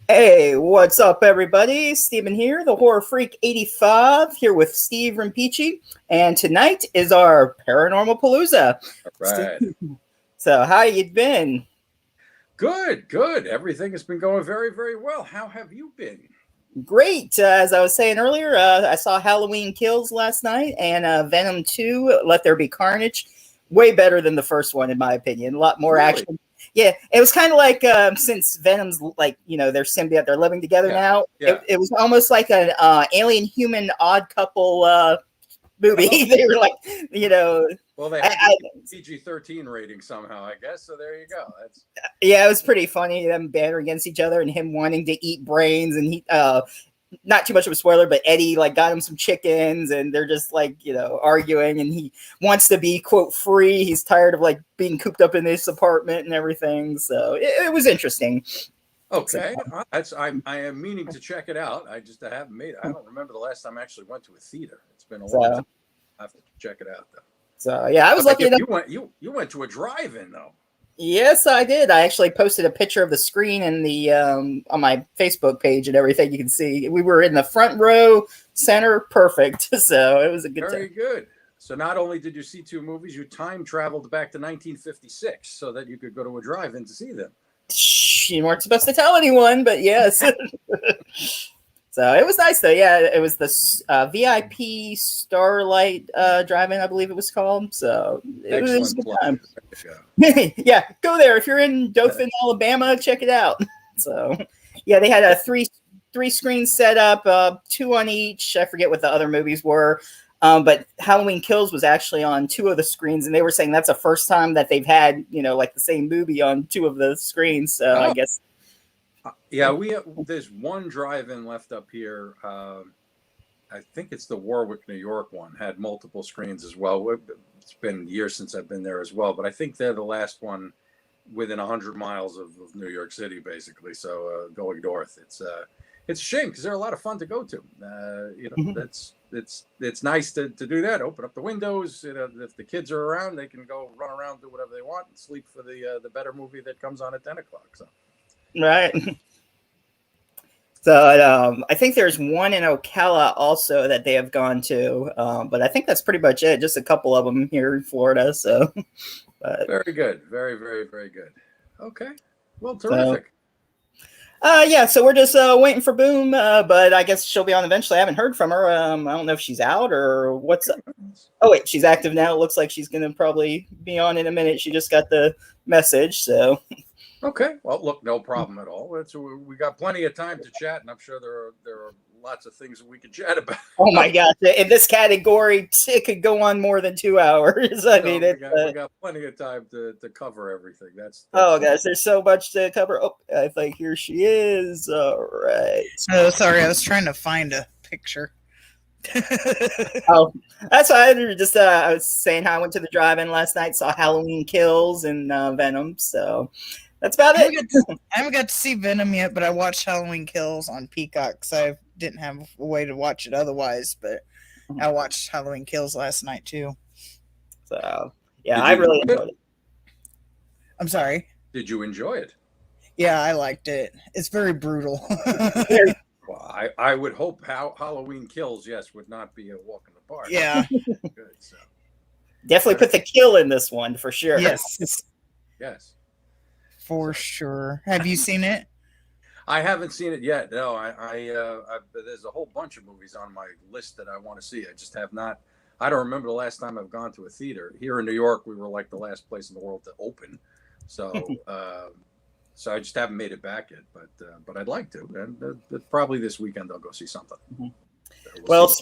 Hey, what's up, everybody? Steven here, the Horror Freak 85, here with Steve Rimpici, and tonight is our Paranormal Palooza. All right. So, how you been? Good, good. Everything has been going very, very well. How have you been? Great. As I was saying earlier, I saw Halloween Kills last night, and Venom 2, Let There Be Carnage. Way better than the first one, in my opinion. A lot more Really? action. Yeah, it was kind of like since Venom's like they're symbiote, they're living together now. Yeah. It was almost like an alien human odd couple movie. Oh. They were like, Well, they had PG-13 rating somehow, I guess. So there you go. Yeah, it was pretty funny. Them battering against each other and him wanting to eat brains, and he not too much of a spoiler, but Eddie like got him some chickens, and they're just like arguing, and he wants to be quote free. He's tired of like being cooped up in this apartment and everything. So it was interesting. Okay, I am meaning to check it out. I just haven't made it. I don't remember the last time I actually went to a theater. It's been a long time. I have to check it out though. So yeah, I was lucky enough. You went to a drive-in though. Yes, I did. I actually posted a picture of the screen in the on my Facebook page and everything. You can see we were in the front row, center, perfect. So it was a good time. Very good. So not only did you see two movies, you time traveled back to 1956 so that you could go to a drive-in to see them. You weren't supposed to tell anyone, but yes. So it was nice though. Yeah, it was the VIP Starlight Drive-In, I believe it was called. So it was a good time. Yeah, go there if you're in Dothan, Alabama. Check it out. So yeah, they had a three screen setup, two on each. I forget what the other movies were, but Halloween Kills was actually on two of the screens, and they were saying that's the first time that they've had like the same movie on two of the screens. So I guess. Yeah, there's one drive-in left up here. I think it's the Warwick, New York one. Had multiple screens as well. It's been years since I've been there as well, but I think they're the last one within 100 miles of New York City, basically. So going north, it's a shame because they're a lot of fun to go to. It's nice to do that. Open up the windows. If the kids are around, they can go run around, do whatever they want, and sleep for the better movie that comes on at 10 o'clock. So. Right. So I think there's one in Ocala also that they have gone to, but I think that's pretty much it. Just a couple of them here in Florida. So, very good, very, very, very good. Okay, well, terrific. So we're just waiting for Boom, but I guess she'll be on eventually. I haven't heard from her. I don't know if she's out or what's up. Oh wait, she's active now. It looks like she's gonna probably be on in a minute. She just got the message, so. Okay. Well, look, no problem at all. We got plenty of time to chat, and I'm sure there are lots of things that we could chat about. Oh my gosh! In this category, it could go on more than 2 hours. I mean, we got plenty of time to cover everything. That's oh gosh, there's so much to cover. Oh, I think here she is. All right. Oh, sorry, I was trying to find a picture. Oh, that's why I was saying how I went to the drive-in last night, saw Halloween Kills and Venom. So. That's about it. I haven't got to see Venom yet, but I watched Halloween Kills on Peacock because I didn't have a way to watch it otherwise. But I watched Halloween Kills last night too. So yeah, I really enjoyed it. I'm sorry. Did you enjoy it? Yeah, I liked it. It's very brutal. Well, I would hope Halloween Kills, yes, would not be a walk in the park. Yeah. Good. So. Definitely put the kill in this one for sure. Yes. Yes. For sure. Have you seen it? I haven't seen it yet. No, there's a whole bunch of movies on my list that I want to see. I just have not. I don't remember the last time I've gone to a theater. Here in New York, we were like the last place in the world to open. So, so I just haven't made it back yet. But I'd like to. And probably this weekend I'll go see something. Mm-hmm. Well,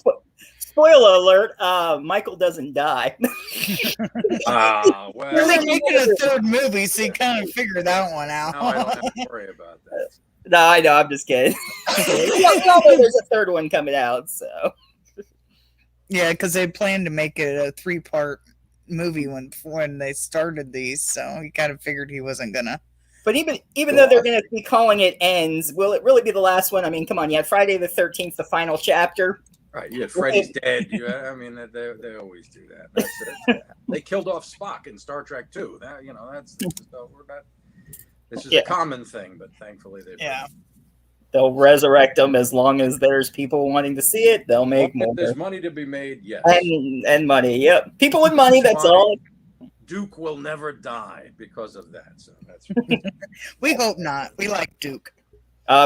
spoiler alert, Michael doesn't die. Well. They're making a third movie, so you kind of figure that one out. No, I don't have to worry about that. No, I know. I'm just kidding. There's a third one coming out, so. Yeah, because they planned to make it a 3-part movie when they started these, so he kind of figured he wasn't gonna. But even though they're going to be calling it Ends, will it really be the last one? I mean, come on, you had Friday the 13th, the final chapter. Right, yeah, Freddy's dead. I mean, they always do that. They killed off Spock in Star Trek 2. That's a common thing, but thankfully they. Yeah. They'll resurrect them as long as there's people wanting to see it. They'll make more. There's money to be made, yes. And money, yep. People with money, that's all. Duke will never die because of that. So that's We hope not. We like Duke.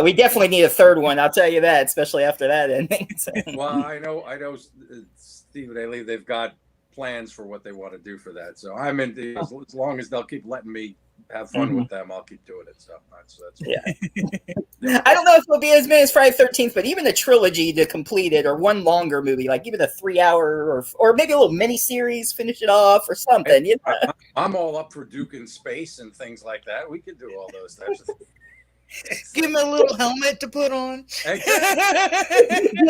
We definitely need a third one. I'll tell you that, especially after that ending. Well, I know. Stephen A. Lee, they've got plans for what they want to do for that. So I'm in. As long as they'll keep letting me have fun with them, I'll keep doing it. So that's yeah. I don't know if it'll be as many as Friday the 13th, but even a trilogy to complete it, or one longer movie, like even a 3-hour or maybe a little mini series, finish it off or something. You know? I'm all up for Duke in space and things like that. We could do all those types of things. Give him a little helmet to put on.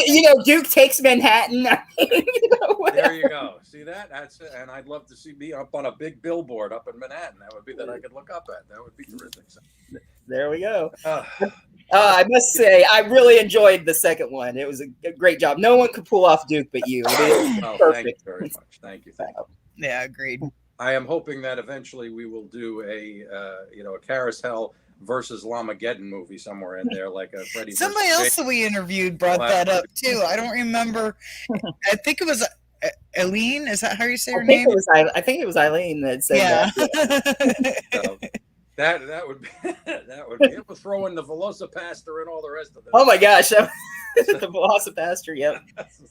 You know, Duke takes Manhattan. There you go. See that? That's it. And I'd love to see me up on a big billboard up in Manhattan. That would be that I could look up at. That would be terrific. There we go. I must say, I really enjoyed the second one. It was a great job. No one could pull off Duke but you. Thank you very much. Thank you. Yeah, agreed. I am hoping that eventually we will do a Carousel versus Lamageddon movie somewhere in there, like a Freddy. Somebody else that we interviewed brought that up too. I don't remember. I think it was Eileen. Is that how you say her name? I think it was Eileen that said that. So, that would be it. Was throwing the Velocipaster and all the rest of it. Oh my gosh. The Velocipaster, yep.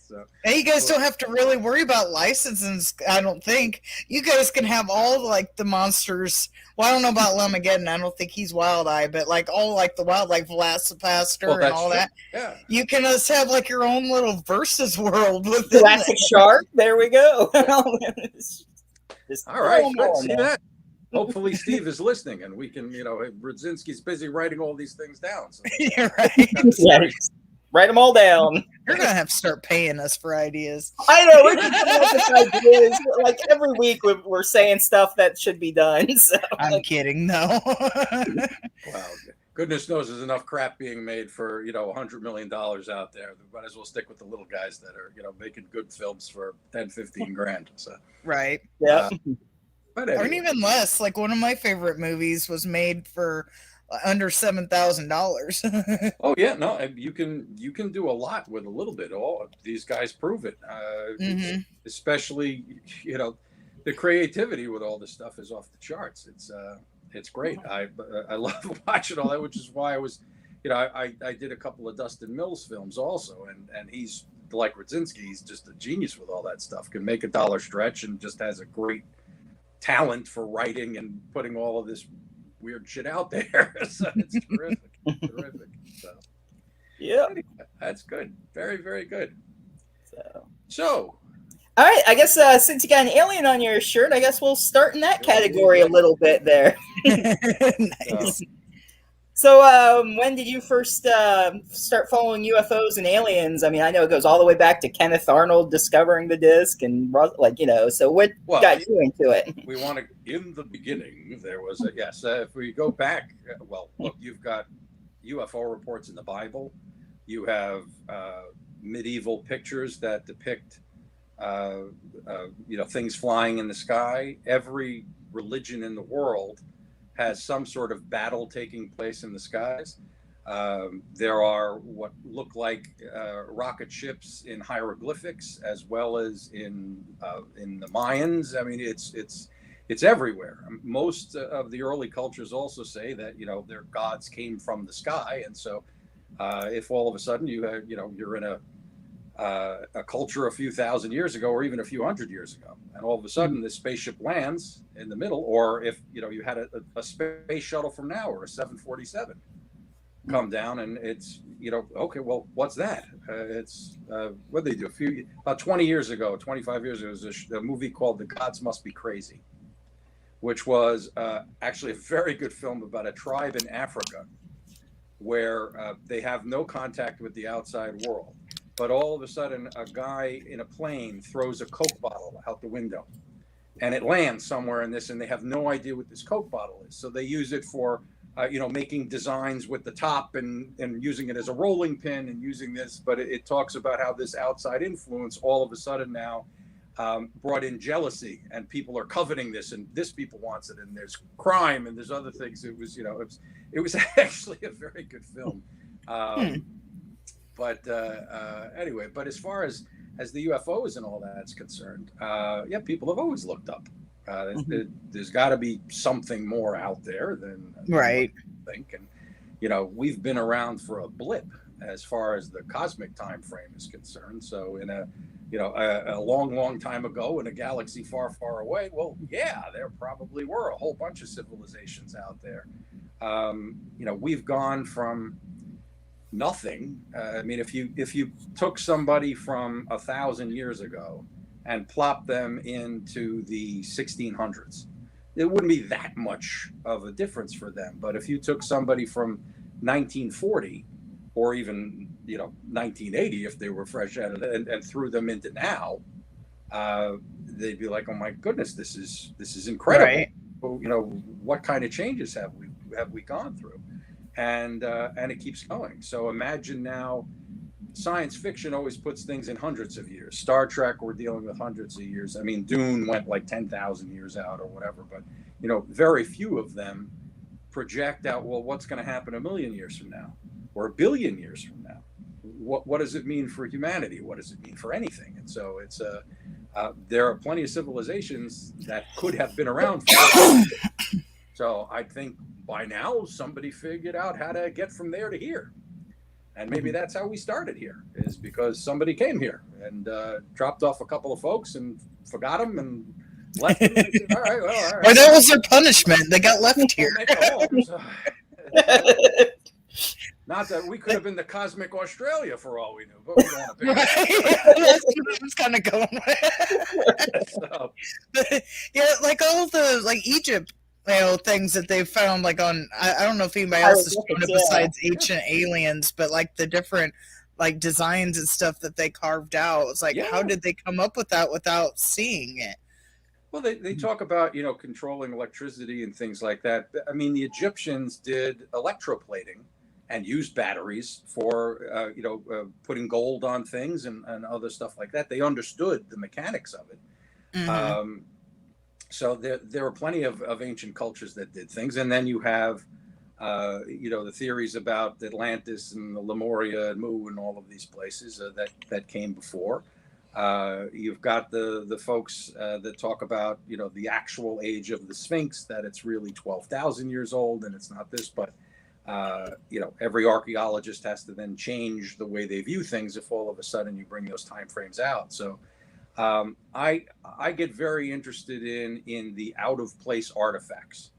So, and you guys don't have to really worry about licenses, I don't think. You guys can have all like the monsters. Well, I don't know about Lamageddon. I don't think he's Wild Eye, but like all like the wild, like Velocipaster and all that. Yeah. You can just have like your own little versus world with Classic Shark. There we go. All right, let's see that. Hopefully Steve is listening and we can, Brzezinski's busy writing all these things down. So you're right. Yeah. Write them all down. You're going to have to start paying us for ideas. I know. We're just coming up with ideas. Like every week we're saying stuff that should be done. So. I'm kidding, no. Wow. Goodness knows there's enough crap being made for, $100 million out there. We might as well stick with the little guys that are, making good films for 10, 15 grand. So. Right. Yeah. But anyway. Or even less. Like one of my favorite movies was made for under $7,000. Oh yeah, no, you can do a lot with a little bit. All these guys prove it. Especially, the creativity with all this stuff is off the charts. It's great. I love watching all that, which is why I was, I did a couple of Dustin Mills films also, and he's like Brzezinski. He's just a genius with all that stuff. Can make a dollar stretch and just has a great talent for writing and putting all of this weird shit out there. So it's terrific. Terrific. So yeah, anyway, that's good. Very, very good. So all right, I guess since you got an alien on your shirt, I guess we'll start in that category a little bit there. Nice. So when did you first start following UFOs and aliens? I mean, I know it goes all the way back to Kenneth Arnold discovering the disc and so what got you into it? We want to, in the beginning, there was if we go back, look, you've got UFO reports in the Bible. You have medieval pictures that depict, things flying in the sky. Every religion in the world has some sort of battle taking place in the skies. There are what look like rocket ships in hieroglyphics, as well as in the Mayans. I mean, it's everywhere. Most of the early cultures also say that their gods came from the sky, and so if all of a sudden you're in a culture a few thousand years ago, or even a few hundred years ago, and all of a sudden this spaceship lands in the middle, or if you had a space shuttle from now, or a 747 come down, and it's okay, well, what's that? It's what did they do about 20 years ago, 25 years ago, there was a movie called The Gods Must Be Crazy, which was actually a very good film about a tribe in Africa where they have no contact with the outside world. But all of a sudden, a guy in a plane throws a Coke bottle out the window, and it lands somewhere in this, and they have no idea what this Coke bottle is. So they use it for, making designs with the top and using it as a rolling pin and using this. But it talks about how this outside influence all of a sudden now brought in jealousy, and people are coveting this, and this people wants it, and there's crime, and there's other things. It was, it was actually a very good film. But anyway, but as far as the UFOs and all that's concerned, yeah, people have always looked up. There's got to be something more out there than Right. what you think. And you know, we've been around for a blip as far as the cosmic time frame is concerned. So in a long time ago in a galaxy far, far away, well, yeah, there probably were a whole bunch of civilizations out there. You know, we've gone from nothing. I mean, if you took somebody from 1,000 years ago and plopped them into the 1600s, it wouldn't be that much of a difference for them. But if you took somebody from 1940 or even 1980, if they were fresh out of it, and threw them into now, they'd be like, oh my goodness, this is incredible. Right. You know, what kind of changes have we gone through? And it keeps going. So imagine now, science fiction always puts things in hundreds of years. Star Trek, we're dealing with hundreds of years. I mean, Dune went like 10,000 years out or whatever, but very few of them project out, well, what's going to happen 1,000,000 years from now or 1 billion years from now? What does it mean for humanity? What does it mean for anything? And so it's there are plenty of civilizations that could have been around for so I think by now somebody figured out how to get from there to here. And maybe that's how we started here, is because somebody came here and dropped off a couple of folks and forgot them and left them. And said, all right. Well, that was their punishment. They got left here. Not that we could have been the cosmic Australia for all we knew, but we don't want to pick That's what I was kind of going with. So, But, yeah, like all the Egypt, things that they've found, like on, I don't know if anybody else has found it besides Ancient Aliens, but like the different designs and stuff that they carved out. It's like, how did they come up with that without seeing it? Well, they talk about, controlling electricity and things like that. I mean, the Egyptians did electroplating and used batteries for, putting gold on things and other stuff like that. They understood the mechanics of it. Mm-hmm. So there are plenty of ancient cultures that did things. And then you have, the theories about Atlantis and the Lemuria and Mu and all of these places that came before. You've got the folks that talk about, the actual age of the Sphinx, that it's really 12,000 years old and it's not this, but every archaeologist has to then change the way they view things if all of a sudden you bring those time frames out. So I get very interested in the out of place artifacts,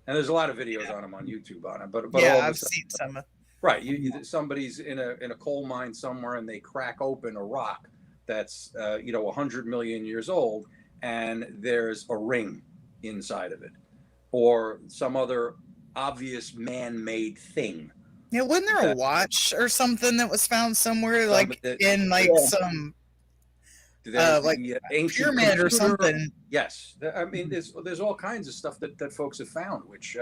and there's a lot of videos on them on YouTube on it. But I've seen some. Right, somebody's in a coal mine somewhere and they crack open a rock that's 100 million years old, and there's a ring inside of it, or some other obvious man-made thing. Yeah, wasn't there a watch or something that was found somewhere, some ancient pyramid or something? Yes, I mean, there's all kinds of stuff that folks have found, which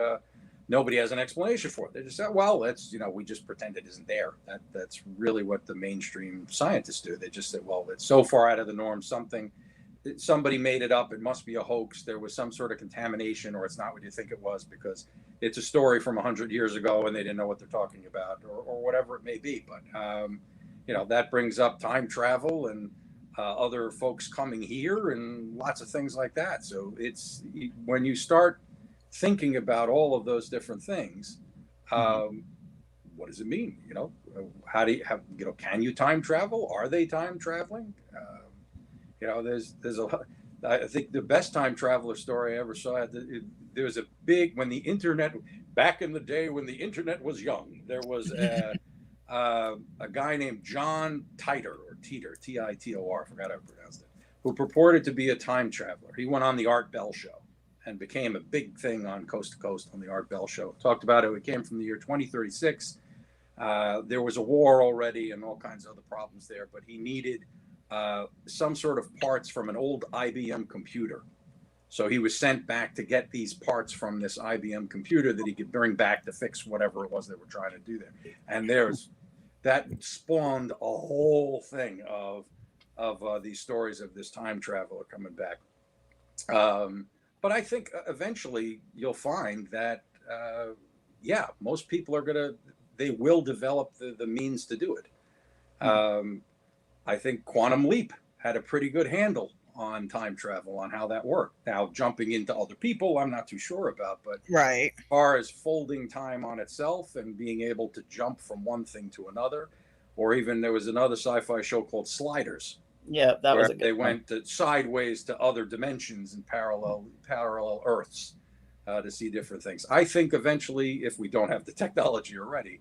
nobody has an explanation for. They just say, well, that's we just pretend it isn't there. That's really what the mainstream scientists do. They just say, well, it's so far out of the norm. Somebody made it up. It must be a hoax. There was some sort of contamination, or it's not what you think it was because it's a story from 100 years ago and they didn't know what they're talking about, or whatever it may be. But that brings up time travel and other folks coming here and lots of things like that. So it's when you start thinking about all of those different things, what does it mean? How do you can you time travel? Are they time traveling? There's a lot. I think the best time traveler story I ever saw, there was when the internet, back in the day when the internet was young, there was a guy named John Titor, or Titor, Titor, I forgot how I pronounced it, who purported to be a time traveler. He went on the Art Bell show and became a big thing on Coast to Coast on the Art Bell show. Talked about it. It came from the year 2036. There was a war already and all kinds of other problems there, but he needed some sort of parts from an old IBM computer. So he was sent back to get these parts from this IBM computer that he could bring back to fix whatever it was they were trying to do there. And that spawned a whole thing of these stories of this time traveler coming back. But I think eventually you'll find that, most people are going to they will develop the means to do it. I think Quantum Leap had a pretty good handle on time travel, on how that worked. Now, jumping into other people, I'm not too sure about, but Right. as far as folding time on itself and being able to jump from one thing to another, or even there was another sci-fi show called Sliders. Yeah, that where was a good they one. went sideways to other dimensions and parallel Earths to see different things. I think eventually, if we don't have the technology already,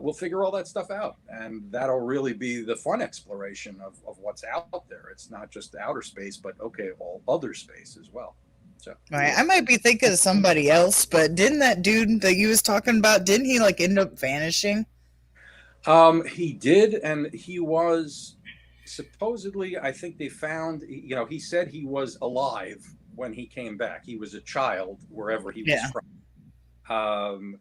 we'll figure all that stuff out, and that'll really be the fun exploration of what's out there. It's not just outer space, but all other space as well. So, Right. I might be thinking of somebody else, but didn't that dude that you was talking about, didn't he like end up vanishing? He did, and he was supposedly, I think they found, he said he was alive when he came back. He was a child wherever he was from.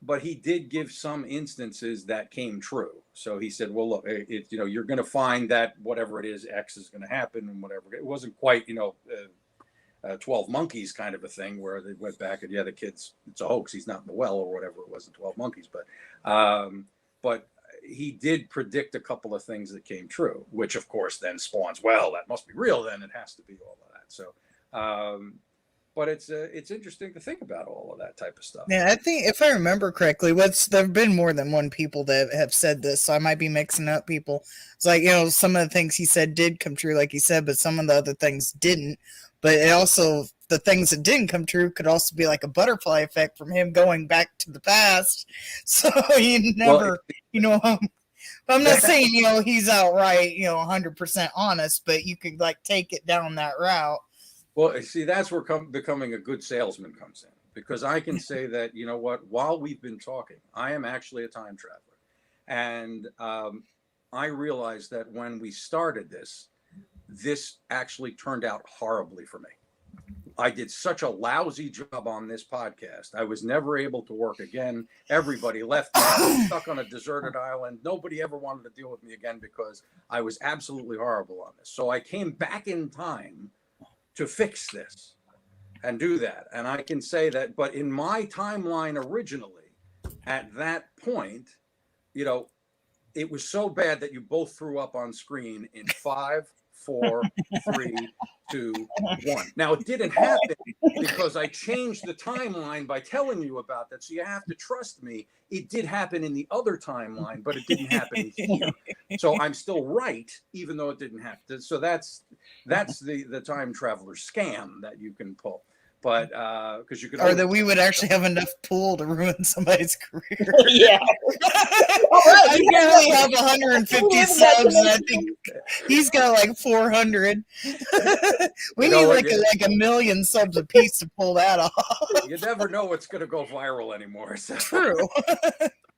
But he did give some instances that came true. So he said, well, look, you're going to find that whatever it is, X is going to happen, and whatever. It wasn't quite, 12 Monkeys kind of a thing where they went back and, the kid's, it's a hoax. He's not in the well or whatever. It wasn't 12 Monkeys. But he did predict a couple of things that came true, which of course then spawns, well, that must be real. Then it has to be all of that. So, but it's interesting to think about all of that type of stuff. Yeah, I think if I remember correctly, there've been more than one people that have said this, so I might be mixing up people. It's like, some of the things he said did come true, like he said, but some of the other things didn't. But it also, the things that didn't come true could also be like a butterfly effect from him going back to the past. So you never, I'm not saying, he's outright, 100% honest, but you could like take it down that route. Well, see, that's where becoming a good salesman comes in, because I can say that, while we've been talking, I am actually a time traveler. And I realized that when we started this actually turned out horribly for me. I did such a lousy job on this podcast. I was never able to work again. Everybody left me. I was stuck on a deserted island. Nobody ever wanted to deal with me again because I was absolutely horrible on this. So I came back in time to fix this and do that. And I can say that, but in my timeline originally, at that point, it was so bad that you both threw up on screen in 5, 4, 3, 2, 1. Now, it didn't happen because I changed the timeline by telling you about that. So you have to trust me. It did happen in the other timeline, but it didn't happen here. So I'm still right, even though it didn't happen. So that's the time traveler scam that you can pull. But because you could, or that we would actually have enough pool to ruin somebody's career. Yeah. I barely have 150 subs, and I think he's got like 400. We need like a million subs a piece to pull that off. You never know what's going to go viral anymore. So. True.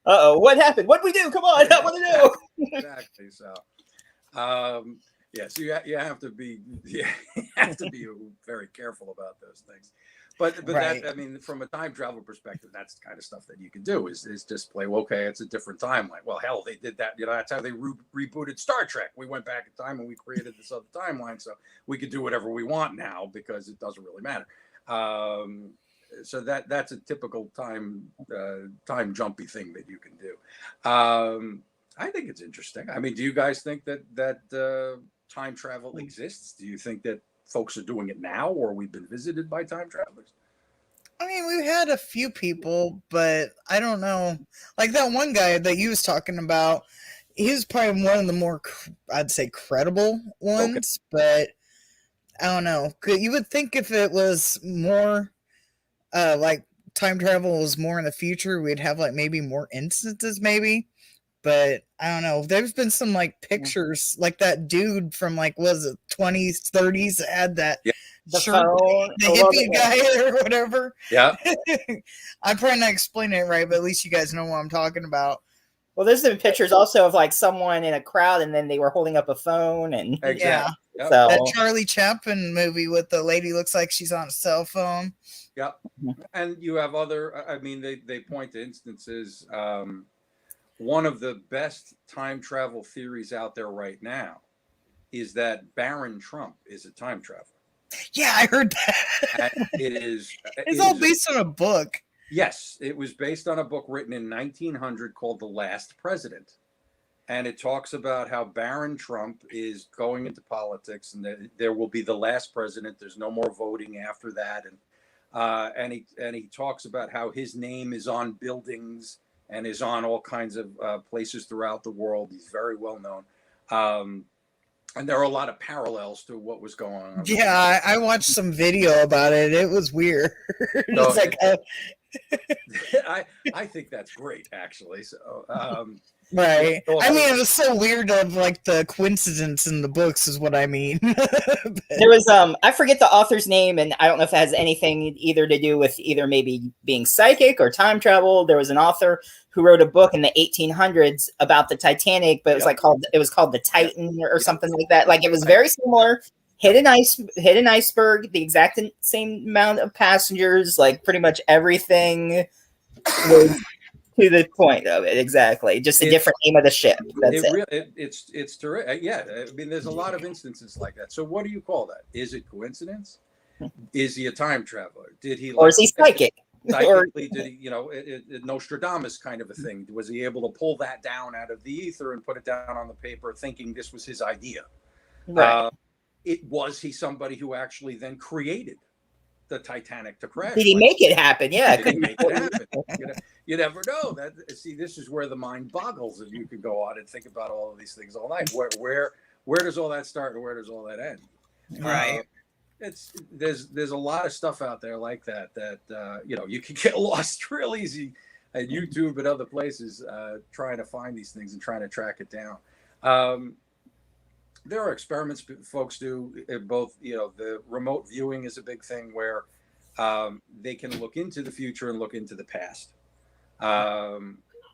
Uh-oh, what happened? What do we do? Come on, I want to know. Exactly. So, so you have to be very careful about those things. But right. That, I mean, from a time travel perspective, that's the kind of stuff that you can do is just play, well, okay, it's a different timeline. Well, hell, they did that. That's how they rebooted Star Trek. We went back in time and we created this other timeline, so we could do whatever we want now because it doesn't really matter. So that's a typical time jumpy thing that you can do. I think it's interesting. I mean, do you guys think that time travel exists? Do you think that folks are doing it now, or we've been visited by time travelers? I mean, we've had a few people, but I don't know. Like that one guy that you was talking about, he was probably one of the more, I'd say, credible ones. Okay. But I don't know. You would think if it was more, like time travel was more in the future, we'd have like maybe more instances, maybe. But I don't know. There's been some like pictures, like that dude from like, was it 20s, 30s that had that shirt, the hippie guy or whatever. Yeah. I'm probably not explaining it right, but at least you guys know what I'm talking about. Well, there's been pictures also of like someone in a crowd, and then they were holding up a phone, and yeah, yep. So that Charlie Chaplin movie with the lady looks like she's on a cell phone. Yeah, and you have other. I mean, they point to instances. One of the best time travel theories out there right now is that Barron Trump is a time traveler. Yeah, I heard that. And it is. It's all based on a book. Yes, it was based on a book written in 1900 called The Last President. And it talks about how Barron Trump is going into politics, and that there will be the last president. There's no more voting after that. And he talks about how his name is on buildings and is on all kinds of places throughout the world. He's very well known. And there are a lot of parallels to what was going on. Yeah, I watched some video about it. It was weird. It's like, I think that's great, actually. So, right. I mean, it was so weird of like the coincidence in the books is what I mean. There was I forget the author's name, and I don't know if it has anything either to do with either maybe being psychic or time travel. There was an author who wrote a book in the 1800s about the Titanic, but it was called The Titan or something like that. Like, it was very similar. Hit an iceberg, the exact same amount of passengers, like pretty much everything was to the point of it. Exactly. Just a different name of the ship. That's it. It's terrific. Yeah. I mean, there's a lot of instances like that. So what do you call that? Is it coincidence? Is he a time traveler? Did he, or is he psychic? Psychically, did he, Nostradamus kind of a thing? Was he able to pull that down out of the ether and put it down on the paper, thinking this was his idea? Right. Was he somebody who actually then created the Titanic to crash? Did he make it happen? Yeah. Did he make it happen? You never know. See, this is where the mind boggles, and you could go on and think about all of these things all night. Where does all that start and where does all that end? Right. There's a lot of stuff out there like that you can get lost real easy at YouTube and other places trying to find these things and trying to track it down. There are experiments folks do, both, the remote viewing is a big thing where they can look into the future and look into the past,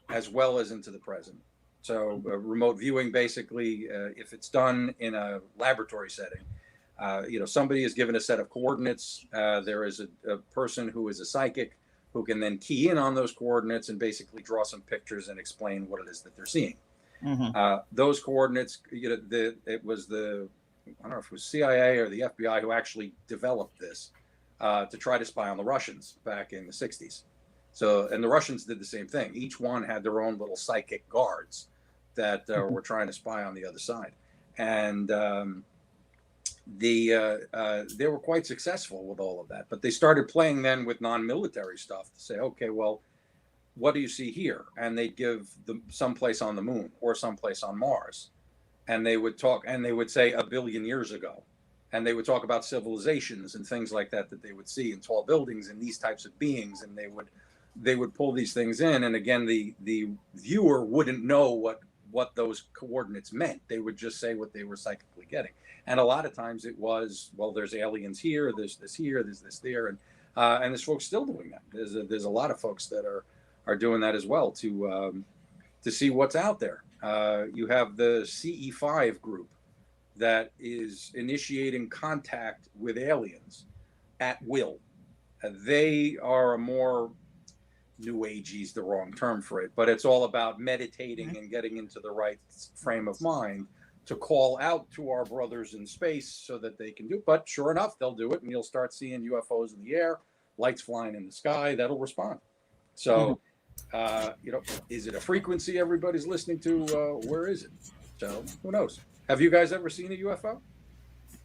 as well as into the present. So remote viewing, basically, if it's done in a laboratory setting, somebody is given a set of coordinates. There is a person who is a psychic who can then key in on those coordinates and basically draw some pictures and explain what it is that they're seeing. Mm-hmm. Those coordinates, it was I don't know if it was CIA or the FBI who actually developed this to try to spy on the Russians back in the 60s. So, and the Russians did the same thing. Each one had their own little psychic guards that were trying to spy on the other side. And they were quite successful with all of that. But they started playing then with non-military stuff to say, okay, well, what do you see here? And they'd give them someplace on the moon or someplace on Mars. And they would talk, and they would say 1 billion years ago. And they would talk about civilizations and things like that they would see in tall buildings and these types of beings. And they would pull these things in. And again, the viewer wouldn't know what those coordinates meant. They would just say what they were psychically getting. And a lot of times it was, well, there's aliens here, there's this here, there's this there. And there's folks still doing that. There's a lot of folks that are doing that as well to see what's out there. You have the CE5 group that is initiating contact with aliens at will. They are a more new agey is the wrong term for it, but it's all about meditating and getting into the right frame of mind to call out to our brothers in space so that they can do. But sure enough, they'll do it, and you'll start seeing UFOs in the air, lights flying in the sky. That'll respond. So. Is it a frequency everybody's listening to? Where is it? So who knows? Have you guys ever seen a UFO?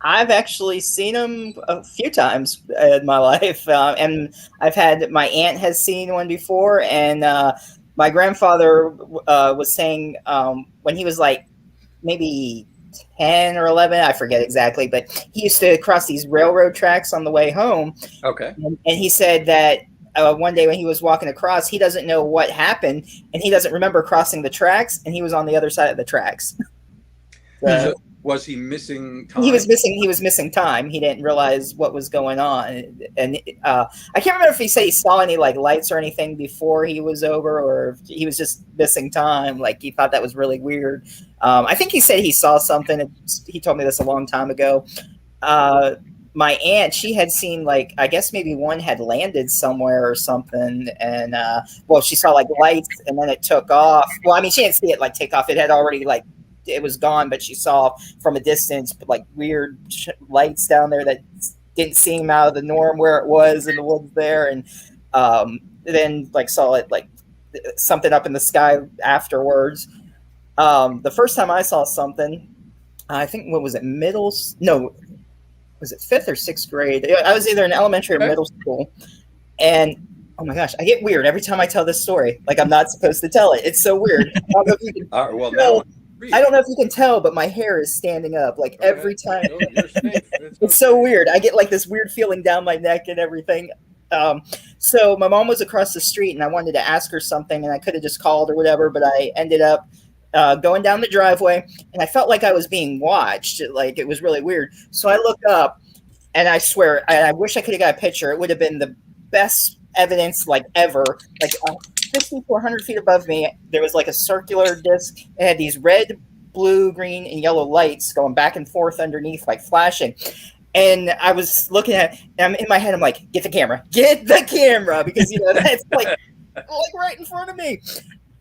I've actually seen them a few times in my life, and I've had my aunt has seen one before, and my grandfather was saying when he was like maybe 10 or 11, I forget exactly, but he used to cross these railroad tracks on the way home. Okay, and he said that. One day when he was walking across, he doesn't know what happened, and he doesn't remember crossing the tracks, and he was on the other side of the tracks. So, was he missing time? He was missing time. He didn't realize what was going on, and I can't remember if he said he saw any like lights or anything before he was over, or if he was just missing time. Like he thought that was really weird. I think he said he saw something. He told me this a long time ago. My aunt, she had seen like, I guess maybe one had landed somewhere or something. And, she saw like lights and then it took off. Well, I mean, she didn't see it like take off. It had already like, it was gone, but she saw from a distance, like weird lights down there that didn't seem out of the norm where it was in the woods there. And then like saw it like something up in the sky afterwards. The first time I saw something, I think, what was it, was it 5th or 6th grade? I was either in elementary or middle school. And oh my gosh, I get weird every time I tell this story. Like I'm not supposed to tell it. It's so weird. I don't know if you can, I don't know if you can tell, but my hair is standing up like every time. It's so weird. I get like this weird feeling down my neck and everything. So my mom was across the street and I wanted to ask her something and I could have just called or whatever, but I ended up going down the driveway and I felt like I was being watched. Like it was really weird. So I look up and I swear, I wish I could have got a picture. It would have been the best evidence like ever. Like 50 to 100 feet above me, there was like a circular disc. It had these red, blue, green, and yellow lights going back and forth underneath, like flashing. And I was looking at it, and in my head, I'm like, get the camera, because, you know, that's like right in front of me.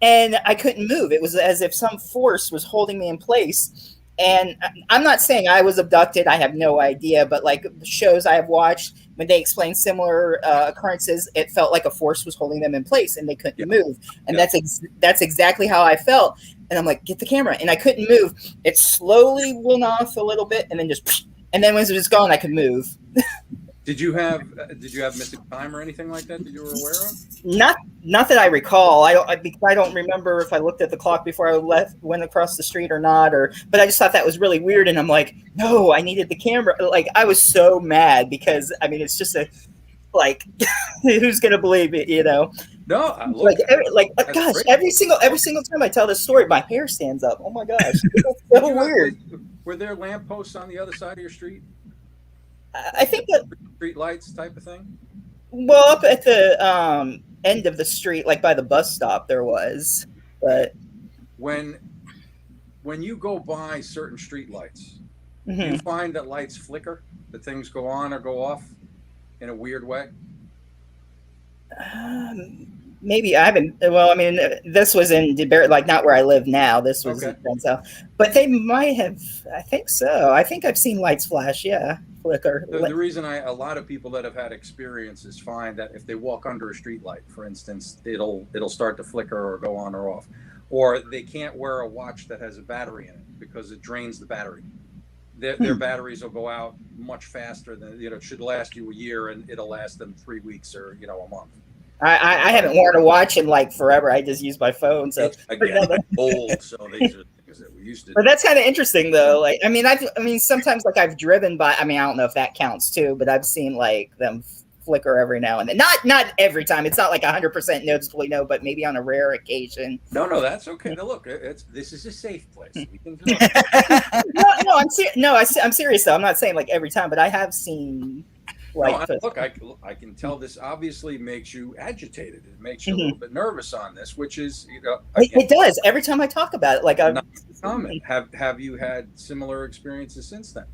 And I couldn't move. It was as if some force was holding me in place. And I'm not saying I was abducted. I have no idea. But like the shows I have watched, when they explain similar occurrences, it felt like a force was holding them in place and they couldn't move. And that's exactly how I felt. And I'm like, get the camera. And I couldn't move. It slowly went off a little bit and then just, and then once it was gone, I could move. Did you have missing time or anything like that you were aware of? Not that I recall. I don't remember if I looked at the clock before I went across the street or not. But I just thought that was really weird, and I'm like, no, I needed the camera. Like I was so mad because I mean it's just who's gonna believe it, you know? No, gosh, every single time I tell this story, my hair stands up. Oh my gosh, it's so weird. Were there lampposts on the other side of your street? I think that street lights type of thing. Well, up at the end of the street, like by the bus stop, there was. But when you go by certain street lights, do you find that lights flicker, that things go on or go off in a weird way? Maybe I haven't. Well, I mean, this was in DeBerry, like not where I live now. This was in South, but they might have. I think so. I think I've seen lights flash. Yeah. Flicker. The reason a lot of people that have had experiences find that if they walk under a street light, for instance, it'll start to flicker or go on or off, or they can't wear a watch that has a battery in it because it drains the battery. Their batteries will go out much faster than, you know, it should last you a year and it'll last them 3 weeks or, you know, a month. I haven't worn a watch in like forever. I just use my phone. So again, old. So these are things that we used to. But that's kind of interesting, though. Like, I mean, sometimes like I've driven by. I mean, I don't know if that counts too, but I've seen like them flicker every now and then. Not every time. It's not like 100% noticeably, no, but maybe on a rare occasion. No, that's okay. Now look, this is a safe place. We can do I'm serious though. I'm not saying like every time, but I have seen. Look, I can tell this obviously makes you agitated. It makes you a little bit nervous on this, which is, you know, again, it does every time I talk about it. Like, have you had similar experiences since then?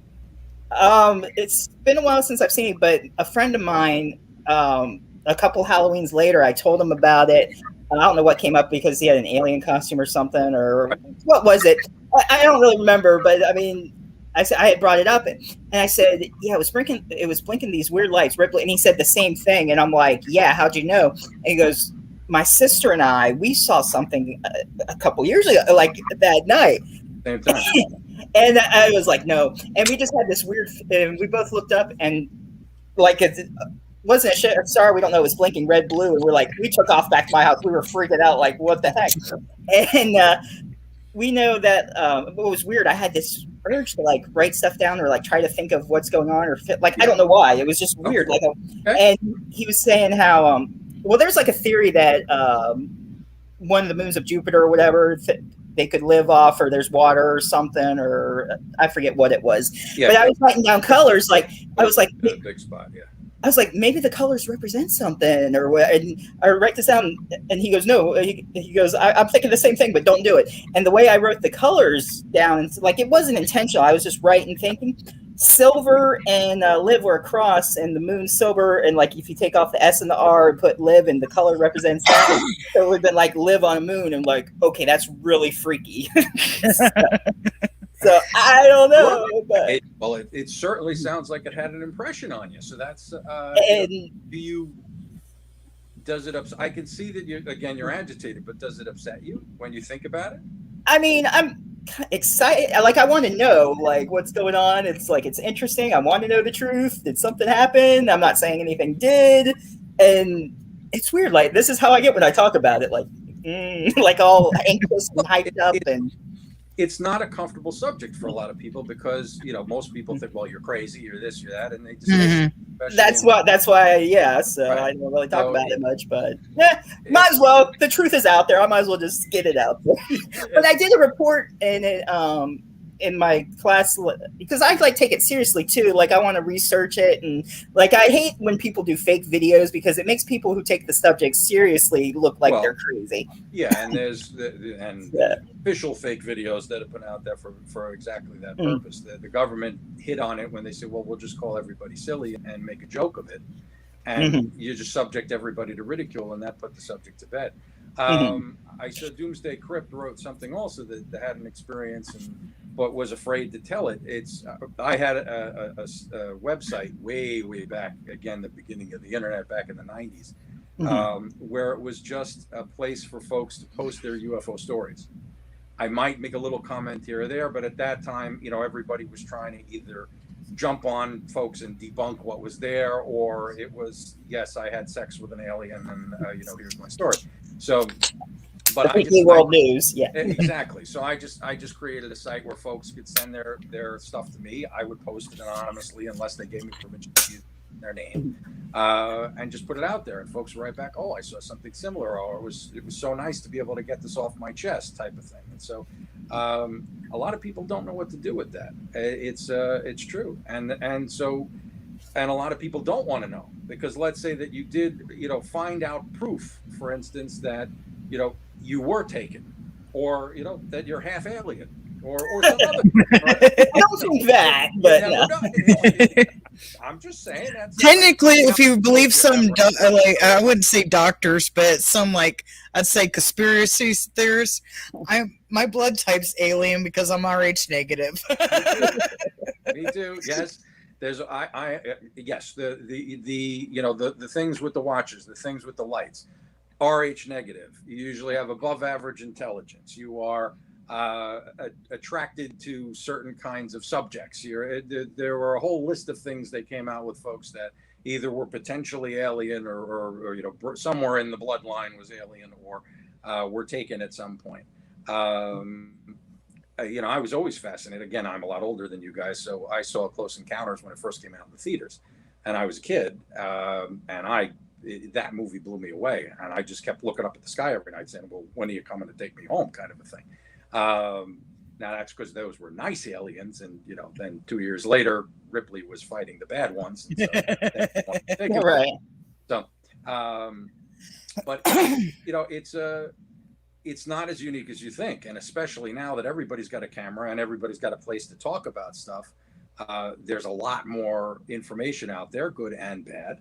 It's been a while since I've seen it, but a friend of mine, a couple Halloweens later, I told him about it. I don't know what came up because he had an alien costume or something, or what was it? I don't really remember, but I mean. I said I had brought it up, and I said, "Yeah, it was blinking these weird lights, rippling." And he said the same thing, and I'm like, "Yeah, how'd you know?" And he goes, "My sister and we saw something a couple years ago, like that night." Same time. And I was like, "No," and we just had this weird. And we both looked up, and like it wasn't a star. We don't know. It was blinking red, blue, and we took off back to my house. We were freaking out, like, what the heck? And we know that what was weird. I had this urge to like write stuff down or like try to think of what's going on or fit. Like I don't know why. It was just weird. And he was saying how there's like a theory that one of the moons of Jupiter or whatever they could live off, or there's water or something, or I forget what it was. Yeah, but I was writing down colors. Like I was like, big spot. Yeah. I was like, maybe the colors represent something, or what? And I write this down, and he goes, no. He goes, I'm thinking the same thing, but don't do it. And the way I wrote the colors down, like it wasn't intentional. I was just writing, thinking. Silver and live were a cross, and the moon silver. And like if you take off the S and the R and put live, and the color represents that, so it would have been like live on a moon. And like, okay, that's really freaky. So I don't know. But. It certainly sounds like it had an impression on you. So that's. Does it upset? I can see that you're agitated, but does it upset you when you think about it? I mean, I'm excited. Like, I want to know, like, what's going on. It's like, it's interesting. I want to know the truth. Did something happen? I'm not saying anything did. And it's weird. Like, this is how I get when I talk about it. Like, like all anxious and hyped up. And it's not a comfortable subject for a lot of people because, most people think, well, you're crazy, you're this, you're that. And they just, that's why, yeah. So right. I don't really talk about it much, but might as well. The truth is out there. I might as well just get it out there. But I did a report in my class because I like take it seriously too. Like, I want to research it, and like, I hate when people do fake videos because it makes people who take the subject seriously look like they're crazy. Yeah, and there's official fake videos that have been out there for exactly that purpose. The government hit on it when they said, well, we'll just call everybody silly and make a joke of it, and you just subject everybody to ridicule, and that put the subject to bed. I saw Doomsday Crypt wrote something also that had an experience but was afraid to tell it. I had a website way back, again, the beginning of the internet back in the 90s, where it was just a place for folks to post their UFO stories. I might make a little comment here or there, but at that time, everybody was trying to either jump on folks and debunk what was there, or it was, yes, I had sex with an alien, and here's my story. So, but world news, yeah, exactly. So I just created a site where folks could send their stuff to me. I would post it anonymously unless they gave me permission to use their name, and just put it out there. And folks would write back, "Oh, I saw something similar," or "It was so nice to be able to get this off my chest," type of thing. And so, a lot of people don't know what to do with that. It's true, and a lot of people don't want to know, because let's say that you did, find out proof, for instance, that you were taken, or that you're half alien, or some other. I don't think that, but I'm just saying that. Technically, if you believe some, I wouldn't say doctors, but some, like, I'd say conspiracy theorists. My blood type's alien because I'm Rh negative. Me too. Yes. There's yes, the things with the watches, the things with the lights, Rh negative. You usually have above average intelligence. You are attracted to certain kinds of subjects. There were a whole list of things they came out with, folks that either were potentially alien or somewhere in the bloodline was alien, or were taken at some point. I was always fascinated. Again, I'm a lot older than you guys, so I saw Close Encounters when it first came out in the theaters, and I was a kid, and that movie blew me away, and I just kept looking up at the sky every night saying, well, when are you coming to take me home, kind of a thing. Now that's because those were nice aliens, and then 2 years later Ripley was fighting the bad ones, and so right. So but it's not as unique as you think, and especially now that everybody's got a camera and everybody's got a place to talk about stuff, there's a lot more information out there, good and bad,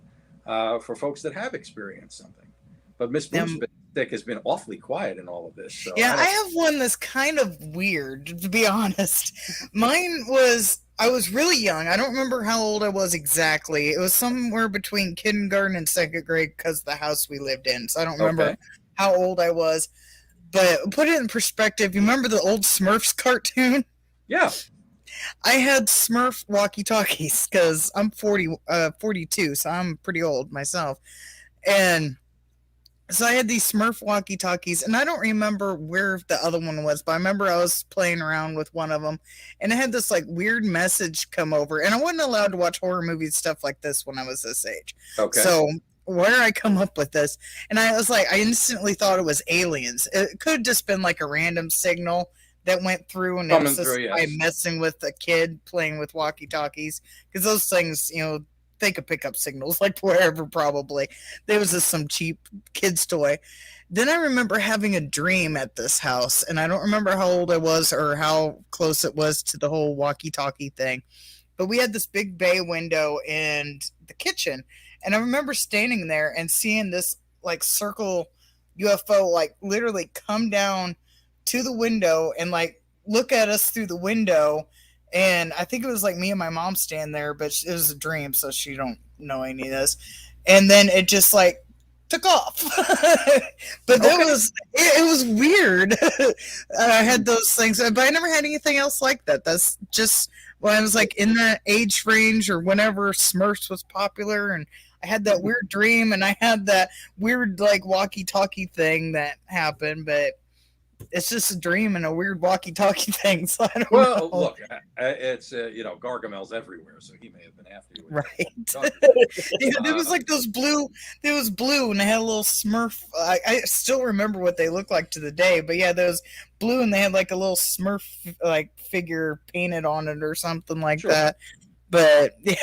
for folks that have experienced something. But Miss Boomstick has been awfully quiet in all of this. So yeah, I have one that's kind of weird, to be honest. Mine was, I was really young. I don't remember how old I was exactly. It was somewhere between kindergarten and second grade because of the house we lived in. So I don't remember how old I was. But put it in perspective, you remember the old Smurfs cartoon? Yeah. I had Smurf walkie-talkies because I'm 42, so I'm pretty old myself. And so I had these Smurf walkie-talkies, and I don't remember where the other one was, but I remember I was playing around with one of them, and it had this like weird message come over, and I wasn't allowed to watch horror movies, stuff like this when I was this age. Okay. So where I come up with this, and I was like, I instantly thought it was aliens. It could have just been like a random signal that went through, and it was just guy messing with a kid playing with walkie-talkies, because those things, they could pick up signals like wherever, probably. There was just some cheap kid's toy. Then I remember having a dream at this house, and I don't remember how old I was or how close it was to the whole walkie-talkie thing, but we had this big bay window in the kitchen. And I remember standing there and seeing this like circle UFO like literally come down to the window and like look at us through the window. And I think it was like me and my mom stand there, but it was a dream, so she don't know any of this. And then it just like took off. But it was weird. I had those things, but I never had anything else like that. That's just when I was like in that age range or whenever Smurfs was popular, and I had that weird dream, and I had that weird like walkie-talkie thing that happened, but it's just a dream and a weird walkie-talkie thing. So I don't know. Well, look, it's Gargamel's everywhere, so he may have been after you. Right. Yeah, there was like those blue. It was blue, and they had a little Smurf. I still remember what they looked like to the day. But yeah, those blue, and they had like a little Smurf like figure painted on it or something like that. But yeah,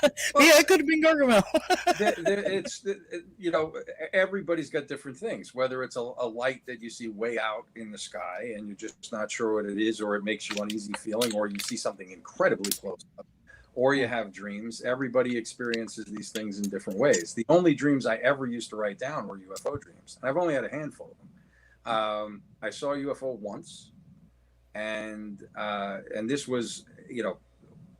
yeah, it could have been Gargamel. Everybody's got different things. Whether it's a light that you see way out in the sky and you're just not sure what it is, or it makes you uneasy feeling, or you see something incredibly close up, or you have dreams. Everybody experiences these things in different ways. The only dreams I ever used to write down were UFO dreams, and I've only had a handful of them. I saw a UFO once, and this was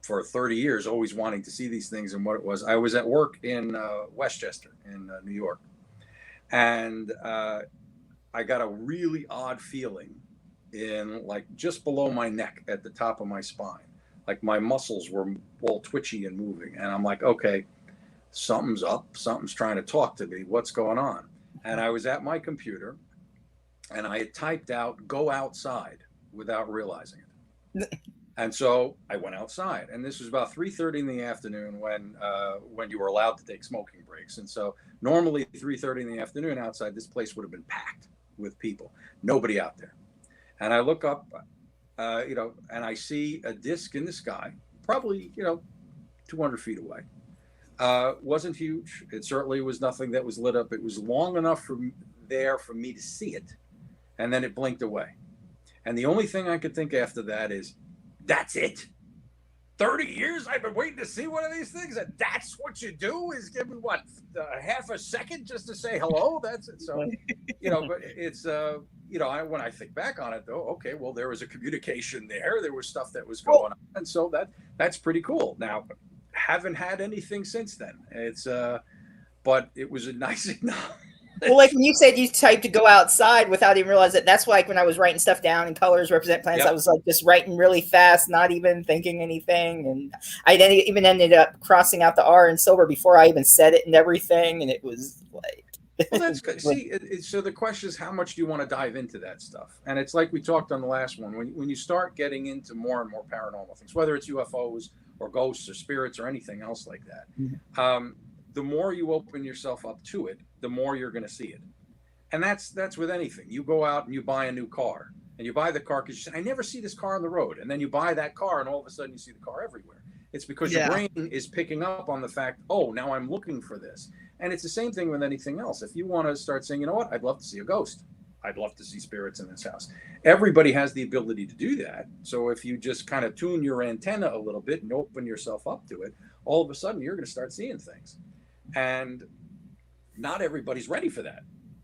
for 30 years, always wanting to see these things. And what it was, I was at work in Westchester in New York, and I got a really odd feeling in like just below my neck at the top of my spine. Like my muscles were all twitchy and moving. And I'm like, okay, something's up. Something's trying to talk to me. What's going on? And I was at my computer, and I had typed out, "Go outside," without realizing it. And so I went outside, and this was about 3:30 in the afternoon when you were allowed to take smoking breaks. And so normally 3:30 in the afternoon outside, this place would have been packed with people, nobody out there. And I look up, and I see a disc in the sky, probably, 200 feet away. Wasn't huge. It certainly was nothing that was lit up. It was long enough for me to see it. And then it blinked away. And the only thing I could think after that is, that's it. 30 years I've been waiting to see one of these things, and that's what you do, is give me half a second just to say hello. That's it. So, but it's when I think back on it though, okay, well, there was a communication there. There was stuff that was going on, and so that's pretty cool. Now, haven't had anything since then. It's but it was a nice enough. Well, like when you said you typed to go outside without even realizing it, that's like when I was writing stuff down and colors represent planets. Yep. I was like just writing really fast, not even thinking anything. And I then even ended up crossing out the R in silver before I even said it and everything. And it was like... Well, that's good. See, so the question is, how much do you want to dive into that stuff? And it's like we talked on the last one. When you start getting into more and more paranormal things, whether it's UFOs or ghosts or spirits or anything else like that, the more you open yourself up to it, the more you're going to see it. And that's with anything. You go out and you buy a new car, and you buy the car because you say, I never see this car on the road. And then you buy that car, and all of a sudden you see the car everywhere. It's because your brain is picking up on the fact, oh, now I'm looking for this. And it's the same thing with anything else. If you want to start saying, you know what, I'd love to see a ghost. I'd love to see spirits in this house. Everybody has the ability to do that. So if you just kind of tune your antenna a little bit and open yourself up to it, all of a sudden you're going to start seeing things. And not everybody's ready for that.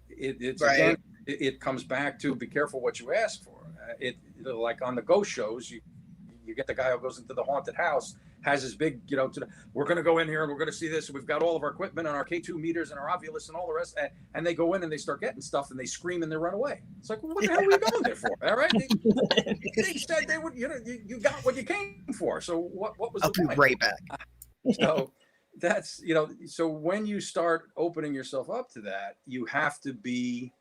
It's right. Again, it comes back to be careful what you ask for. Like on the ghost shows, you get the guy who goes into the haunted house, has his big, we're going to go in here and we're going to see this. And we've got all of our equipment and our K2 meters and our Ovilus and all the rest. And they go in and they start getting stuff and they scream and they run away. It's like, well, what the hell are we going there for? All right. They said they would, you got what you came for. So what was the point? I'll be right back. So that's, so when you start opening yourself up to that, you have to be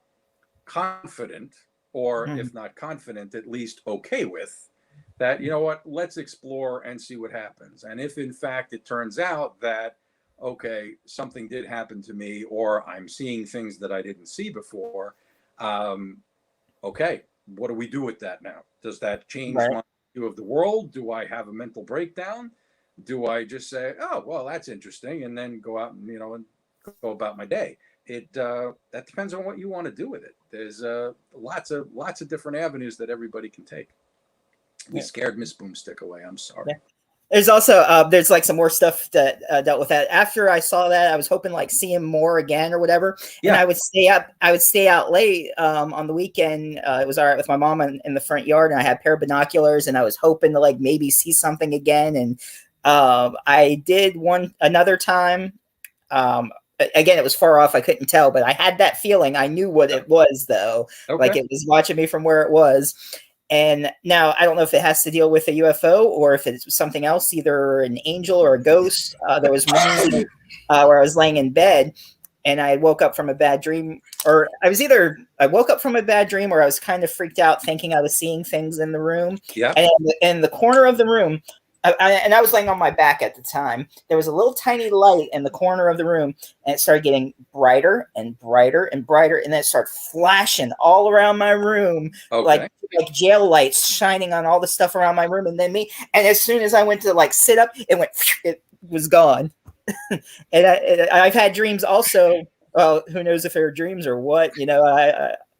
confident, or if not confident, at least okay with that, let's explore and see what happens. And if in fact it turns out that, okay, something did happen to me, or I'm seeing things that I didn't see before, okay, what do we do with that now? Does that change my view of the world? Do I have a mental breakdown? Do I just say, oh, well, that's interesting, and then go out and, and go about my day? That depends on what you want to do with it. There's lots of different avenues that everybody can take. We scared Miss Boomstick away. I'm sorry. Yeah. There's also there's like some more stuff that dealt with that. After I saw that, I was hoping like see him more again or whatever. Yeah. And I would stay out late on the weekend. It was all right with my mom in the front yard, and I had a pair of binoculars, and I was hoping to like maybe see something again. And I did another time. again, it was far off. I couldn't tell, but I had that feeling. I knew what it was, though. Okay. Like it was watching me from where it was. And now I don't know if it has to deal with a UFO or if it's something else, either an angel or a ghost. There was one where I was laying in bed and I woke up from a bad dream, or I woke up from a bad dream or I was kind of freaked out thinking I was seeing things in the room. Yeah. And in the corner of the room, and I was laying on my back at the time, there was a little tiny light in the corner of the room, and it started getting brighter and brighter and brighter, and then it started flashing all around my room, like jail lights shining on all the stuff around my room, and then me. And as soon as I went to like sit up, it was gone. And I've had dreams also. Well, who knows if they were dreams or what, you know?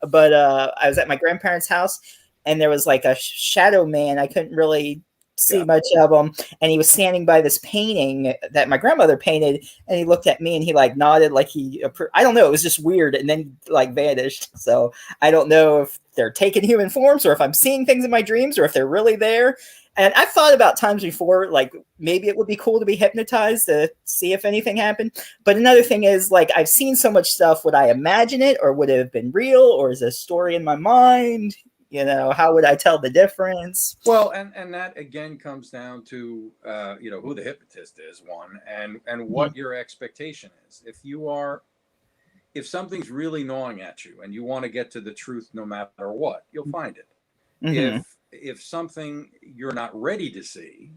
But I was at my grandparents' house, and there was like a shadow man. I couldn't really see much of him, and he was standing by this painting that my grandmother painted, and he looked at me and he like nodded like I don't know, it was just weird, and then he like vanished. So I don't know if they're taking human forms or if I'm seeing things in my dreams or if they're really there. And I've thought about times before, like maybe it would be cool to be hypnotized to see if anything happened. But another thing is, like, I've seen so much stuff. Would I imagine it, or would it have been real, or is it a story in my mind? You know, how would I tell the difference? Well, and that again comes down to you know, who the hypnotist is, one, and what your expectation is. If something's really gnawing at you and you want to get to the truth no matter what, you'll find it. If something you're not ready to see,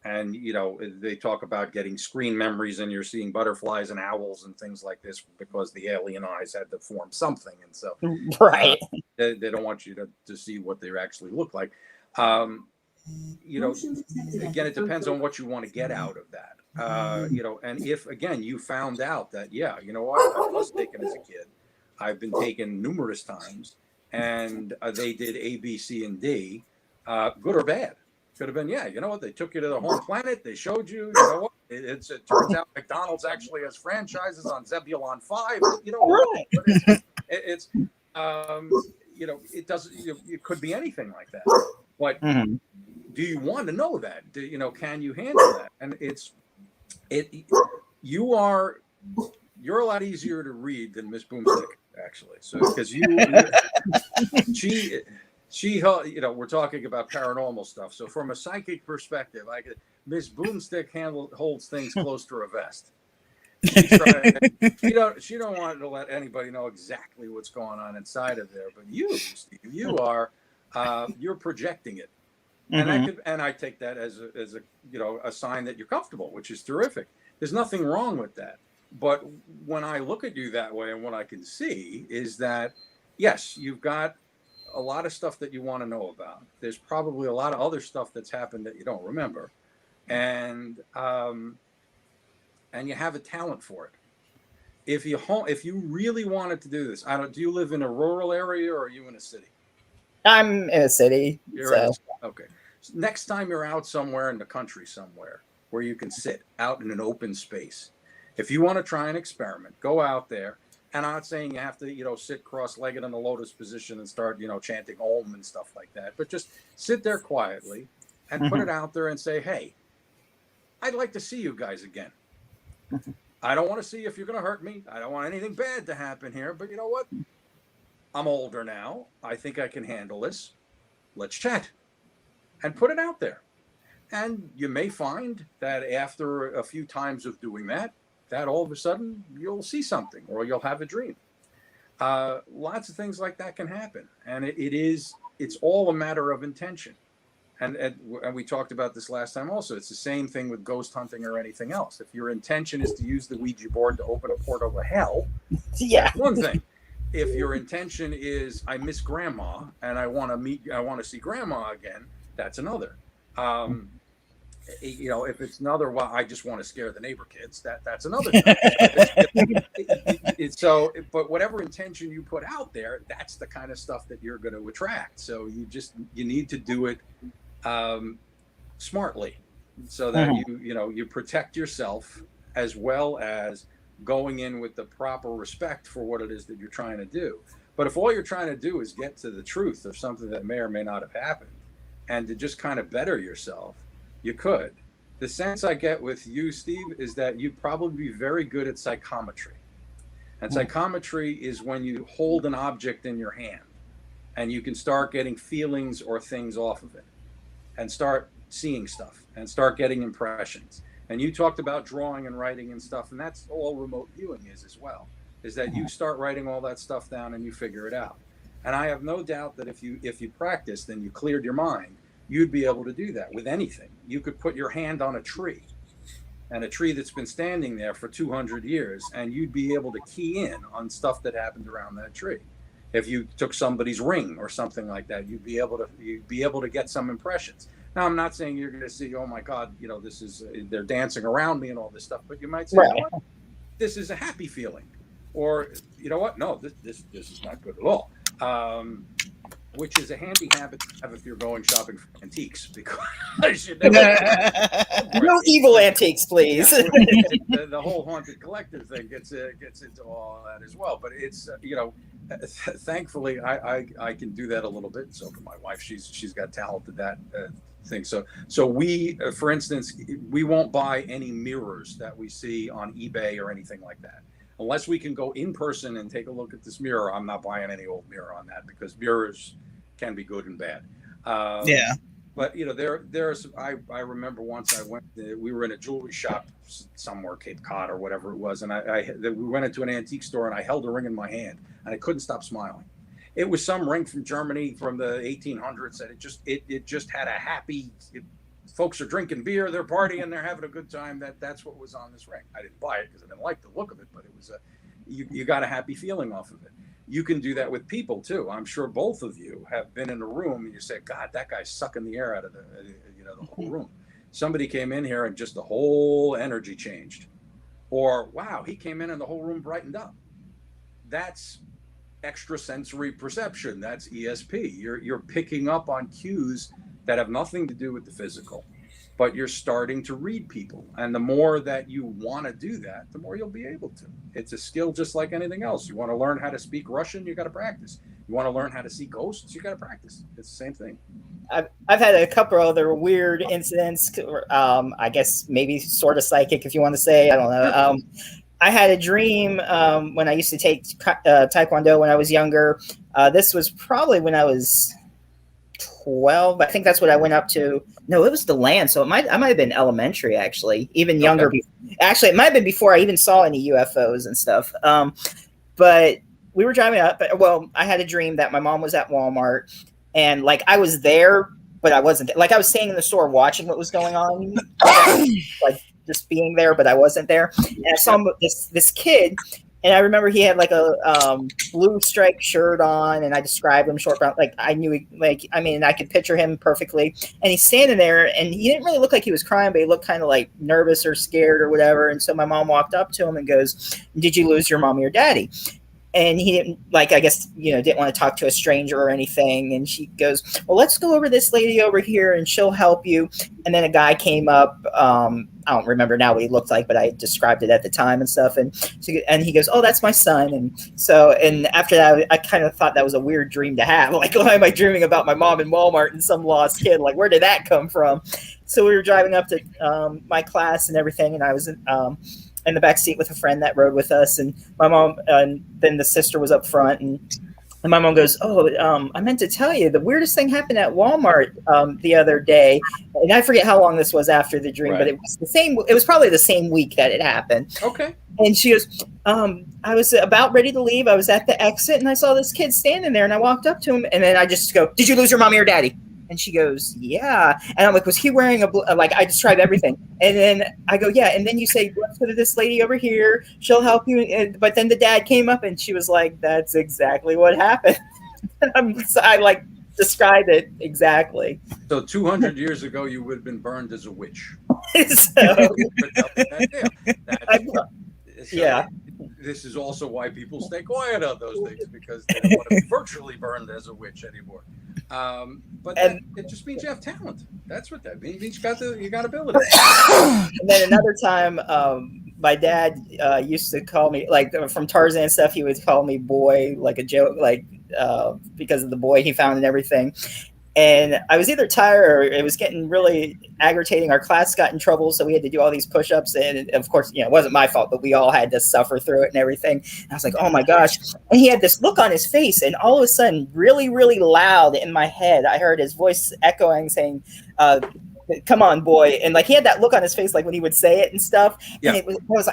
and you know, they talk about getting screen memories and you're seeing butterflies and owls and things like this because the alien eyes had to form something, and so they don't want you to see what they actually look like. You know, again, it depends on what you want to get out of that. You know, and if again you found out that, yeah, you know what, I was taken as a kid, I've been taken numerous times, and they did A, B, C, and D, good or bad. Could have been, yeah, you know what, they took you to the home planet, they showed you, you know what, it turns out McDonald's actually has franchises on Zebulon 5, you know, it's you know, it doesn't, it could be anything like that. But do you want to know that? You know, can you handle that? And you're a lot easier to read than Miss Boomstick, actually. So because she, you know, we're talking about paranormal stuff. So from a psychic perspective, Miss Boomstick holds things close to her vest. She don't want to let anybody know exactly what's going on inside of there. But you, Steve, you're projecting it, and I take that as a you know, a sign that you're comfortable, which is terrific. There's nothing wrong with that. But when I look at you that way, and what I can see is that, yes, you've got a lot of stuff that you want to know about. There's probably a lot of other stuff that's happened that you don't remember, and you have a talent for it. If you really wanted to do this, do you live in a rural area or are you in a city? I'm in a city. Okay. So next time you're out somewhere in the country somewhere where you can sit out in an open space, if you want to try an experiment, go out there. And I'm not saying you have to, you know, sit cross-legged in the lotus position and start, you know, chanting Om and stuff like that. But just sit there quietly and put it out there and say, hey, I'd like to see you guys again. I don't want to see if you're going to hurt me. I don't want anything bad to happen here. But you know what? I'm older now. I think I can handle this. Let's chat. And put it out there. And you may find that after a few times of doing that all of a sudden you'll see something or you'll have a dream. Lots of things like that can happen. And it's all a matter of intention. And we talked about this last time also. It's the same thing with ghost hunting or anything else. If your intention is to use the Ouija board to open a portal to hell, that's one thing. If your intention is, I miss grandma and I want to see grandma again, that's another. You know, if it's another, well, I just want to scare the neighbor kids, that's another thing. But whatever intention you put out there, that's the kind of stuff that you're going to attract. So you need to do it smartly, so that you protect yourself as well as going in with the proper respect for what it is that you're trying to do. But if all you're trying to do is get to the truth of something that may or may not have happened, and to just kind of better yourself, you could. The sense I get with you, Steve, is that you'd probably be very good at psychometry. And psychometry is when you hold an object in your hand and you can start getting feelings or things off of it and start seeing stuff and start getting impressions. And you talked about drawing and writing and stuff, and that's all remote viewing is as well, is that you start writing all that stuff down and you figure it out. And I have no doubt that if you practiced and you cleared your mind, you'd be able to do that with anything. You could put your hand on a tree, and a tree that's been standing there for 200 years, and you'd be able to key in on stuff that happened around that tree. If you took somebody's ring or something like that, you'd be able to get some impressions. Now, I'm not saying you're going to see, oh my God, this is they're dancing around me and all this stuff, but you might say, right. You know what? This is a happy feeling, or you know what? No, this is not good at all. Which is a handy habit to have if you're going shopping for antiques, because you never no evil antiques, please. The whole haunted collector thing gets into all that as well. But it's thankfully I can do that a little bit. So for my wife, she's got talent at that thing. So we, for instance, we won't buy any mirrors that we see on eBay or anything like that. Unless we can go in person and take a look at this mirror, I'm not buying any old mirror on that, because mirrors can be good and bad. Yeah. But there's I remember once we were in a jewelry shop somewhere, Cape Cod or whatever it was, and we went into an antique store and I held a ring in my hand and I couldn't stop smiling. It was some ring from Germany from the 1800s, and it just had a happy. Folks are drinking beer, they're partying, they're having a good time. That's what was on this ring. I didn't buy it because I didn't like the look of it, but it was you got a happy feeling off of it. You can do that with people too. I'm sure both of you have been in a room and you say, God, that guy's sucking the air out of the whole room. Somebody came in here and just the whole energy changed. Or, wow, he came in and the whole room brightened up. That's extrasensory perception. That's ESP. You're picking up on cues that have nothing to do with the physical, but you're starting to read people. And the more that you want to do that, the more you'll be able to. It's a skill just like anything else. You want to learn how to speak Russian, you got to practice. You want to learn how to see ghosts, you got to practice. It's the same thing. I've had a couple other weird incidents. I guess maybe sort of psychic, if you want to say. I don't know. I had a dream when I used to take Taekwondo when I was younger. This was probably when I was 12. I think that's what I went up to. No, it was the land. So I might have been elementary, actually, even younger. Okay. Actually, it might have been before I even saw any UFOs and stuff. But we were driving up. Well, I had a dream that my mom was at Walmart, and like I was there, but I wasn't. Like I was staying in the store watching what was going on, like just being there, but I wasn't there. And I saw this kid. And I remember he had like a blue striped shirt on, and I described him short brown. Like I knew, I could picture him perfectly. And he's standing there, and he didn't really look like he was crying, but he looked kind of like nervous or scared or whatever. And so my mom walked up to him and goes, "Did you lose your mommy or daddy?" And he didn't, didn't want to talk to a stranger or anything. And she goes, "Well, let's go over this lady over here and she'll help you." And then a guy came up. I don't remember now what he looked like, but I described it at the time and stuff. And he goes, "Oh, that's my son." And after that, I kind of thought that was a weird dream to have. Like, why am I dreaming about my mom in Walmart and some lost kid? Like, where did that come from? So we were driving up to my class and everything. And I was in the back seat with a friend that rode with us, and my mom, and then the sister was up front, and my mom goes, "Oh, I meant to tell you, the weirdest thing happened at Walmart the other day." And I forget how long this was after the dream, but it was the same. It was probably the same week that it happened. Okay. And she goes, "I was about ready to leave. I was at the exit, and I saw this kid standing there, and I walked up to him, and then I just go, 'Did you lose your mommy or daddy?' And she goes, 'Yeah.' And I'm like, 'Was he wearing like I described everything.' And then I go, 'Yeah.' And then you say, 'Let's go to this lady over here. She'll help you.' But then the dad came up and she was like, 'That's exactly what happened.'" I described it exactly. So 200 years ago, you would have been burned as a witch. Yeah. This is also why people stay quiet on those things, because they don't want to be virtually burned as a witch anymore. But it just means you have talent. That's what that means. You got ability. And then another time, my dad used to call me, like from Tarzan stuff, he would call me boy, like a joke, like because of the boy he found and everything. And I was either tired or it was getting really aggravating. Our class got in trouble, so we had to do all these push-ups. And of course, it wasn't my fault, but we all had to suffer through it and everything. And I was like, oh my gosh. And he had this look on his face, and all of a sudden, really, really loud in my head, I heard his voice echoing, saying, come on, boy. And like he had that look on his face, like when he would say it and stuff. Yeah. And I was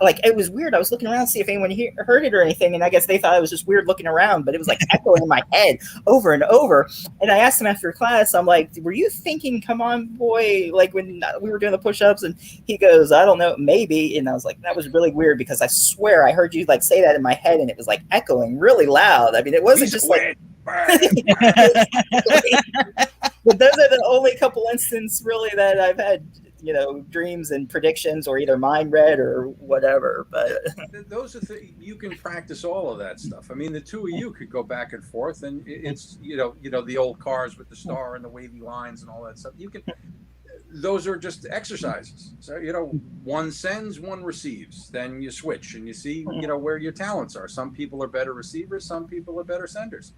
like, it was weird. I was looking around to see if anyone heard it or anything. And I guess they thought it was just weird looking around, but it was like echoing in my head over and over. And I asked him after class, I'm like, were you thinking, come on, boy, like when we were doing the push-ups? And he goes, I don't know, maybe. And I was like, that was really weird because I swear I heard you like say that in my head and it was like echoing really loud. I mean, it wasn't just like. But those are the only couple instances really that I've had, dreams and predictions or either mind read or whatever. But those are you can practice all of that stuff. I mean, the two of you could go back and forth, and it's the old cars with the star and the wavy lines and all that stuff. You can. Those are just exercises. So one sends, one receives. Then you switch and you see where your talents are. Some people are better receivers. Some people are better senders.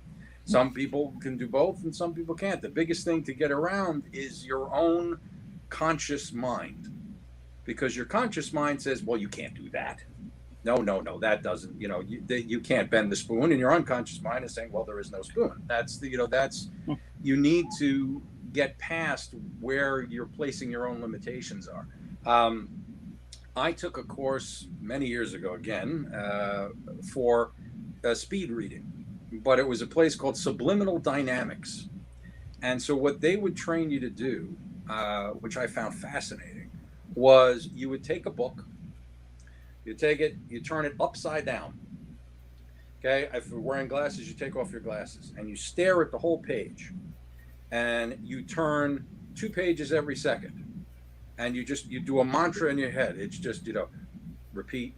Some people can do both and some people can't. The biggest thing to get around is your own conscious mind, because your conscious mind says, well, you can't do that. No, that doesn't, you can't bend the spoon, and your unconscious mind is saying, well, there is no spoon. That's you need to get past where you're placing your own limitations are. I took a course many years ago again for speed reading. But it was a place called Subliminal Dynamics. And so what they would train you to do, which I found fascinating, was you would take a book, you take it, you turn it upside down. Okay, if you're wearing glasses, you take off your glasses and you stare at the whole page. And you turn 2 pages every second. And you do a mantra in your head. It's just, repeat,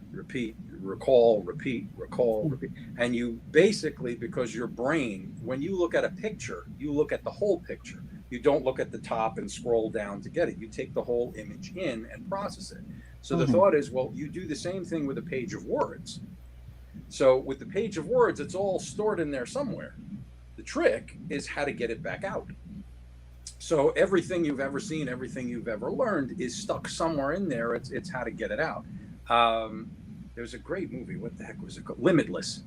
recall, repeat. And you basically, because your brain, when you look at a picture, you look at the whole picture. You don't look at the top and scroll down to get it. You take the whole image in and process it. So the thought is, well, you do the same thing with a page of words. So with the page of words, it's all stored in there somewhere. The trick is how to get it back out. So everything you've ever seen, everything you've ever learned is stuck somewhere in there. It's how to get it out. There's a great movie. What the heck was it called? Limitless.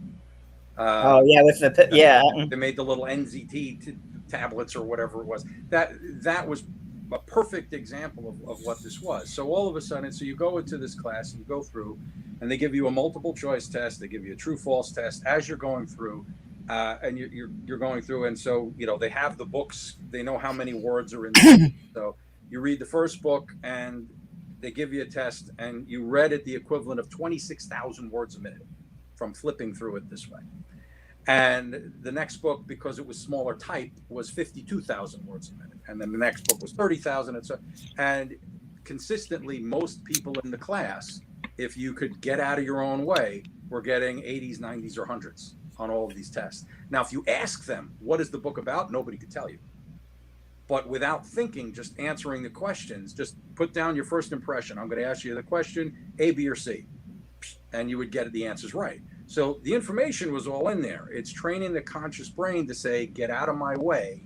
With They made the little NZT tablets or whatever it was. That was a perfect example of what this was. So all of a sudden, so you go into this class and you go through, and they give you a multiple choice test. They give you a true false test as you're going through, and you're going through. And so they have the books. They know how many words are in there. So you read the first book and they give you a test, and you read it the equivalent of 26,000 words a minute from flipping through it this way. And the next book, because it was smaller type, was 52,000 words a minute. And then the next book was 30,000. And consistently, most people in the class, if you could get out of your own way, were getting 80s, 90s, or 100s on all of these tests. Now, if you ask them, what is the book about? Nobody could tell you. But without thinking, just answering the questions, just put down your first impression. I'm going to ask you the question, A, B, or C. And you would get the answers right. So the information was all in there. It's training the conscious brain to say, get out of my way.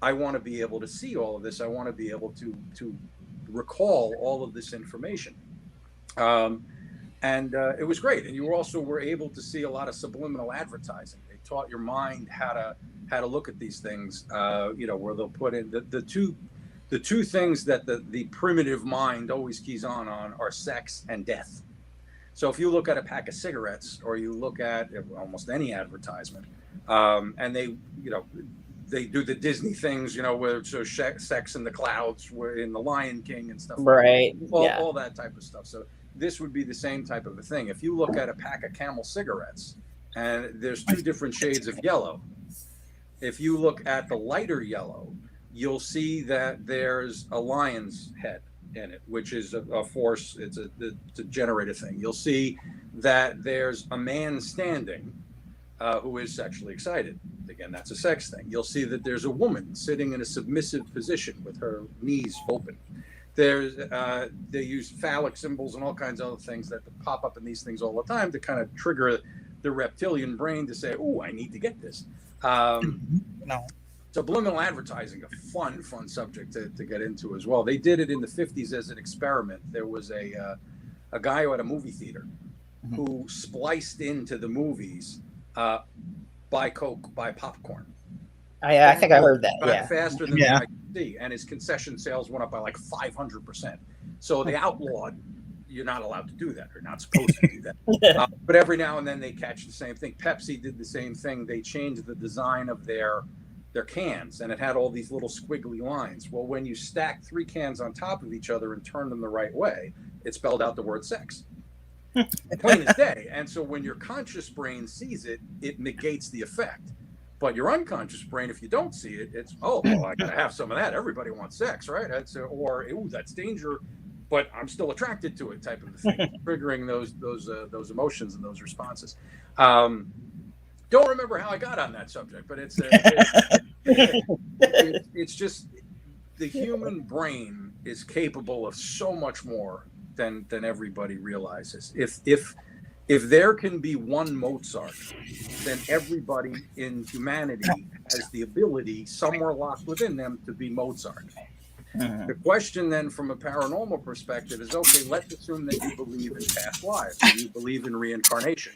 I want to be able to see all of this. I want to be able to recall all of this information. And it was great. And you also were able to see a lot of subliminal advertising. They taught your mind how to look at these things, where they'll put in the two things that the primitive mind always keys on are sex and death. So if you look at a pack of cigarettes, or you look at almost any advertisement, and they do the Disney things, where it's sex in the clouds, where in the Lion King and stuff, right? All that type of stuff. So this would be the same type of a thing. If you look at a pack of Camel cigarettes, and there's 2 different shades of yellow. If you look at the lighter yellow, you'll see that there's a lion's head in it, which is a force. It's a generator thing. You'll see that there's a man standing who is sexually excited. Again, that's a sex thing. You'll see that there's a woman sitting in a submissive position with her knees open. They use phallic symbols and all kinds of other things that pop up in these things all the time to kind of trigger the reptilian brain to say, "Oh, I need to get this." No. Subliminal advertising, a fun subject to get into as well. They did it in the 50s as an experiment. There was a guy who had a movie theater who spliced into the movies buy Coke, buy popcorn. I think I heard that. Yeah. Faster than the eye could see, and his concession sales went up by like 500%. So they outlawed. You're not allowed to do that. You're not supposed to do that. But every now and then they catch the same thing. Pepsi did the same thing. They changed the design of their cans, and it had all these little squiggly lines. Well, when you stack 3 cans on top of each other and turn them the right way, it spelled out the word sex. Plain as day. And so when your conscious brain sees it, it negates the effect. But your unconscious brain, if you don't see it, it's, oh, well, I gotta have some of that. Everybody wants sex, right? Or, ooh, that's danger, but I'm still attracted to it, type of thing, triggering those emotions and those responses. Don't remember how I got on that subject, but it's just the human brain is capable of so much more than everybody realizes. If there can be one Mozart, then everybody in humanity has the ability somewhere locked within them to be Mozart. The question then from a paranormal perspective is, okay, let's assume that you believe in past lives, and you believe in reincarnation.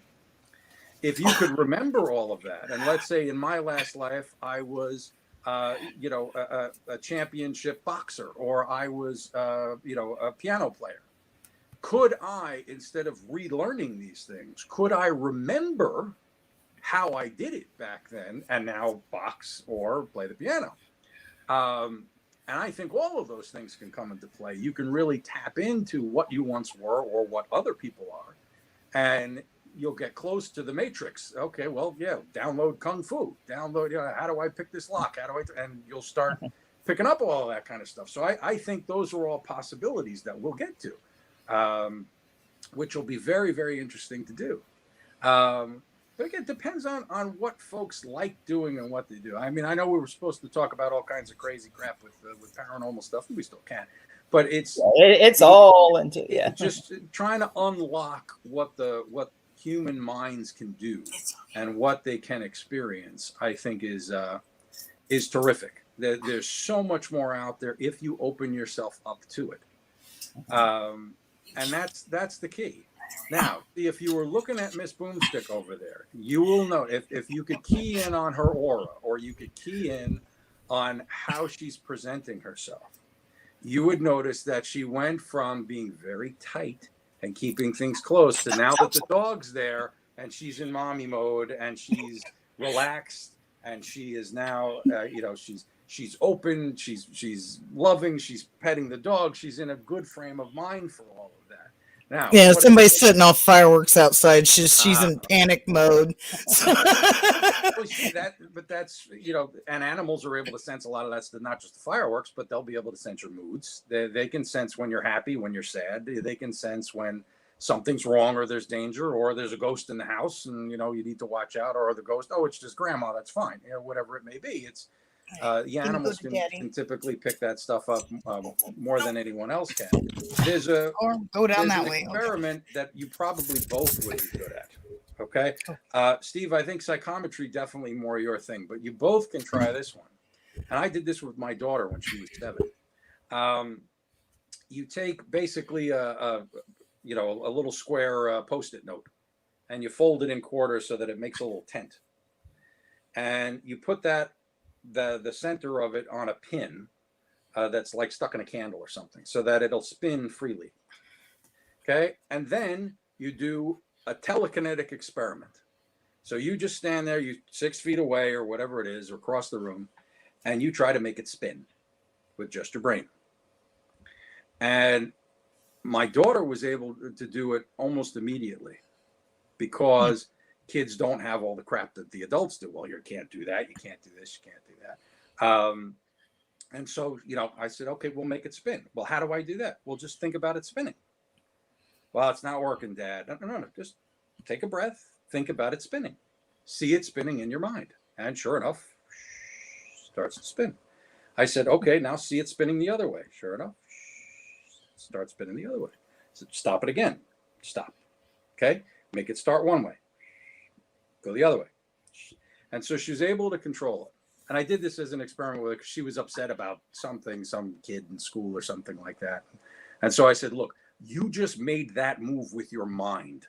If you could remember all of that, and let's say in my last life, I was, a championship boxer, or I was, a piano player. Could I, instead of relearning these things, could I remember how I did it back then and now box or play the piano? And I think all of those things can come into play. You can really tap into what you once were or what other people are, and you'll get close to the matrix. Okay, well, yeah, download Kung Fu. Download, how do I pick this lock? And you'll start picking up all of that kind of stuff. So I think those are all possibilities that we'll get to. Which will be very, very interesting to do. But again, it depends on what folks like doing and what they do. I mean, I know we were supposed to talk about all kinds of crazy crap with paranormal stuff, and we still can. But it's all into just trying to unlock what human minds can do and what they can experience. I think is terrific. There's so much more out there if you open yourself up to it. And that's the key. Now, if you were looking at Miss Boomstick over there, you will know if you could key in on her aura, or you could key in on how she's presenting herself, you would notice that she went from being very tight and keeping things close to now that the dog's there and she's in mommy mode and she's relaxed and she is now, she's open, she's loving, she's petting the dog, she's in a good frame of mind for all of that. Now, yeah, somebody's setting off fireworks outside. She's in panic mode. Well, see that, but that's and animals are able to sense a lot of that stuff, not just the fireworks, but they'll be able to sense your moods. They can sense when you're happy, when you're sad. They can sense when something's wrong, or there's danger, or there's a ghost in the house, and you need to watch out. Or the ghost, it's just grandma. That's fine. Whatever it may be, it's. The animals can typically pick that stuff up more than anyone else can. There's an experiment that you probably both would be good at. Okay, Steve, I think psychometry definitely more your thing, but you both can try this one. And I did this with my daughter when she was 7. You take basically a little square Post-it note, and you fold it in quarters so that it makes a little tent, and you put that. The center of it on a pin that's like stuck in a candle or something, so that it'll spin freely. Okay, and then you do a telekinetic experiment. So you just stand there, you 6 feet away or whatever it is, or across the room, and you try to make it spin with just your brain. And my daughter was able to do it almost immediately because kids don't have all the crap that the adults do. Well, you can't do that. You can't do this. You can't do that. And so, I said, okay, we'll make it spin. Well, how do I do that? Well, just think about it spinning. Well, it's not working, Dad. No. Just take a breath. Think about it spinning. See it spinning in your mind. And sure enough, starts to spin. I said, okay, now see it spinning the other way. Sure enough, starts spinning the other way. So stop it again. Stop. Okay. Make it start one way. Go the other way. And so she was able to control it. And I did this as an experiment with her because she was upset about something, some kid in school or something like that. And so I said, look, you just made that move with your mind.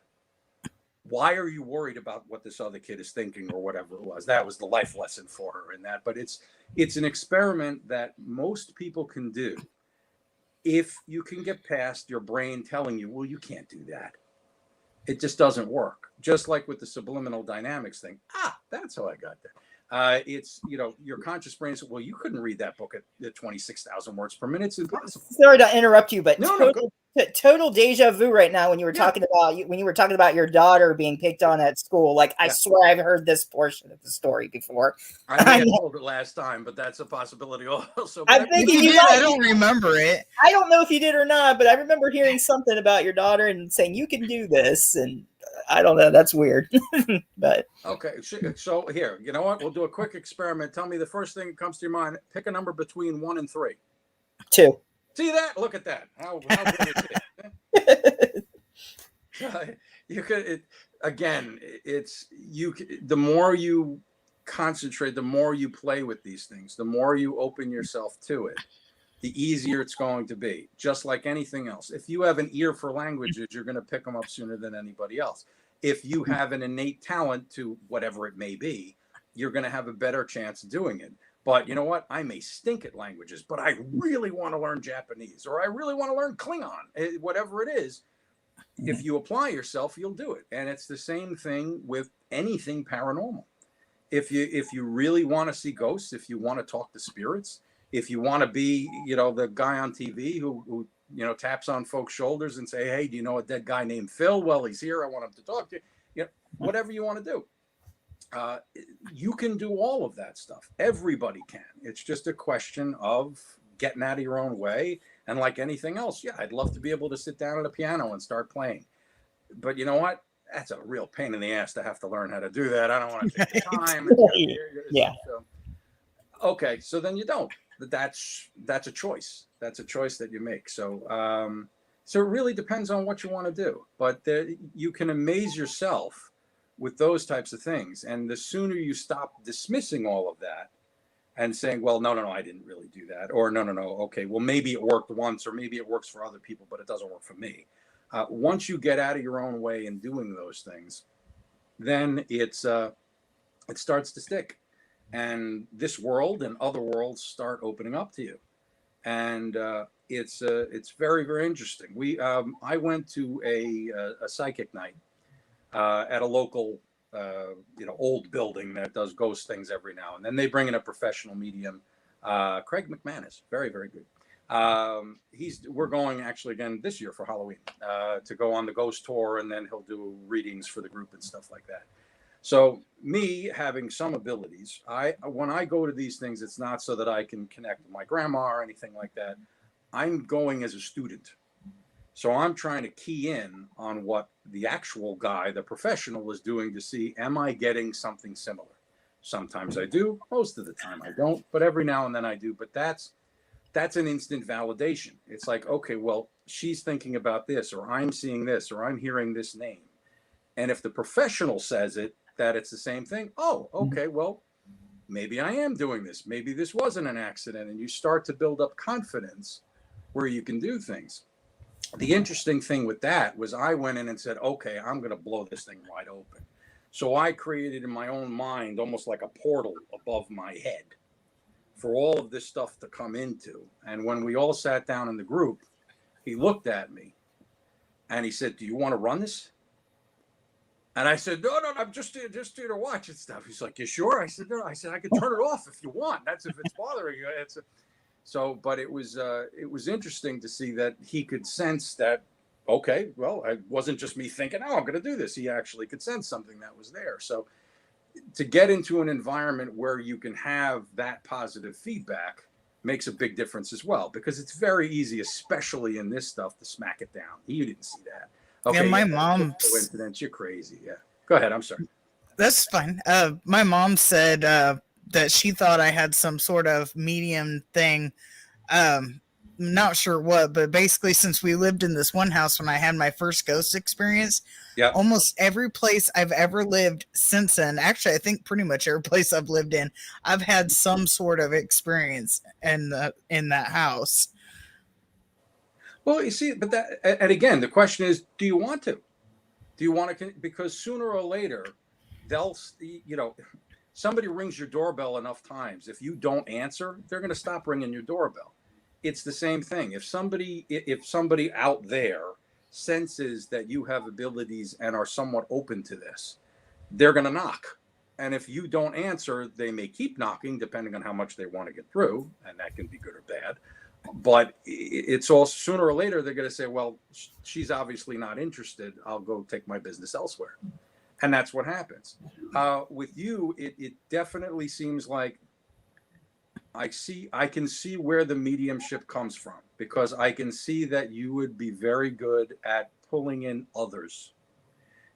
Why are you worried about what this other kid is thinking or whatever it was? That was the life lesson for her in that. But it's an experiment that most people can do if you can get past your brain telling you, well, you can't do that. It just doesn't work. Just like with the subliminal dynamics thing. That's how I got there. It's, your conscious brain says, well, you couldn't read that book at 26,000 words per minute. It's impossible. Sorry to interrupt you, but No, total deja vu right now when you were talking about your daughter being picked on at school. Like, I swear I've heard this portion of the story before. I may have told it last time, but that's a possibility also. I'm thinking you did. I don't remember it. I don't know if you did or not, but I remember hearing something about your daughter and saying you can do this, and I don't know. That's weird. But okay, so here, you know what? We'll do a quick experiment. Tell me the first thing that comes to your mind. Pick a number between 1 and 3. 2. See that? Look at that. How good is it? You could the more you concentrate, the more you play with these things, the more you open yourself to it, the easier it's going to be. Just like anything else. If you have an ear for languages, you're going to pick them up sooner than anybody else. If you have an innate talent to whatever it may be, you're going to have a better chance of doing it. But you know what? I may stink at languages, but I really want to learn Japanese, or I really want to learn Klingon, whatever it is. If you apply yourself, you'll do it. And it's the same thing with anything paranormal. If you really want to see ghosts, if you want to talk to spirits, if you want to be, the guy on TV who taps on folks' shoulders and say, hey, do you know a dead guy named Phil? Well, he's here. I want him to talk to you. Whatever you want to do. You can do all of that stuff. Everybody can. It's just a question of getting out of your own way. And like anything else, I'd love to be able to sit down at a piano and start playing. But you know what? That's a real pain in the ass to have to learn how to do that. I don't want to take the time. Okay, so then you don't. That's a choice. That's a choice that you make. So it really depends on what you want to do. But you can amaze yourself with those types of things. And the sooner you stop dismissing all of that and saying, well, no, I didn't really do that. Or no, okay, well, maybe it worked once, or maybe it works for other people, but it doesn't work for me. Once you get out of your own way in doing those things, then it starts to stick. And this world and other worlds start opening up to you. And it's very, very interesting. I went to a psychic night at a local, old building that does ghost things every now and then. They bring in a professional medium, Craig McManus, very, very good. We're going actually again this year for Halloween to go on the ghost tour, and then he'll do readings for the group and stuff like that. So me having some abilities, when I go to these things, it's not so that I can connect with my grandma or anything like that. I'm going as a student. So I'm trying to key in on what the actual guy, the professional, is doing to see, am I getting something similar? Sometimes I do, most of the time I don't, but every now and then I do. But that's an instant validation. It's like, okay, well, she's thinking about this, or I'm seeing this, or I'm hearing this name. And if the professional says that it's the same thing, oh, okay, well, maybe I am doing this. Maybe this wasn't an accident. And you start to build up confidence where you can do things. The interesting thing with that was I went in and said, okay, I'm going to blow this thing wide open. So I created in my own mind almost like a portal above my head for all of this stuff to come into. And when we all sat down in the group, he looked at me and he said, do you want to run this? And I said, no, I'm just here to watch and stuff. He's like, you sure? I said, no. I said, I can turn it off if you want. That's if it's bothering you. But it was interesting to see that he could sense that, okay, well, it wasn't just me thinking, oh, I'm going to do this. He actually could sense something that was there. So to get into an environment where you can have that positive feedback makes a big difference as well, because it's very easy, especially in this stuff, to smack it down. You didn't see that. Okay, my mom's coincidence. You're crazy. Yeah. Go ahead. I'm sorry. That's fine. My mom said that she thought I had some sort of medium thing. not sure what, but basically since we lived in this one house when I had my first ghost experience, Yeah. almost every place I've ever lived since then, actually I think pretty much every place I've lived in, I've had some sort of experience in that house. Well, you see, but that, and again, the question is, do you want to? Do you want to? Because sooner or later, they'll, somebody rings your doorbell enough times. If you don't answer, they're going to stop ringing your doorbell. It's the same thing. If somebody out there senses that you have abilities and are somewhat open to this, they're going to knock. And if you don't answer, they may keep knocking, depending on how much they want to get through, and that can be good or bad. But it's all, sooner or later, they're going to say, well, she's obviously not interested. I'll go take my business elsewhere. And that's what happens. With you, it definitely seems like I can see where the mediumship comes from, because I can see that you would be very good at pulling in others.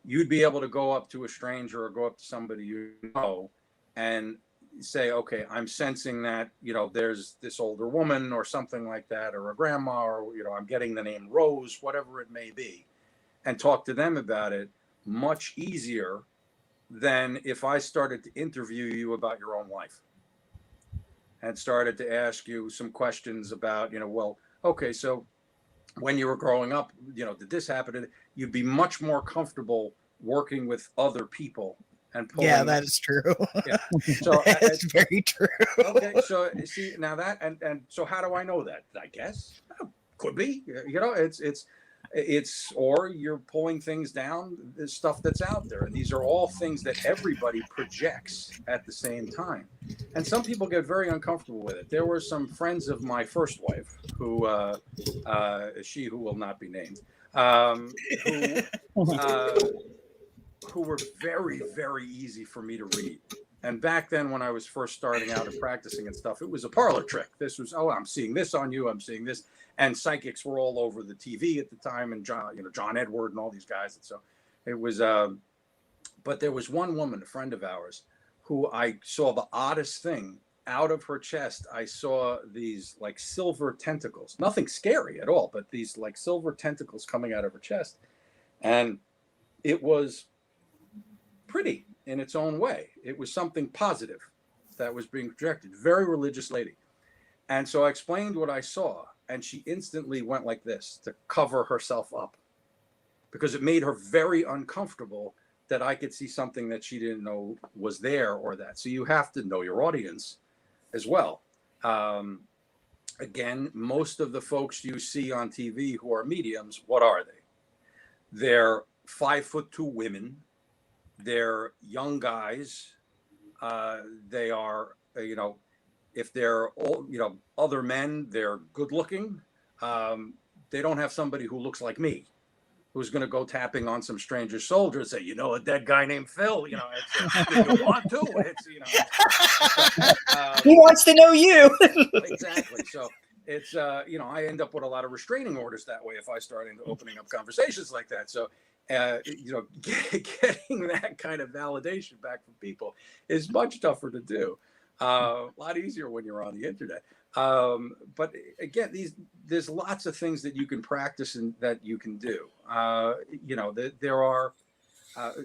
You'd be able to go up to a stranger or go up to somebody you know and say, okay, I'm sensing that, there's this older woman or something like that, or a grandma, or, I'm getting the name Rose, whatever it may be, and talk to them about it much easier than if I started to interview you about your own life and started to ask you some questions about, well, okay, so when you were growing up, did this happen? You'd be much more comfortable working with other people and pulling. Yeah, that is true. Yeah. So that's very true. Okay, so see now that and so how do I know that? I guess could be. It's or you're pulling things down, the stuff that's out there, and these are all things that everybody projects at the same time. And some people get very uncomfortable with it. There were some friends of my first wife who she who will not be named, who were very, very easy for me to read. And back then, when I was first starting out and practicing and stuff, it was a parlor trick. This was, I'm seeing this on you, I'm seeing this. And psychics were all over the TV at the time, and John Edward and all these guys. And so it was, but there was one woman, a friend of ours, who I saw the oddest thing. Out of her chest, I saw these like silver tentacles. Nothing scary at all, but these like silver tentacles coming out of her chest. And it was pretty in its own way. It was something positive that was being projected. Very religious lady. And so I explained what I saw, and she instantly went like this to cover herself up, because it made her very uncomfortable that I could see something that she didn't know was there or that. So you have to know your audience as well. Again, most of the folks you see on TV who are mediums, what are they? They're 5'2" women. They're young guys. They are, if they're all, other men, they're good looking. They don't have somebody who looks like me, who's going to go tapping on some stranger soldier and say, a dead guy named Phil, if you want to, he wants to know you. Exactly. So it's, I end up with a lot of restraining orders that way if I start opening up conversations like that. So, getting that kind of validation back from people is much tougher to do. A lot easier when you're on the internet. But again, there's lots of things that you can practice and that you can do. There are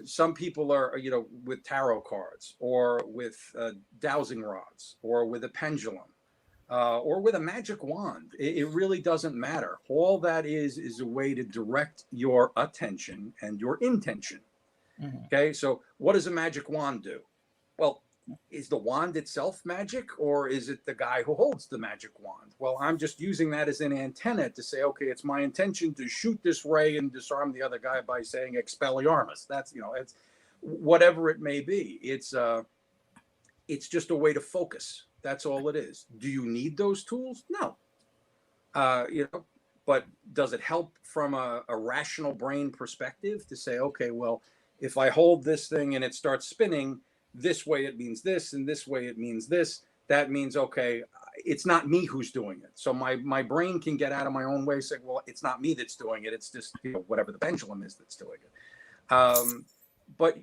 some people are, with tarot cards or with dowsing rods or with a pendulum. Or with a magic wand. It really doesn't matter. All that is a way to direct your attention and your intention. Mm-hmm. Okay, so what does a magic wand do? Well, is the wand itself magic, or is it the guy who holds the magic wand? Well, I'm just using that as an antenna to say, okay, it's my intention to shoot this ray and disarm the other guy by saying Expelliarmus. That's, it's whatever it may be. It's just a way to focus. That's all it is. Do you need those tools? No. But does it help from a rational brain perspective to say, okay, well, if I hold this thing and it starts spinning, this way it means this, and this way it means this. That means, okay, it's not me who's doing it. So my brain can get out of my own way, say, well, it's not me that's doing it. It's just whatever the pendulum is that's doing it. But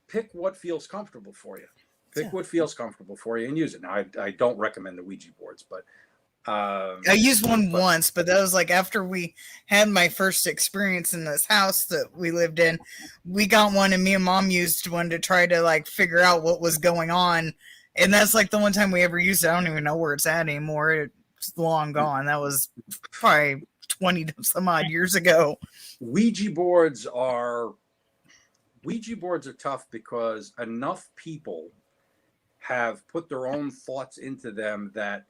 pick what feels comfortable for you. Pick what feels comfortable for you and use it. Now, I don't recommend the Ouija boards, but I used one once, but that was like after we had my first experience in this house that we lived in. We got one, and me and Mom used one to try to like figure out what was going on. And that's like the one time we ever used it. I don't even know where it's at anymore. It's long gone. That was probably 20 some odd years ago. Ouija boards are tough because enough people have put their own thoughts into them that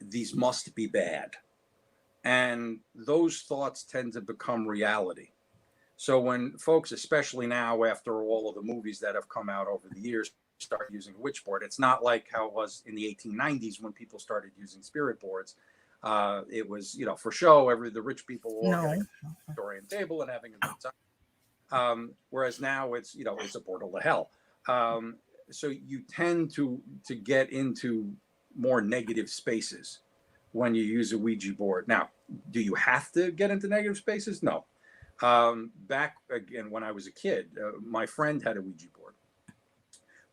these must be bad. And those thoughts tend to become reality. So when folks, especially now after all of the movies that have come out over the years, start using a witch board, it's not like how it was in the 1890s when people started using spirit boards. It was, for show. The rich people were getting a Victorian table and having a good time. Whereas now it's a portal to hell. So you tend to get into more negative spaces when you use a Ouija board. Now, do you have to get into negative spaces? No. Back again when I was a kid, my friend had a Ouija board,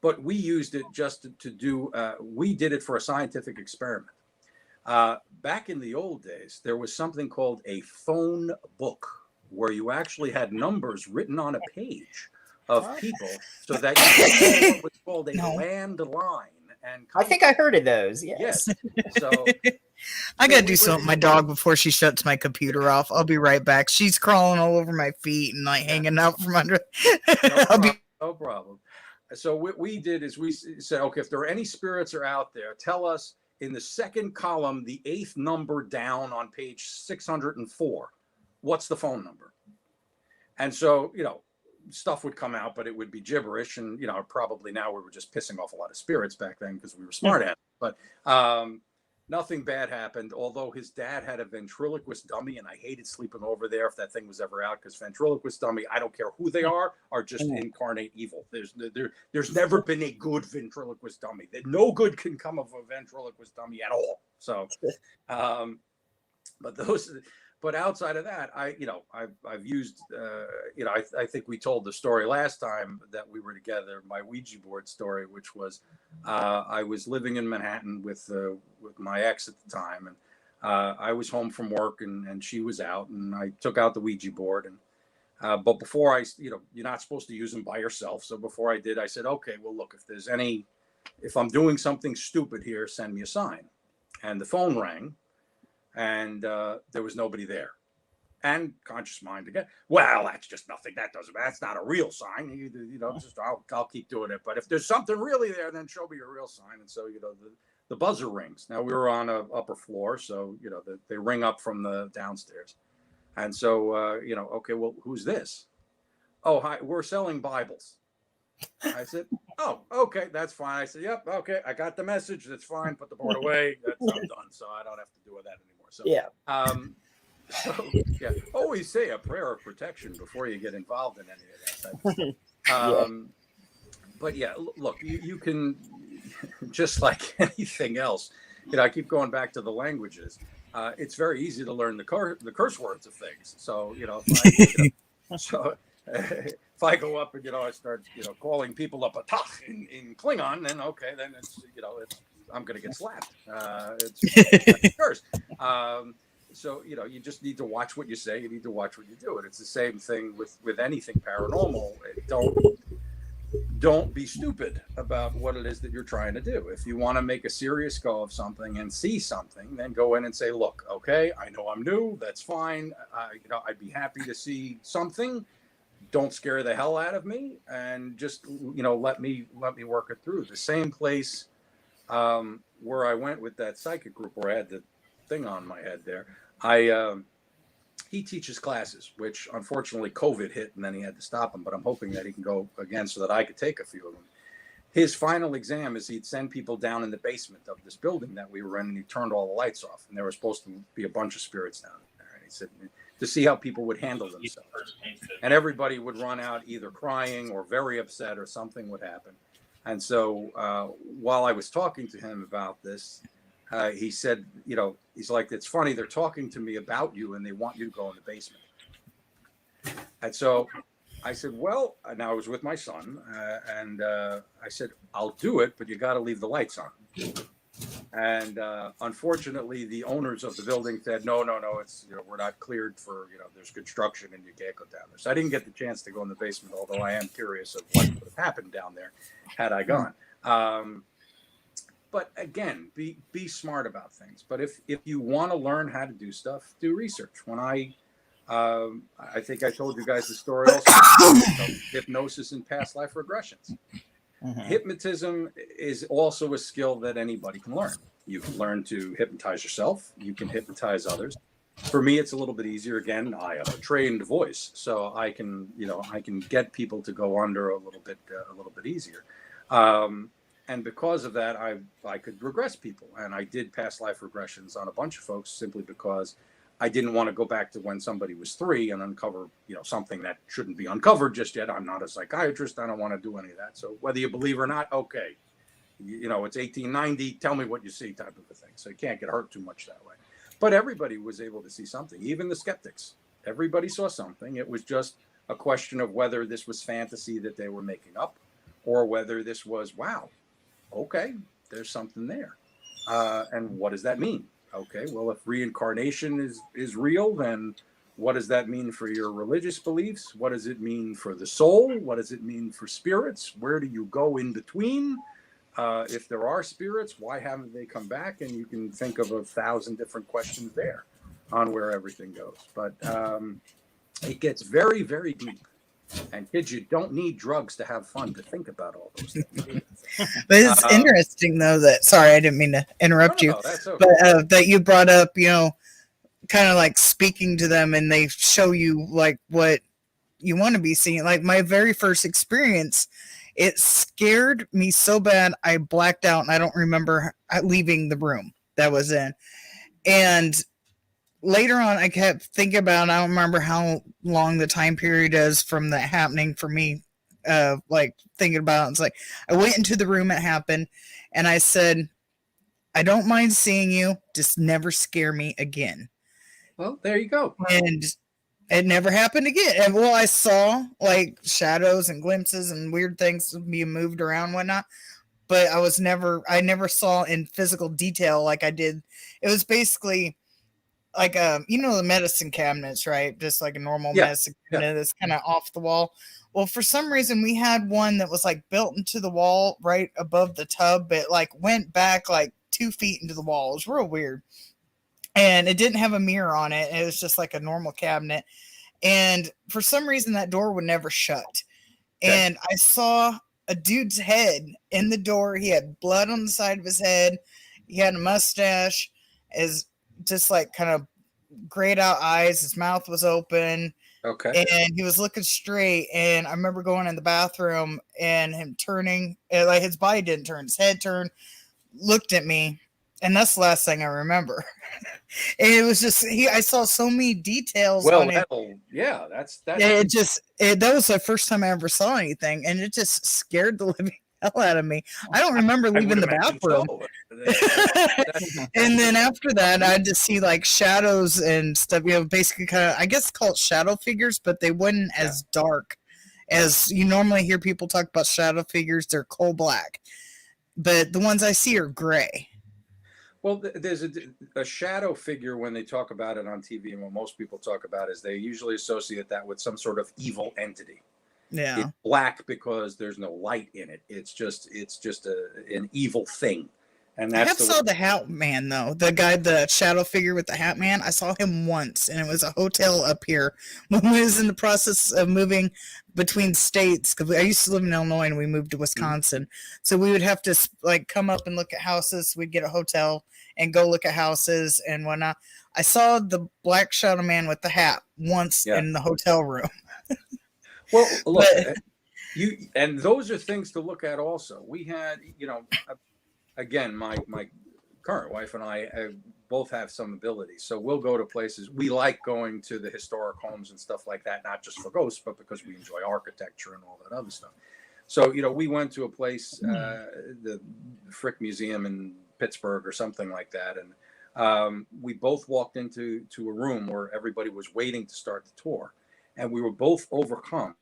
but we used it just to do. We did it for a scientific experiment. Back in the old days, there was something called a phone book, where you actually had numbers written on a page of people, so that you know what was called a landline. And I think I heard of those. Yes. So I gotta do something with my dog before she shuts my computer off. I'll be right back. She's crawling all over my feet and like hanging out from under. No problem. So what we did is we said, okay, if there are any spirits are out there, tell us in the second column, the 8th number down on page 604. What's the phone number? And so, stuff would come out, but it would be gibberish. And, probably now we were just pissing off a lot of spirits back then because we were smart at it. But nothing bad happened, although his dad had a ventriloquist dummy, and I hated sleeping over there if that thing was ever out, because ventriloquist dummy, I don't care who they are just incarnate evil. There's never been a good ventriloquist dummy. No good can come of a ventriloquist dummy at all. So, but outside of that, I've used, I think we told the story last time that we were together, my Ouija board story, which was I was living in Manhattan with my ex at the time, and I was home from work, and she was out, and I took out the Ouija board, and but before you're not supposed to use them by yourself. So before I did, I said, okay, well, look, if I'm doing something stupid here, send me a sign. And the phone rang. And there was nobody there. And conscious mind again, well, that's just nothing. That's not a real sign. I'll keep doing it. But if there's something really there, then show me a real sign. And so, the buzzer rings. Now we were on an upper floor, so, they ring up from the downstairs. And so, okay, well, who's this? Oh, hi, we're selling Bibles. I said, oh, okay, that's fine. I said, yep, okay, I got the message. That's fine. Put the board away. I'm done. So I don't have to deal with that anymore. So always say a prayer of protection before you get involved in any of that type of stuff. But yeah, look, you can, just like anything else, I keep going back to the languages. It's very easy to learn the curse words of things. So, if I go up and I start calling people up a tach in Klingon, then okay, then it's I'm gonna get slapped. It's a curse. So you just need to watch what you say. You need to watch what you do, and it's the same thing with anything paranormal. Don't be stupid about what it is that you're trying to do. If you want to make a serious go of something and see something, then go in and say, look, okay, I know I'm new. That's fine. I'd be happy to see something. Don't scare the hell out of me, and just let me work it through. The same place where I went with that psychic group, where I had the thing on my head there. He teaches classes, which unfortunately COVID hit, and then he had to stop him. But I'm hoping that he can go again so that I could take a few of them. His final exam is he'd send people down in the basement of this building that we were in, and he turned all the lights off, and there were supposed to be a bunch of spirits down there. And he said, to see how people would handle themselves. And everybody would run out either crying or very upset, or something would happen. And so while I was talking to him about this, he said, he's like, it's funny, they're talking to me about you and they want you to go in the basement. And so I said, well, now I was with my son, and I said, I'll do it, but you got to leave the lights on. And unfortunately, the owners of the building said, no, it's, we're not cleared for, there's construction and you can't go down there. So I didn't get the chance to go in the basement, although I am curious of what would have happened down there had I gone. But again, be smart about things. But if you want to learn how to do stuff, do research. When I think I told you guys the story also of hypnosis and past life regressions. Hypnotism is also a skill that anybody can learn. You can learn to hypnotize yourself. You can hypnotize others. For me, it's a little bit easier. Again, I have a trained voice, so I can get people to go under a little bit easier. And because of that, I could regress people, and I did past life regressions on a bunch of folks simply because I didn't want to go back to when somebody was 3 and uncover, something that shouldn't be uncovered just yet. I'm not a psychiatrist. I don't want to do any of that. So whether you believe or not, okay, it's 1890. Tell me what you see, type of a thing. So you can't get hurt too much that way. But everybody was able to see something, even the skeptics. Everybody saw something. It was just a question of whether this was fantasy that they were making up, or whether this was, wow, okay, there's something there. And what does that mean? Okay, well, if reincarnation is real, then what does that mean for your religious beliefs? What does it mean for the soul? What does it mean for spirits? Where do you go in between? If there are spirits, why haven't they come back? And you can think of 1,000 different questions there on where everything goes. But it gets very, very deep. And kids, you don't need drugs to have fun to think about all those things. But it's interesting, though, that, sorry, I didn't mean to interrupt you, that's okay. but that you brought up, kind of like speaking to them and they show you like what you want to be seeing. Like my very first experience, it scared me so bad I blacked out and I don't remember leaving the room that was in. And later on, I kept thinking about, I don't remember how long the time period is from that happening for me, like thinking about it. It's like, I went into the room it happened and I said, I don't mind seeing you, just never scare me again. Well, there you go. And it never happened again. And well, I saw like shadows and glimpses and weird things being moved around and whatnot, but I never saw in physical detail like I did. It was basically like the medicine cabinets, right? Just like a normal medicine cabinet that's kind of off the wall. Well, for some reason we had one that was like built into the wall right above the tub, but like went back like 2 feet into the wall. It was real weird. And it didn't have a mirror on it. It was just like a normal cabinet. And for some reason that door would never shut. Okay. And I saw a dude's head in the door. He had blood on the side of his head. He had a mustache, is just like kind of grayed out eyes. His mouth was open. Okay. And he was looking straight. And I remember going in the bathroom and him turning, like his body didn't turn, his head turned, looked at me. And that's the last thing I remember. And it was just, I saw so many details on it. Yeah, that's. That was the first time I ever saw anything. And it just scared the living hell out of me. I don't remember leaving the bathroom. So. And then after that, I just see like shadows and stuff, basically kind of, I guess called shadow figures, but they weren't as dark as you normally hear people talk about shadow figures. They're coal black. But the ones I see are gray. Well, there's a shadow figure when they talk about it on TV, and what most people talk about is they usually associate that with some sort of evil entity. Yeah, it's black because there's no light in it. It's just an evil thing. And that's saw the Hat Man though. The guy, the shadow figure with the Hat Man. I saw him once, and it was a hotel up here when we was in the process of moving between states. Because I used to live in Illinois, and we moved to Wisconsin, so we would have to like come up and look at houses. We'd get a hotel and go look at houses and whatnot. I saw the black shadow man with the hat once in the hotel room. Well, look, and those are things to look at. Also, we had, again, my current wife and I both have some abilities. So we'll go to places. We like going to the historic homes and stuff like that, not just for ghosts, but because we enjoy architecture and all that other stuff. So, we went to a place, the Frick Museum in Pittsburgh or something like that. And we both walked into a room where everybody was waiting to start the tour. And we were both overcome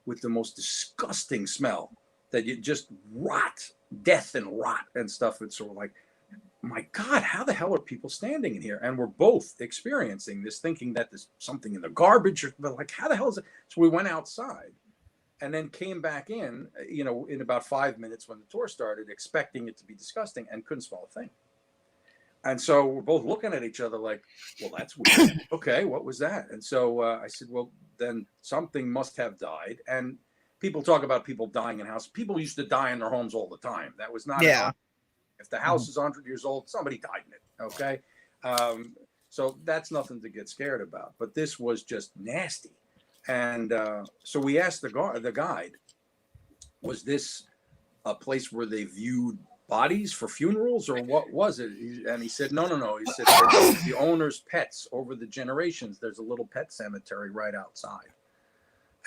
with the most disgusting smell that you just rot, death and rot and stuff. It's sort of like, my God, how the hell are people standing in here? And we're both experiencing this, thinking that there's something in the garbage, but like, how the hell is it? So we went outside and then came back in, in about 5 minutes when the tour started, expecting it to be disgusting, and couldn't smell a thing. And so we're both looking at each other like, well, that's weird. Okay, what was that? And so I said, well, then something must have died. And people talk about people dying in houses. People used to die in their homes all the time. That was not. Yeah. If the house is 100 years old, somebody died in it. Okay. So that's nothing to get scared about. But this was just nasty. And so we asked the guide, was this a place where they viewed bodies for funerals, or what was it? And he said, no. He said, the owner's pets over the generations. There's a little pet cemetery right outside.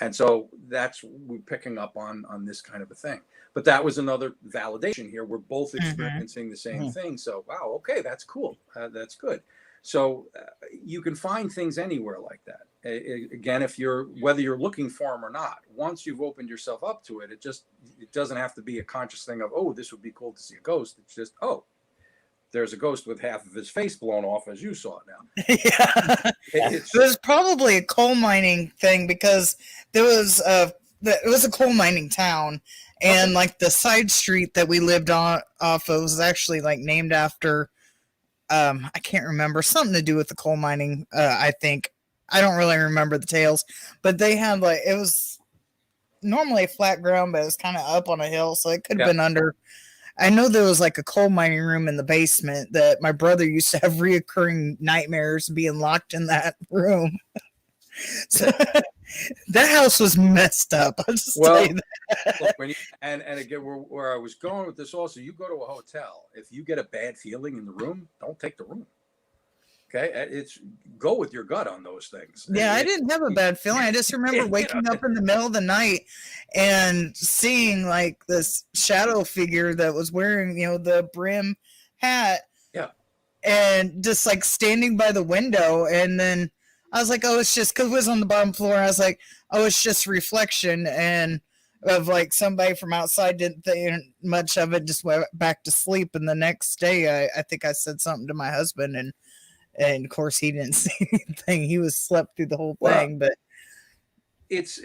And so that's, we're picking up on this kind of a thing. But that was another validation here. We're both experiencing the same thing. So, wow, okay, that's cool. That's good. So you can find things anywhere like that. Again, whether you're looking for them or not, once you've opened yourself up to it, it doesn't have to be a conscious thing of, oh, this would be cool to see a ghost. It's just, oh, there's a ghost with half of his face blown off, as you saw it now. Yeah. It was probably a coal mining thing, because there was it was a coal mining town, and like the side street that we lived on off of was actually like named after, I can't remember, something to do with the coal mining. I think, I don't really remember the tales, but they had it was normally flat ground, but it was kind of up on a hill, so it could have been under. I know there was like a coal mining room in the basement that my brother used to have reoccurring nightmares being locked in that room. So that house was messed up. I'll just tell you that. Look, and again, where I was going with this also, you go to a hotel, if you get a bad feeling in the room, don't take the room. Okay, it's go with your gut on those things. Yeah, I didn't have a bad feeling. I just remember waking up in the middle of the night and seeing like this shadow figure that was wearing, the brim hat. Yeah. And just like standing by the window. And then I was like, oh, it's just, because it was on the bottom floor. I was like, oh, it's just reflection. And of like somebody from outside, didn't think much of it, just went back to sleep. And the next day, I think I said something to my husband, and of course he didn't see anything. He was slept through the whole thing. But it's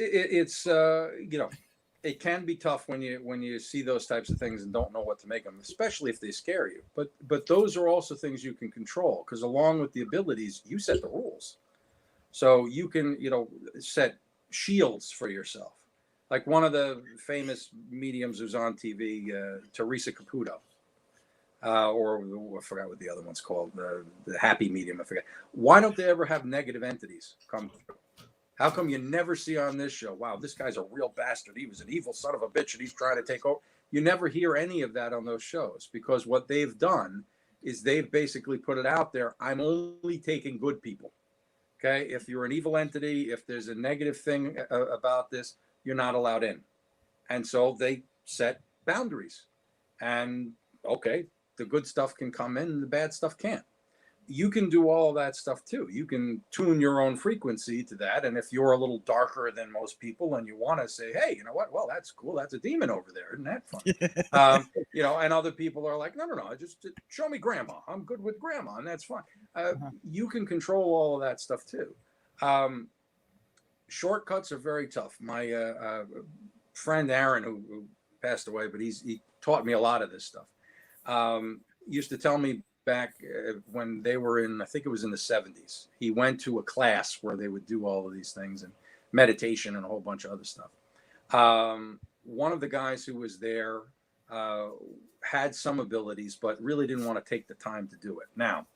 it can be tough when you see those types of things and don't know what to make them, especially if they scare you. But those are also things you can control, because along with the abilities, you set the rules. So you can set shields for yourself. Like one of the famous mediums who's on TV, Teresa Caputo. Or I forgot what the other one's called, the happy medium, I forget. Why don't they ever have negative entities come through? How come you never see on this show, wow, this guy's a real bastard, he was an evil son of a bitch and he's trying to take over? You never hear any of that on those shows, because what they've done is they've basically put it out there, I'm only taking good people. Okay, if you're an evil entity, if there's a negative thing about this, you're not allowed in. And so they set boundaries. And okay, the good stuff can come in and the bad stuff can't. You can do all of that stuff too. You can tune your own frequency to that. And if you're a little darker than most people and you want to say, hey, you know what? Well, that's cool. That's a demon over there. Isn't that fun? And other people are like, no, just show me grandma. I'm good with grandma, and that's fine. You can control all of that stuff too. Shortcuts are very tough. My friend Aaron, who passed away, but he taught me a lot of this stuff. Used to tell me back when they were in, I think it was in the 70s, he went to a class where they would do all of these things and meditation and a whole bunch of other stuff. One of the guys who was there had some abilities, but really didn't want to take the time to do it. Now,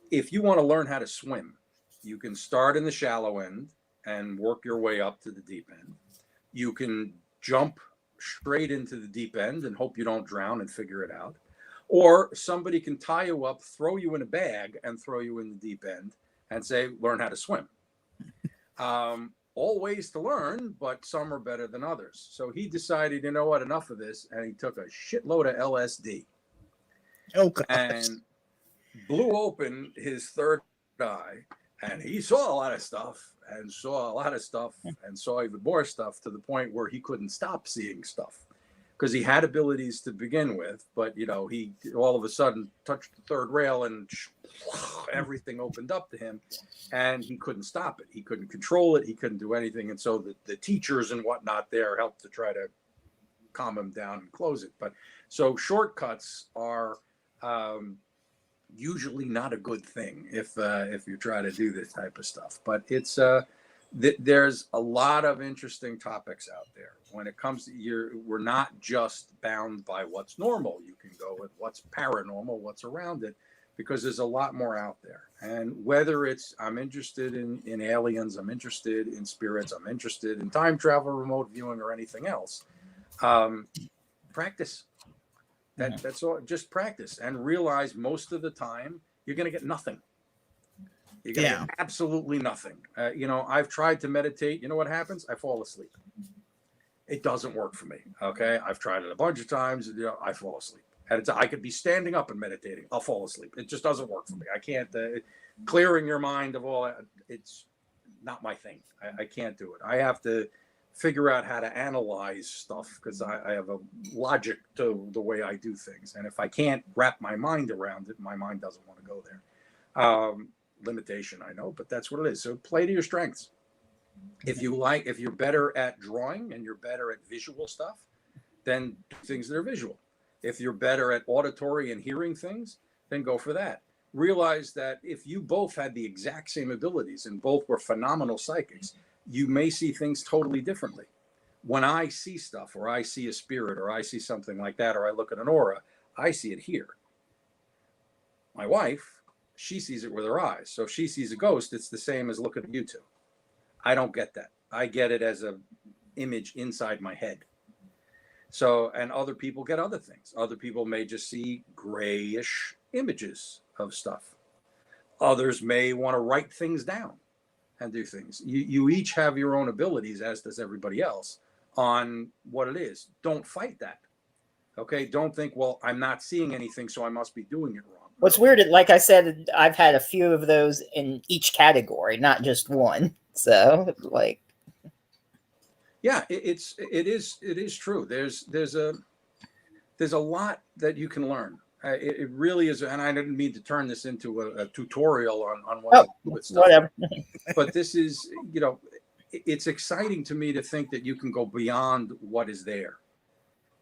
if you want to learn how to swim, you can start in the shallow end and work your way up to the deep end. You can jump straight into the deep end and hope you don't drown and figure it out. Or somebody can tie you up, throw you in a bag, and throw you in the deep end and say, learn how to swim. All ways to learn, but some are better than others. So he decided, you know what, enough of this. And he took a shitload of LSD. Oh, gosh. And blew open his third eye. And he saw a lot of stuff and saw a lot of stuff and saw even more stuff, to the point where he couldn't stop seeing stuff. because he had abilities to begin with, but he all of a sudden touched the third rail and everything opened up to him, and he couldn't stop it. He couldn't control it. He couldn't do anything. And so the teachers and whatnot there helped to try to calm him down and close it. But so shortcuts are usually not a good thing if you try to do this type of stuff. But it's there's a lot of interesting topics out there when it comes to we're not just bound by what's normal. You can go with what's paranormal, what's around it, because there's a lot more out there. And whether it's I'm interested in aliens, I'm interested in spirits, I'm interested in time travel, remote viewing, or anything else, practice. That's all. Just practice and realize most of the time you're going to get nothing. You're going to get absolutely nothing. I've tried to meditate. You know what happens? I fall asleep. It doesn't work for me. Okay. I've tried it a bunch of times. I fall asleep. And I could be standing up and meditating. I'll fall asleep. It just doesn't work for me. I can't. Clearing your mind of all that, it's not my thing. I can't do it. I have to figure out how to analyze stuff because I have a logic to the way I do things. And if I can't wrap my mind around it, my mind doesn't want to go there. Limitation, I know, but that's what it is. So play to your strengths. If you're better at drawing and you're better at visual stuff, then do things that are visual. If you're better at auditory and hearing things, then go for that. Realize that if you both had the exact same abilities and both were phenomenal psychics, you may see things totally differently. When I see stuff, or I see a spirit, or I see something like that, or I look at an aura, I see it here. My wife, she sees it with her eyes. So if she sees a ghost, it's the same as looking at you two. I don't get that. I get it as an image inside my head. So, and other people get other things. Other people may just see grayish images of stuff. Others may want to write things down and do things. You each have your own abilities, as does everybody else, on what it is. Don't fight that. Okay? Don't think, well, I'm not seeing anything, so I must be doing it wrong. What's weird, like I said, I've had a few of those in each category, not just one. So, like, yeah, it is true. There's a lot that you can learn. It really is, and I didn't mean to turn this into a tutorial on what to do with stuff. Whatever. But this is, it's exciting to me to think that you can go beyond what is there.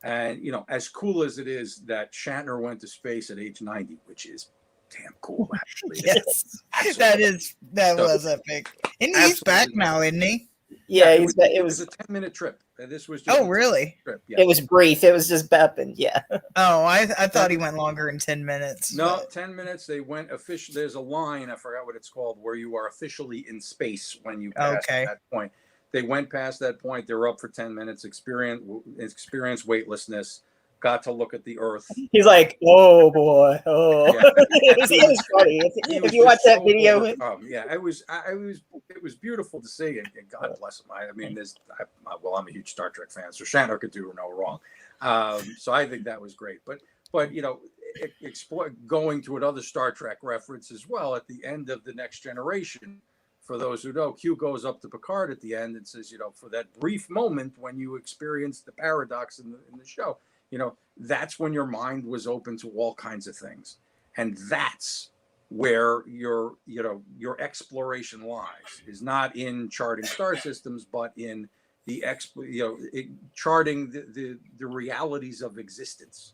And as cool as it is that Shatner went to space at age 90, which is damn cool, actually. Yes, that was epic. And he's back now, isn't he? Yeah, it was a 10-minute trip. This was just really? Trip. Yeah. It was brief. It was just bepping. Yeah. Oh, I thought he went longer than 10 minutes. No, but 10 minutes. They went official. There's a line, I forgot what it's called, where you are officially in space when you pass that point. They went past that point. They were up for 10 minutes. Experience weightlessness. Got to look at the Earth. He's like, oh boy, oh. Yeah. it was funny. If you watch that video, it was beautiful to see, and God bless him. I mean, I'm a huge Star Trek fan, so Shatner could do no wrong. So I think that was great. But going to another Star Trek reference as well at the end of The Next Generation. For those who know, Q goes up to Picard at the end and says, for that brief moment when you experienced the paradox in the show. That's when your mind was open to all kinds of things. And that's where your exploration lies, is not in charting star systems, but in the charting the realities of existence.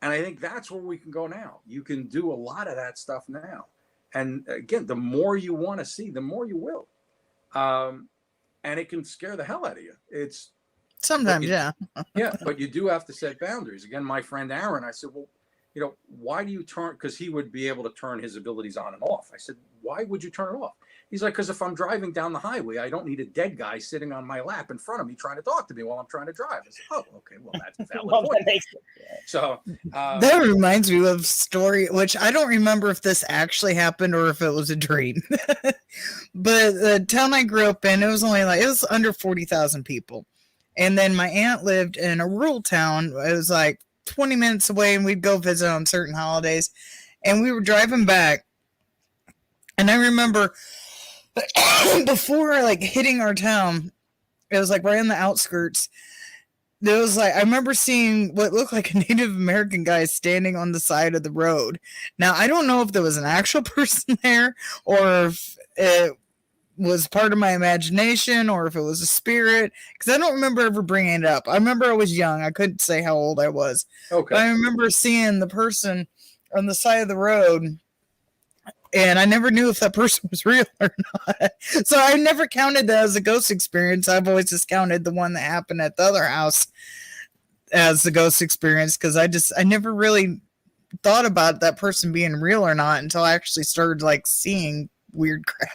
And I think that's where we can go now. You can do a lot of that stuff now. And again, the more you want to see, the more you will. And it can scare the hell out of you. Sometimes, yeah. Yeah, but you do have to set boundaries. Again, my friend Aaron, I said, well, why do you turn? Because he would be able to turn his abilities on and off. I said, why would you turn it off? He's like, because if I'm driving down the highway, I don't need a dead guy sitting on my lap in front of me trying to talk to me while I'm trying to drive. I said, oh, okay, well, that's a valid point. So that reminds me of a story, which I don't remember if this actually happened or if it was a dream. But the town I grew up in, it was under 40,000 people. And then my aunt lived in a rural town. It was like 20 minutes away, and we'd go visit on certain holidays. And we were driving back. And I remember before hitting our town, it was like right on the outskirts. there was like, I remember seeing what looked like a Native American guy standing on the side of the road. Now, I don't know if there was an actual person there or if it was part of my imagination or if it was a spirit, because I don't remember ever bringing it up. I remember I was young. I couldn't say how old I was. Okay. But I remember seeing the person on the side of the road, and I never knew if that person was real or not. So I never counted that as a ghost experience. I've always just counted the one that happened at the other house as the ghost experience, because I never really thought about that person being real or not until I actually started like seeing weird crap.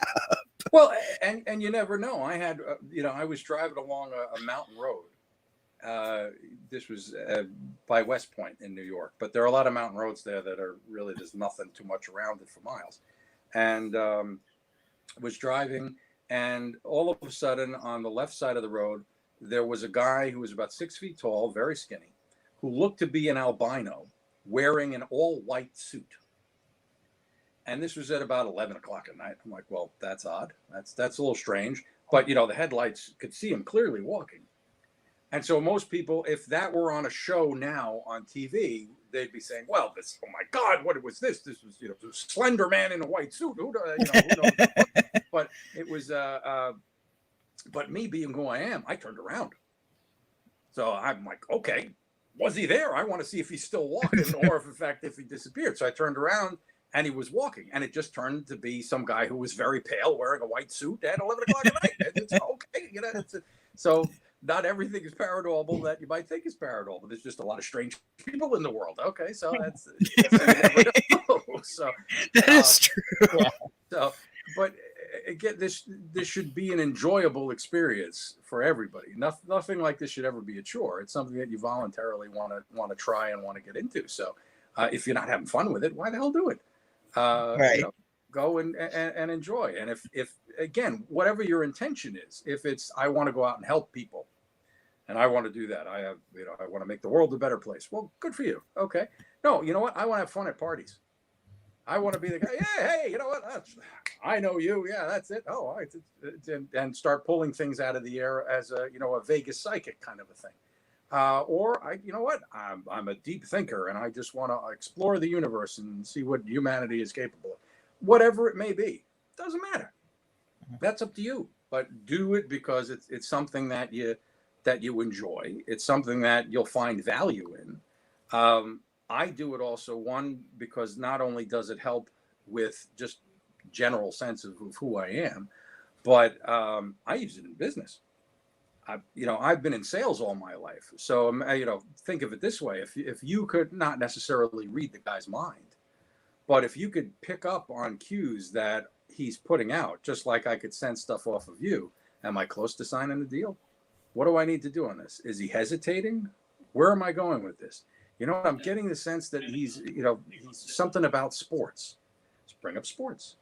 Well, and you never know. I had, I was driving along a mountain road. This was by West Point in New York, but there are a lot of mountain roads there that are really, there's nothing too much around it for miles. And was driving, and all of a sudden on the left side of the road, there was a guy who was about 6 feet tall, very skinny, who looked to be an albino, wearing an all white suit. And this was at about 11 o'clock at night. I'm like, well, that's odd. That's a little strange. But, the headlights could see him clearly walking. And so most people, if that were on a show now on TV, they'd be saying, well, this, oh my God, what was this? This was, a slender man in a white suit. Who knows? But it was, but me being who I am, I turned around. So I'm like, okay, was he there? I want to see if he's still walking or if, in fact, if he disappeared. So I turned around. And he was walking, and it just turned to be some guy who was very pale, wearing a white suit at 11 o'clock at night. It's okay, so not everything is paranormal that you might think is paranormal. There's just a lot of strange people in the world. Okay, so that's you never know. So that is true. Yeah. So, but again, this should be an enjoyable experience for everybody. Nothing like this should ever be a chore. It's something that you voluntarily want to try and want to get into. So, if you're not having fun with it, why the hell do it? Right. Go and enjoy. And if again, whatever your intention is, if it's, I want to go out and help people and I want to do that, I want to make the world a better place. Well, good for you. Okay. No, you know what? I want to have fun at parties. I want to be the guy. Yeah. Hey, you know what? I know you. Yeah, that's it. Oh, and start pulling things out of the air as a Vegas psychic kind of a thing. Or I'm a deep thinker and I just want to explore the universe and see what humanity is capable of. Whatever it may be, doesn't matter. That's up to you. But do it because it's something that you enjoy. It's something that you'll find value in. I do it also, one, because not only does it help with just general sense of who I am, but I use it in business. I've been in sales all my life. So, think of it this way. If you could not necessarily read the guy's mind, but if you could pick up on cues that he's putting out, just like I could sense stuff off of you, am I close to signing the deal? What do I need to do on this? Is he hesitating? Where am I going with this? I'm getting the sense that he's something about sports. Let's bring up sports.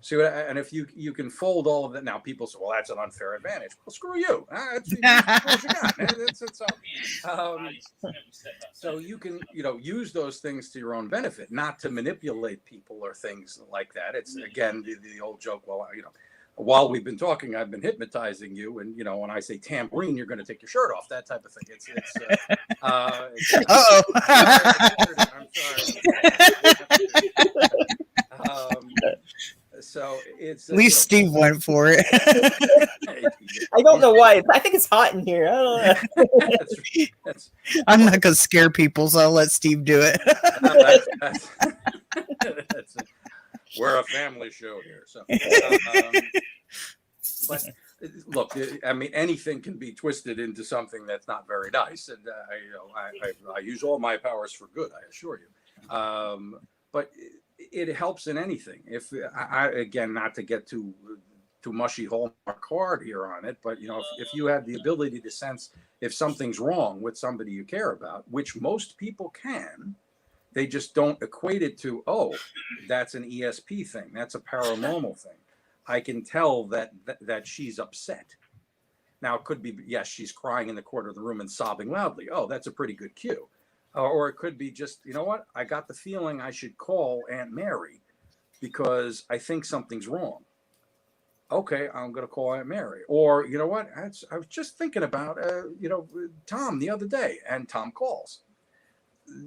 See what? And if you can fold all of that, now people say, well, that's an unfair advantage. Well, screw you. That's what you got. So you can use those things to your own benefit, not to manipulate people or things like that. It's again the old joke. Well, while we've been talking, I've been hypnotizing you, and when I say tambourine, you're going to take your shirt off. That type of thing. I'm sorry. So it's at least Steve went for it. I don't know why. I think it's hot in here. I don't know. I'm not gonna scare people, so I'll let Steve do it. We're a family show here, so. But look, I mean, anything can be twisted into something that's not very nice, and I use all my powers for good. I assure you. But it helps in anything. If I again, not to get too mushy Hallmark card here on it, but if you have the ability to sense if something's wrong with somebody you care about, which most people can, they just don't equate it to, oh, that's an ESP thing, that's a paranormal thing. I can tell that she's upset. Now it could be, yes, she's crying in the corner of the room and sobbing loudly. Oh, that's a pretty good cue. Or it could be just, what? I got the feeling I should call Aunt Mary because I think something's wrong. Okay, I'm going to call Aunt Mary. Or, you know what? I was just thinking about, Tom the other day, and Tom calls.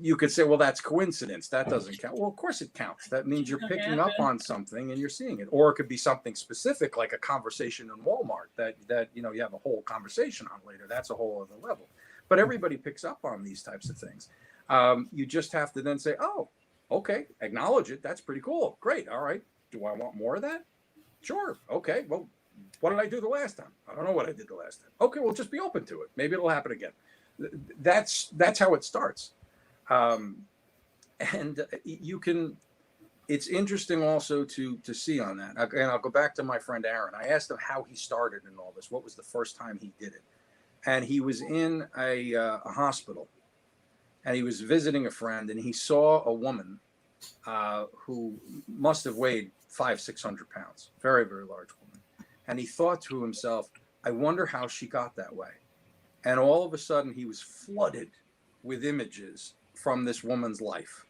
You could say, well, that's coincidence. That doesn't count. Well, of course it counts. That means you're picking up on something and you're seeing it. Or it could be something specific, like a conversation in Walmart that you have a whole conversation on later. That's a whole other level. But everybody picks up on these types of things. You just have to then say, oh, okay, acknowledge it. That's pretty cool. Great. All right. Do I want more of that? Sure. Okay. Well, what did I do the last time? I don't know what I did the last time. Okay. Well, just be open to it. Maybe it'll happen again. That's how it starts. And you can, it's interesting also to see on that. And I'll go back to my friend Aaron. I asked him how he started in all this. What was the first time he did it? And he was in a hospital, and he was visiting a friend, and he saw a woman who must have weighed 500-600 pounds, very, very large woman. And he thought to himself, I wonder how she got that way. And all of a sudden he was flooded with images from this woman's life.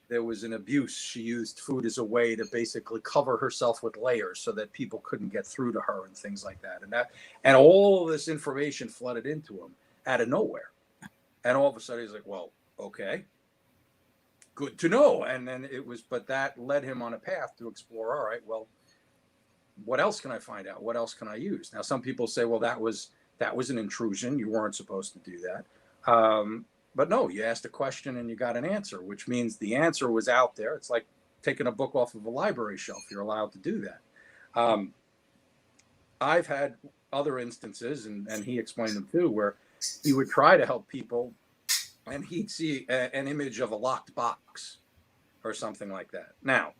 There was an abuse. She used food as a way to basically cover herself with layers so that people couldn't get through to her and things like that. And all of this information flooded into him out of nowhere. And all of a sudden he's like, well, okay, good to know. And then but that led him on a path to explore, all right, well, what else can I find out? What else can I use? Now, some people say, well, that was an intrusion. You weren't supposed to do that. But no, you asked a question and you got an answer, which means the answer was out there. It's like taking a book off of a library shelf. You're allowed to do that. I've had other instances, and he explained them too, where he would try to help people and he'd see an image of a locked box or something like that. Now,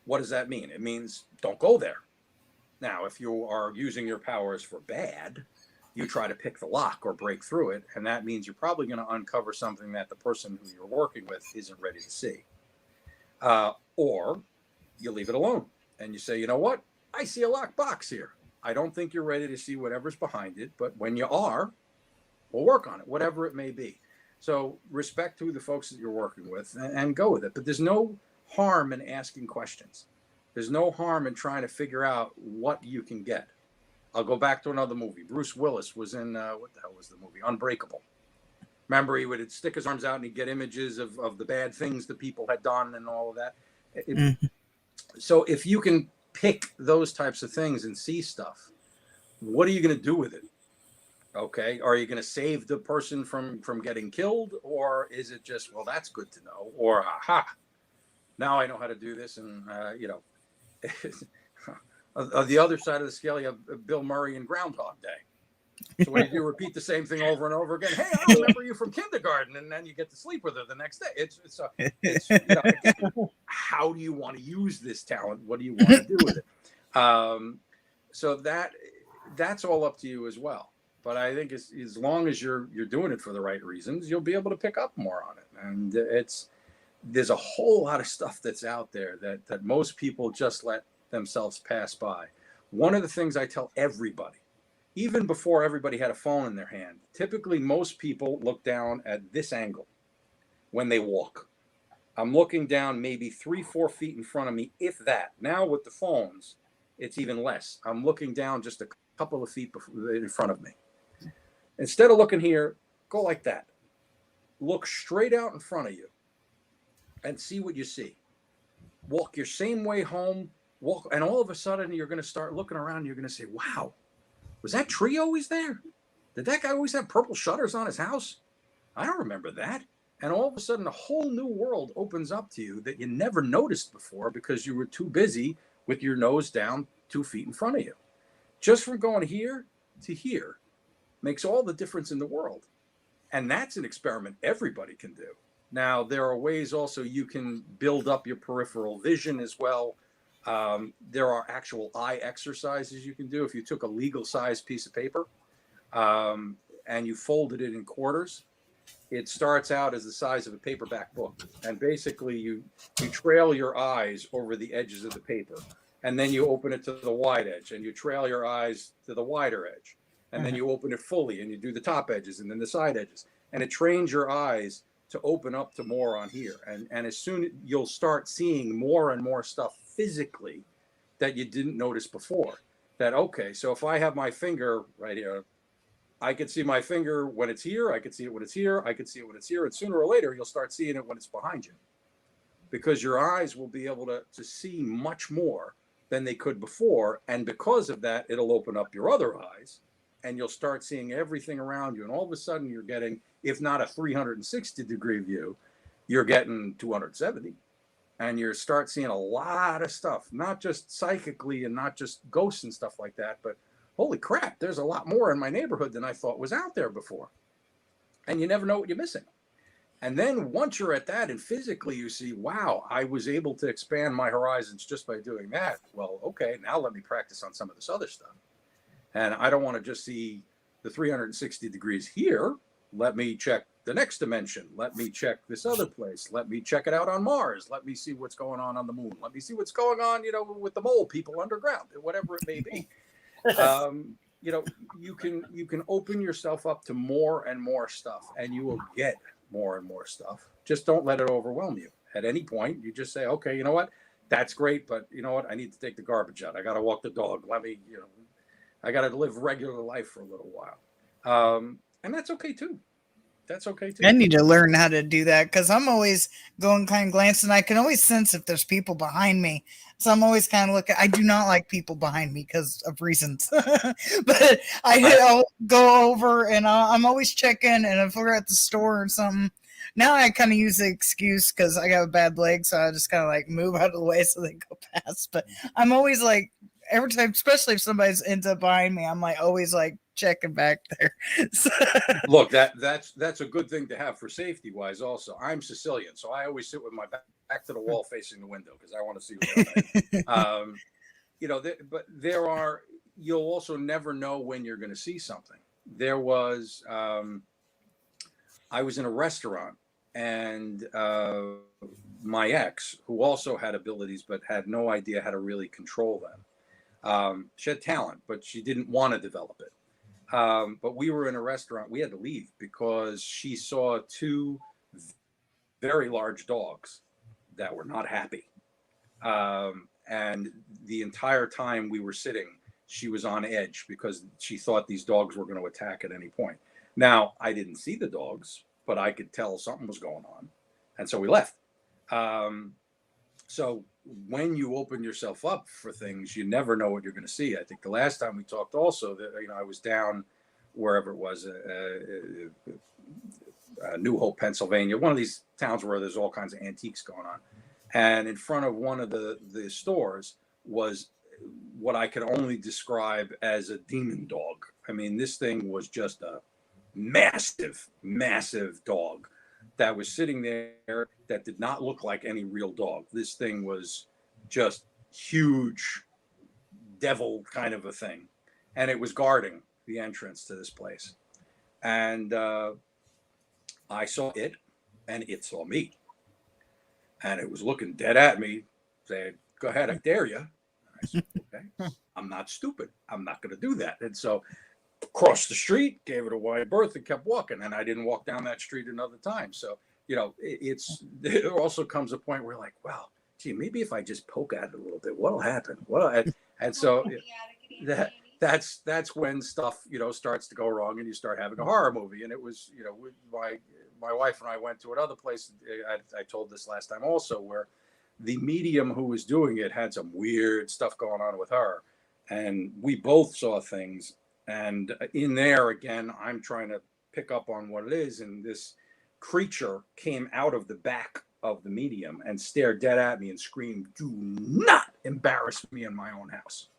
what does that mean? It means don't go there. Now, if you are using your powers for bad, you try to pick the lock or break through it, and that means you're probably going to uncover something that the person who you're working with isn't ready to see. Or you leave it alone and you say, you know what? I see a locked box here. I don't think you're ready to see whatever's behind it, but when you are, we'll work on it, whatever it may be. So respect to the folks that you're working with and go with it. But there's no harm in asking questions. There's no harm in trying to figure out what you can get. I'll go back to another movie. Bruce Willis was in, what the hell was the movie? Unbreakable. Remember, he would stick his arms out and he'd get images of the bad things that people had done and all of that. So if you can pick those types of things and see stuff, what are you going to do with it? Okay. Are you going to save the person from getting killed? Or is it just, well, that's good to know. Or, aha, now I know how to do this. And, on the other side of the scale, you have Bill Murray in Groundhog Day. So when you repeat the same thing over and over again, hey, I remember you from kindergarten, and then you get to sleep with her the next day. It's again, how do you want to use this talent? What do you want to do with it? So that's all up to you as well. But I think as long as you're doing it for the right reasons, you'll be able to pick up more on it. And there's a whole lot of stuff that's out there that most people just let themselves pass by. One of the things I tell everybody, even before everybody had a phone in their hand, typically most people look down at this angle when they walk. I'm looking down maybe 3-4 feet in front of me, if that. Now with the phones, it's even less. I'm looking down just a couple of feet in front of me. Instead of looking here, go like that. Look straight out in front of you and see what you see. Walk your same way home. Walk, and all of a sudden you're going to start looking around and you're going to say, wow, was that tree always there? Did that guy always have purple shutters on his house? I don't remember that. And all of a sudden a whole new world opens up to you that you never noticed before because you were too busy with your nose down 2 feet in front of you. Just from going here to here makes all the difference in the world. And that's an experiment everybody can do. Now, there are ways also you can build up your peripheral vision as well. There are actual eye exercises you can do. If you took a legal size piece of paper and you folded it in quarters, it starts out as the size of a paperback book. And basically you trail your eyes over the edges of the paper, and then you open it to the wide edge, and you trail your eyes to the wider edge, and then you open it fully and you do the top edges and then the side edges, and it trains your eyes to open up to more on here. And as soon you'll start seeing more and more stuff physically that you didn't notice before. That, okay, so if I have my finger right here, I can see my finger when it's here, I can see it when it's here, I can see it when it's here, and sooner or later you'll start seeing it when it's behind you. Because your eyes will be able to see much more than they could before. And because of that, it'll open up your other eyes and you'll start seeing everything around you. And all of a sudden you're getting, if not a 360-degree view, you're getting 270. And you start seeing a lot of stuff, not just psychically and not just ghosts and stuff like that, but holy crap, there's a lot more in my neighborhood than I thought was out there before. And you never know what you're missing. And then once you're at that and physically you see, wow, I was able to expand my horizons just by doing that. Well, okay, now let me practice on some of this other stuff. And I don't want to just see the 360 degrees here. Let me check the next dimension. Let me check this other place. Let me check it out on Mars. Let me see what's going on the moon. Let me see what's going on, with the mole people underground, whatever it may be. You can open yourself up to more and more stuff, and you will get more and more stuff. Just don't let it overwhelm you. At any point, you just say, okay, you know what? That's great, but you know what? I need to take the garbage out. I got to walk the dog. I got to live regular life for a little while. And that's okay too. That's okay too. I need to learn how to do that because I'm always going kind of glancing. I can always sense if there's people behind me. So I'm always kind of looking. I do not like people behind me because of reasons. But I'll go over and I'm always checking. And if we're at the store or something, now I kind of use the excuse because I got a bad leg. So I just kind of like move out of the way so they go past. But I'm always like, every time, especially if somebody's ends up behind me, I'm like always like checking back there. So. Look, that's a good thing to have for safety wise. Also, I'm Sicilian, so I always sit with my back to the wall facing the window because I want to see what but you'll also never know when you're going to see something. There was I was in a restaurant and my ex, who also had abilities but had no idea how to really control them. She had talent, but she didn't want to develop it. But we were in a restaurant. We had to leave because she saw two very large dogs that were not happy. And the entire time we were sitting, she was on edge because she thought these dogs were going to attack at any point. Now, I didn't see the dogs, but I could tell something was going on. And so we left. So when you open yourself up for things, you never know what you're going to see. I think the last time we talked also that, I was down wherever it was, New Hope, Pennsylvania, one of these towns where there's all kinds of antiques going on. And in front of one of the stores was what I could only describe as a demon dog. I mean, this thing was just a massive, massive dog that was sitting there that did not look like any real dog. This thing was just huge, devil kind of a thing. And it was guarding the entrance to this place. And I saw it, and it saw me. And it was looking dead at me, saying, "Go ahead, I dare you." And I said, "Okay, I'm not stupid. I'm not going to do that." And so crossed the street, gave it a wide berth, and kept walking. And I didn't walk down that street another time. So, there also comes a point where like, well, gee, maybe if I just poke at it a little bit, what'll happen? And so that's when stuff, starts to go wrong and you start having a horror movie. And it was, my wife and I went to another place. I told this last time also, where the medium who was doing it had some weird stuff going on with her. And we both saw things. And in there, again, I'm trying to pick up on what it is. And this creature came out of the back of the medium and stared dead at me and screamed, "Do not embarrass me in my own house."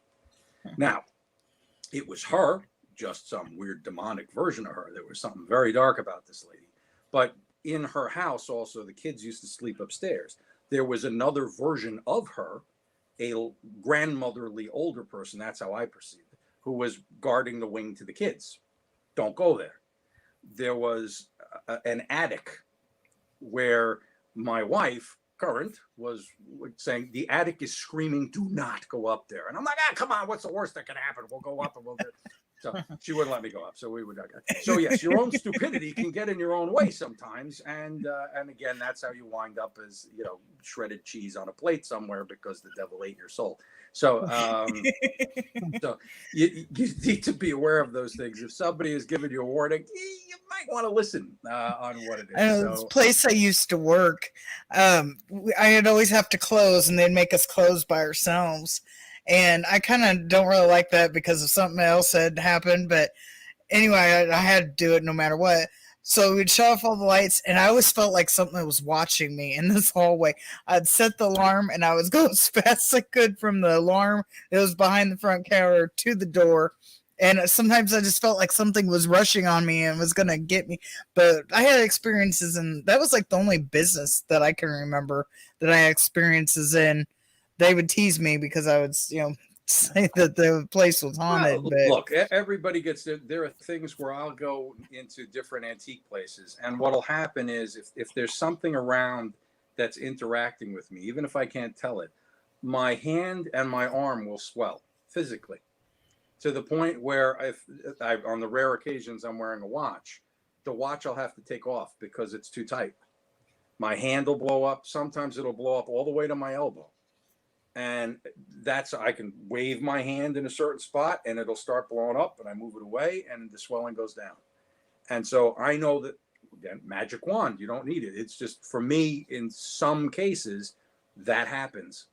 Now, it was her, just some weird demonic version of her. There was something very dark about this lady. But in her house also, the kids used to sleep upstairs. There was another version of her, a grandmotherly older person, that's how I perceived it, who was guarding the wing to the kids. Don't go there. There was an attic where my wife, current, was saying, the attic is screaming, "Do not go up there." And I'm like, come on, what's the worst that can happen? We'll go up and we'll do it. So she wouldn't let me go up. So we would. So yes, your own stupidity can get in your own way sometimes, and again, that's how you wind up as shredded cheese on a plate somewhere because the devil ate your soul. So so you need to be aware of those things. If somebody is giving you a warning, you might want to listen on what it is. I know this place I used to work, I'd always have to close, and they'd make us close by ourselves. And I kind of don't really like that because of something else had happened. But anyway, I had to do it no matter what. So we'd shut off all the lights, and I always felt like something was watching me in this hallway. I'd set the alarm, and I was going as fast as I could from the alarm that was behind the front counter to the door. And sometimes I just felt like something was rushing on me and was going to get me. But I had experiences, and that was like the only business that I can remember that I had experiences in. They would tease me because I would, say that the place was haunted. Well, but look, everybody gets there are things where I'll go into different antique places, and what'll happen is if there's something around that's interacting with me, even if I can't tell it, my hand and my arm will swell physically to the point where if on the rare occasions I'm wearing a watch, the watch I'll have to take off because it's too tight. My hand will blow up. Sometimes it'll blow up all the way to my elbow. And I can wave my hand in a certain spot and it'll start blowing up, and I move it away and the swelling goes down. And so I know that, again, magic wand, you don't need it. It's just, for me, in some cases, that happens.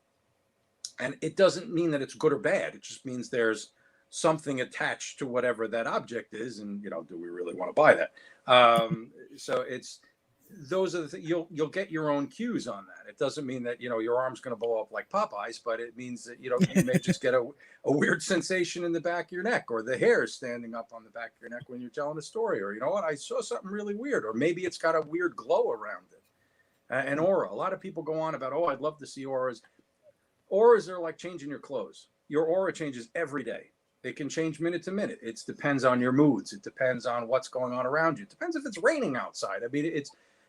And it doesn't mean that it's good or bad. It just means there's something attached to whatever that object is. And, do we really want to buy that? So those are the things. You'll get your own cues on that. It doesn't mean that your arm's going to blow up like Popeyes, but it means that you may just get a weird sensation in the back of your neck, or the hairs standing up on the back of your neck when you're telling a story, or I saw something really weird, or maybe it's got a weird glow around it. An aura. A lot of people go on about, I'd love to see auras. Auras are like changing your clothes. Your aura changes every day. It can change minute to minute. It depends on your moods. It depends on what's going on around you. It depends if it's raining outside. I mean,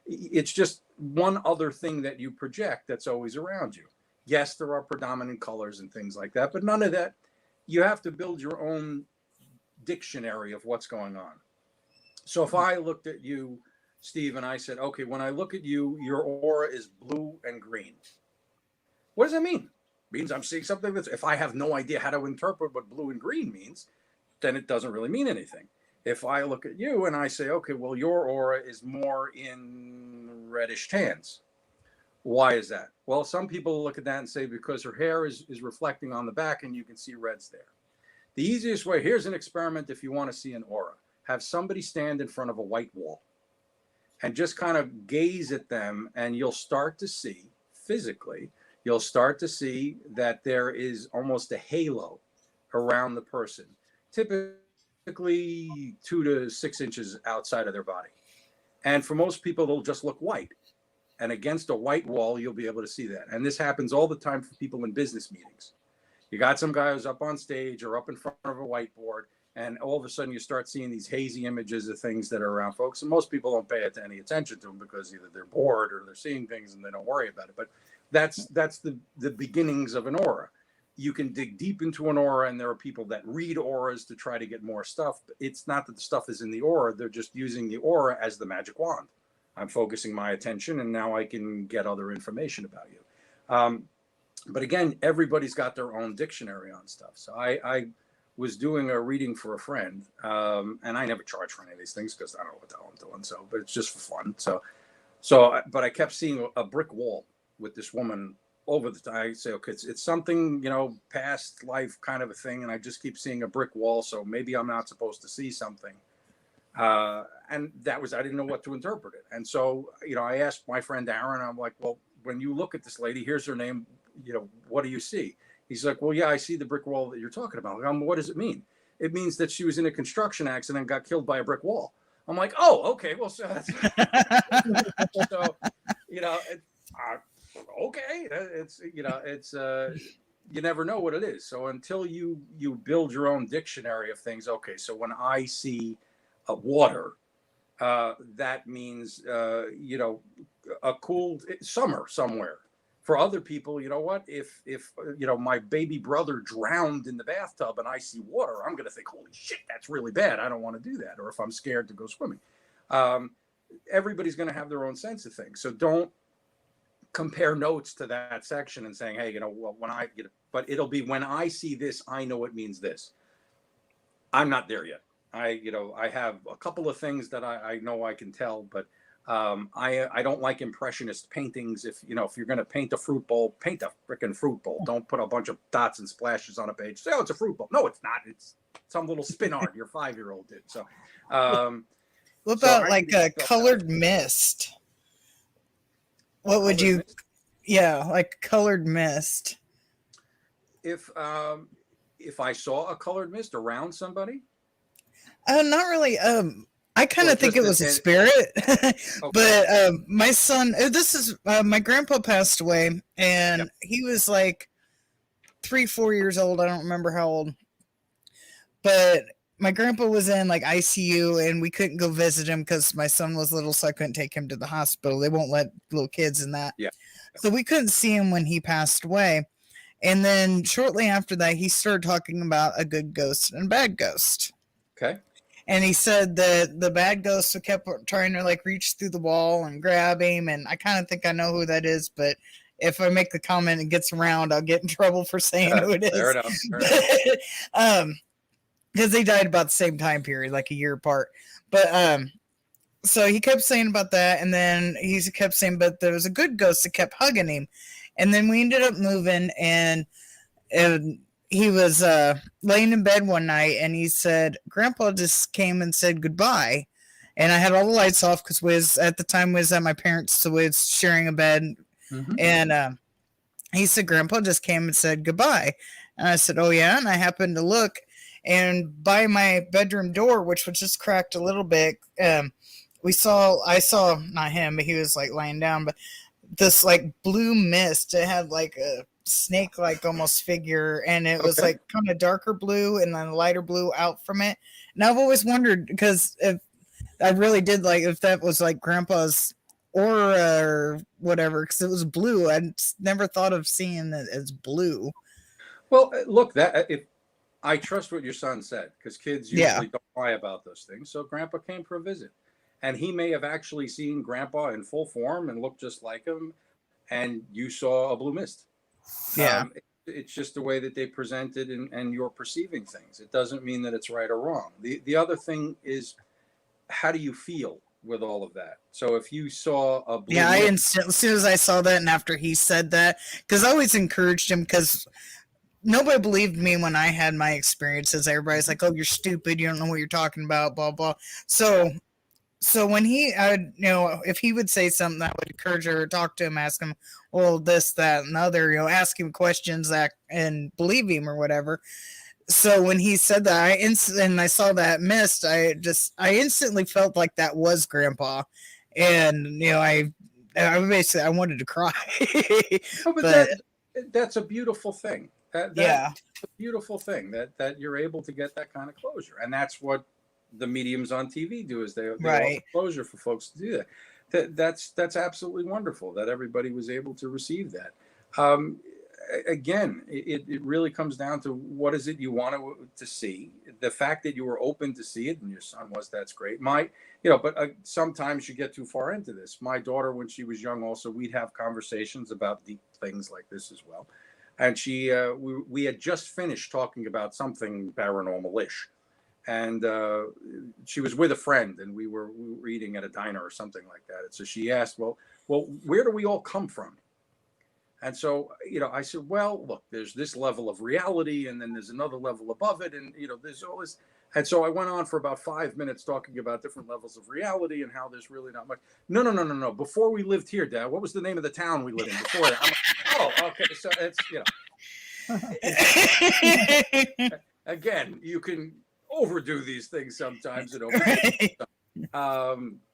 it's just one other thing that you project that's always around you. Yes, there are predominant colors and things like that, but none of that. You have to build your own dictionary of what's going on. So if I looked at you, Steve, and I said, okay, when I look at you, your aura is blue and green. What does that mean? It means I'm seeing something if I have no idea how to interpret what blue and green means, then it doesn't really mean anything. If I look at you and I say, okay, well, your aura is more in reddish tans. Why is that? Well, some people look at that and say because her hair is reflecting on the back and you can see reds there. The easiest way, here's an experiment if you want to see an aura. Have somebody stand in front of a white wall and just kind of gaze at them, and you'll start to see, physically, you'll start to see that there is almost a halo around the person. Typically 2 to 6 inches outside of their body. And for most people, they'll just look white. And against a white wall, you'll be able to see that. And this happens all the time for people in business meetings. You got some guy who's up on stage or up in front of a whiteboard, and all of a sudden you start seeing these hazy images of things that are around folks. And most people don't pay any attention to them because either they're bored or they're seeing things and they don't worry about it. But that's the beginnings of an aura. You can dig deep into an aura, and there are people that read auras to try to get more stuff. But it's not that the stuff is in the aura. They're just using the aura as the magic wand. I'm focusing my attention, and now I can get other information about you. But again, everybody's got their own dictionary on stuff. So I was doing a reading for a friend, and I never charge for any of these things because I don't know what the hell I'm doing. So, but it's just for fun. But I kept seeing a brick wall with this woman over the time. I say, okay, it's something, past life kind of a thing. And I just keep seeing a brick wall. So maybe I'm not supposed to see something. And I didn't know what to interpret it. And so, I asked my friend Aaron, I'm like, well, when you look at this lady, here's her name, what do you see? He's like, well, yeah, I see the brick wall that you're talking about. What does it mean? It means that she was in a construction accident and got killed by a brick wall. I'm like, oh, okay. Well, so that's, so, okay. It's you never know what it is. So until you build your own dictionary of things. Okay. So when I see water, that means, a cool summer somewhere. For other people, you know what? If my baby brother drowned in the bathtub and I see water, I'm going to think, holy shit, that's really bad. I don't want to do that. Or if I'm scared to go swimming. Everybody's going to have their own sense of things. So don't compare notes to that section and saying, hey, but it'll be when I see this, I know it means this. I'm not there yet. I have a couple of things that I know I can tell, but I don't like impressionist paintings. If you're going to paint a fruit bowl, paint a freaking fruit bowl. Don't put a bunch of dots and splashes on a page. Say, oh, it's a fruit bowl. No, it's not. It's some little spin art your 5-year-old did. So, what about like a colored mist? What would you? Yeah, like colored mist. If I saw a colored mist around somebody, not really. I kind of think it was a spirit, okay. But my son, my grandpa passed away, and he was like 3-4 years old. I don't remember how old, but my grandpa was in like ICU, and we couldn't go visit him because my son was little, so I couldn't take him to the hospital. They won't let little kids in that. Yeah. So we couldn't see him when he passed away. And then shortly after that, he started talking about a good ghost and a bad ghost. Okay. And he said that the bad ghost kept trying to like reach through the wall and grab him. And I kind of think I know who that is, but if I make the comment and gets around, I'll get in trouble for saying who it is. Fair enough. Because they died about the same time period, like a year apart. But so he kept saying about that, and then he kept saying, but there was a good ghost that kept hugging him. And then we ended up moving, and he was laying in bed one night, and he said, Grandpa just came and said goodbye. And I had all the lights off because at the time we was at my parents', so we was sharing a bed. Mm-hmm. And he said, Grandpa just came and said goodbye. And I said, oh, yeah? And I happened to look, and by my bedroom door, which was just cracked a little bit, I saw, not him, but he was like laying down, but this like blue mist. It had like a snake-like almost figure, and it was like kind of darker blue and then lighter blue out from it. And I've always wondered, because if I really did like if that was like Grandpa's aura or whatever, because it was blue. I never thought of seeing it as blue. Well, look, if I trust what your son said, because kids usually don't lie about those things. So Grandpa came for a visit, and he may have actually seen Grandpa in full form and looked just like him, and you saw a blue mist. Yeah. It's just the way that they presented and you're perceiving things. It doesn't mean that it's right or wrong. The other thing is, how do you feel with all of that? So if you saw a blue mist, as soon as I saw that, and after he said that, because I always encouraged him, because nobody believed me when I had my experiences. Everybody's like, oh, you're stupid, you don't know what you're talking about, blah blah. So when if he would say something, I would encourage her, talk to him, ask him, well, this, that, and the other, ask him questions and believe him or whatever. So when he said that, I saw that mist, I instantly felt like that was Grandpa. And, I wanted to cry. but that's a beautiful thing. That's a beautiful thing that you're able to get that kind of closure. And that's what the mediums on TV do, is they offer closure for folks to do that. That's absolutely wonderful that everybody was able to receive that. Again, it really comes down to what is it you want to see. The fact that you were open to see it, and your son was, that's great. But sometimes you get too far into this. My daughter, when she was young, also, we'd have conversations about deep things like this as well. And we had just finished talking about something paranormal-ish. And she was with a friend, and we were eating at a diner or something like that. And so she asked, well, where do we all come from? And so, I said, well, look, there's this level of reality, and then there's another level above it. And, there's all this. And so I went on for about 5 minutes talking about different levels of reality and how there's really not much. No. Before we lived here, Dad, what was the name of the town we lived in before that? I'm like, oh, okay. So it's, again, you can overdo these things sometimes.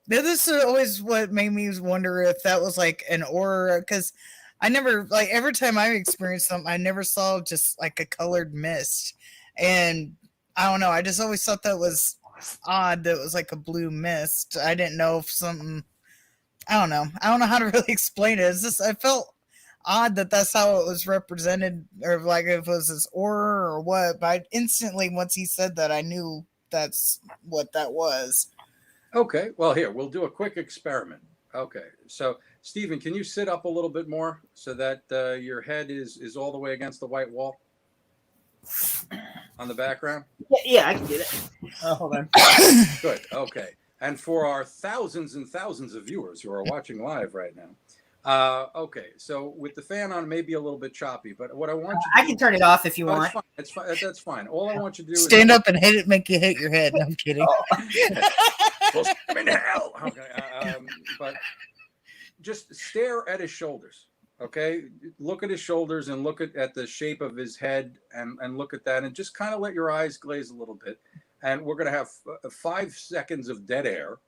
This is always what made me wonder if that was like an aura, because I never, like, every time I experienced something, I never saw just like a colored mist. And I don't know, I just always thought that was odd that it was like a blue mist. I didn't know if something, I don't know how to really explain it. It's just, I felt odd that that's how it was represented, or like if it was his aura or what. But instantly, once he said that, I knew that's what that was. Okay, well, here, we'll do a quick experiment. Okay, so Stephen, can you sit up a little bit more so that your head is all the way against the white wall on the background? Yeah, I can do that. Hold on. Good, okay. And for our thousands and thousands of viewers who are watching live right now, okay, so with the fan on, maybe a little bit choppy, but what I want you to I can turn it off if you want. Fine. It's fine. That's fine. All I want you to do Stand up and hit it, make you hit your head. No, I'm kidding. Well, I'm in hell. Okay, but just stare at his shoulders. Okay, look at his shoulders and look at the shape of his head and look at that and just kind of let your eyes glaze a little bit. And we're going to have 5 seconds of dead air.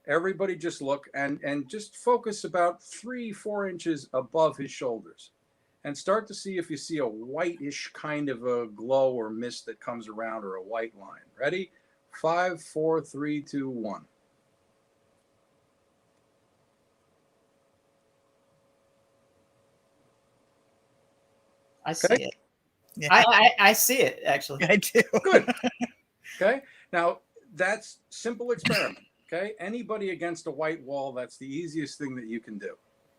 Everybody just look and just focus about 3-4 inches above his shoulders and start to see if you see a whitish kind of a glow or mist that comes around or a white line. Ready? 5, 4, 3, 2, 1. I see Okay. it. Yeah. I see it, actually. I do. Good. Okay. Now, that's simple experiment. Okay. Anybody against a white wall, that's the easiest thing that you can do.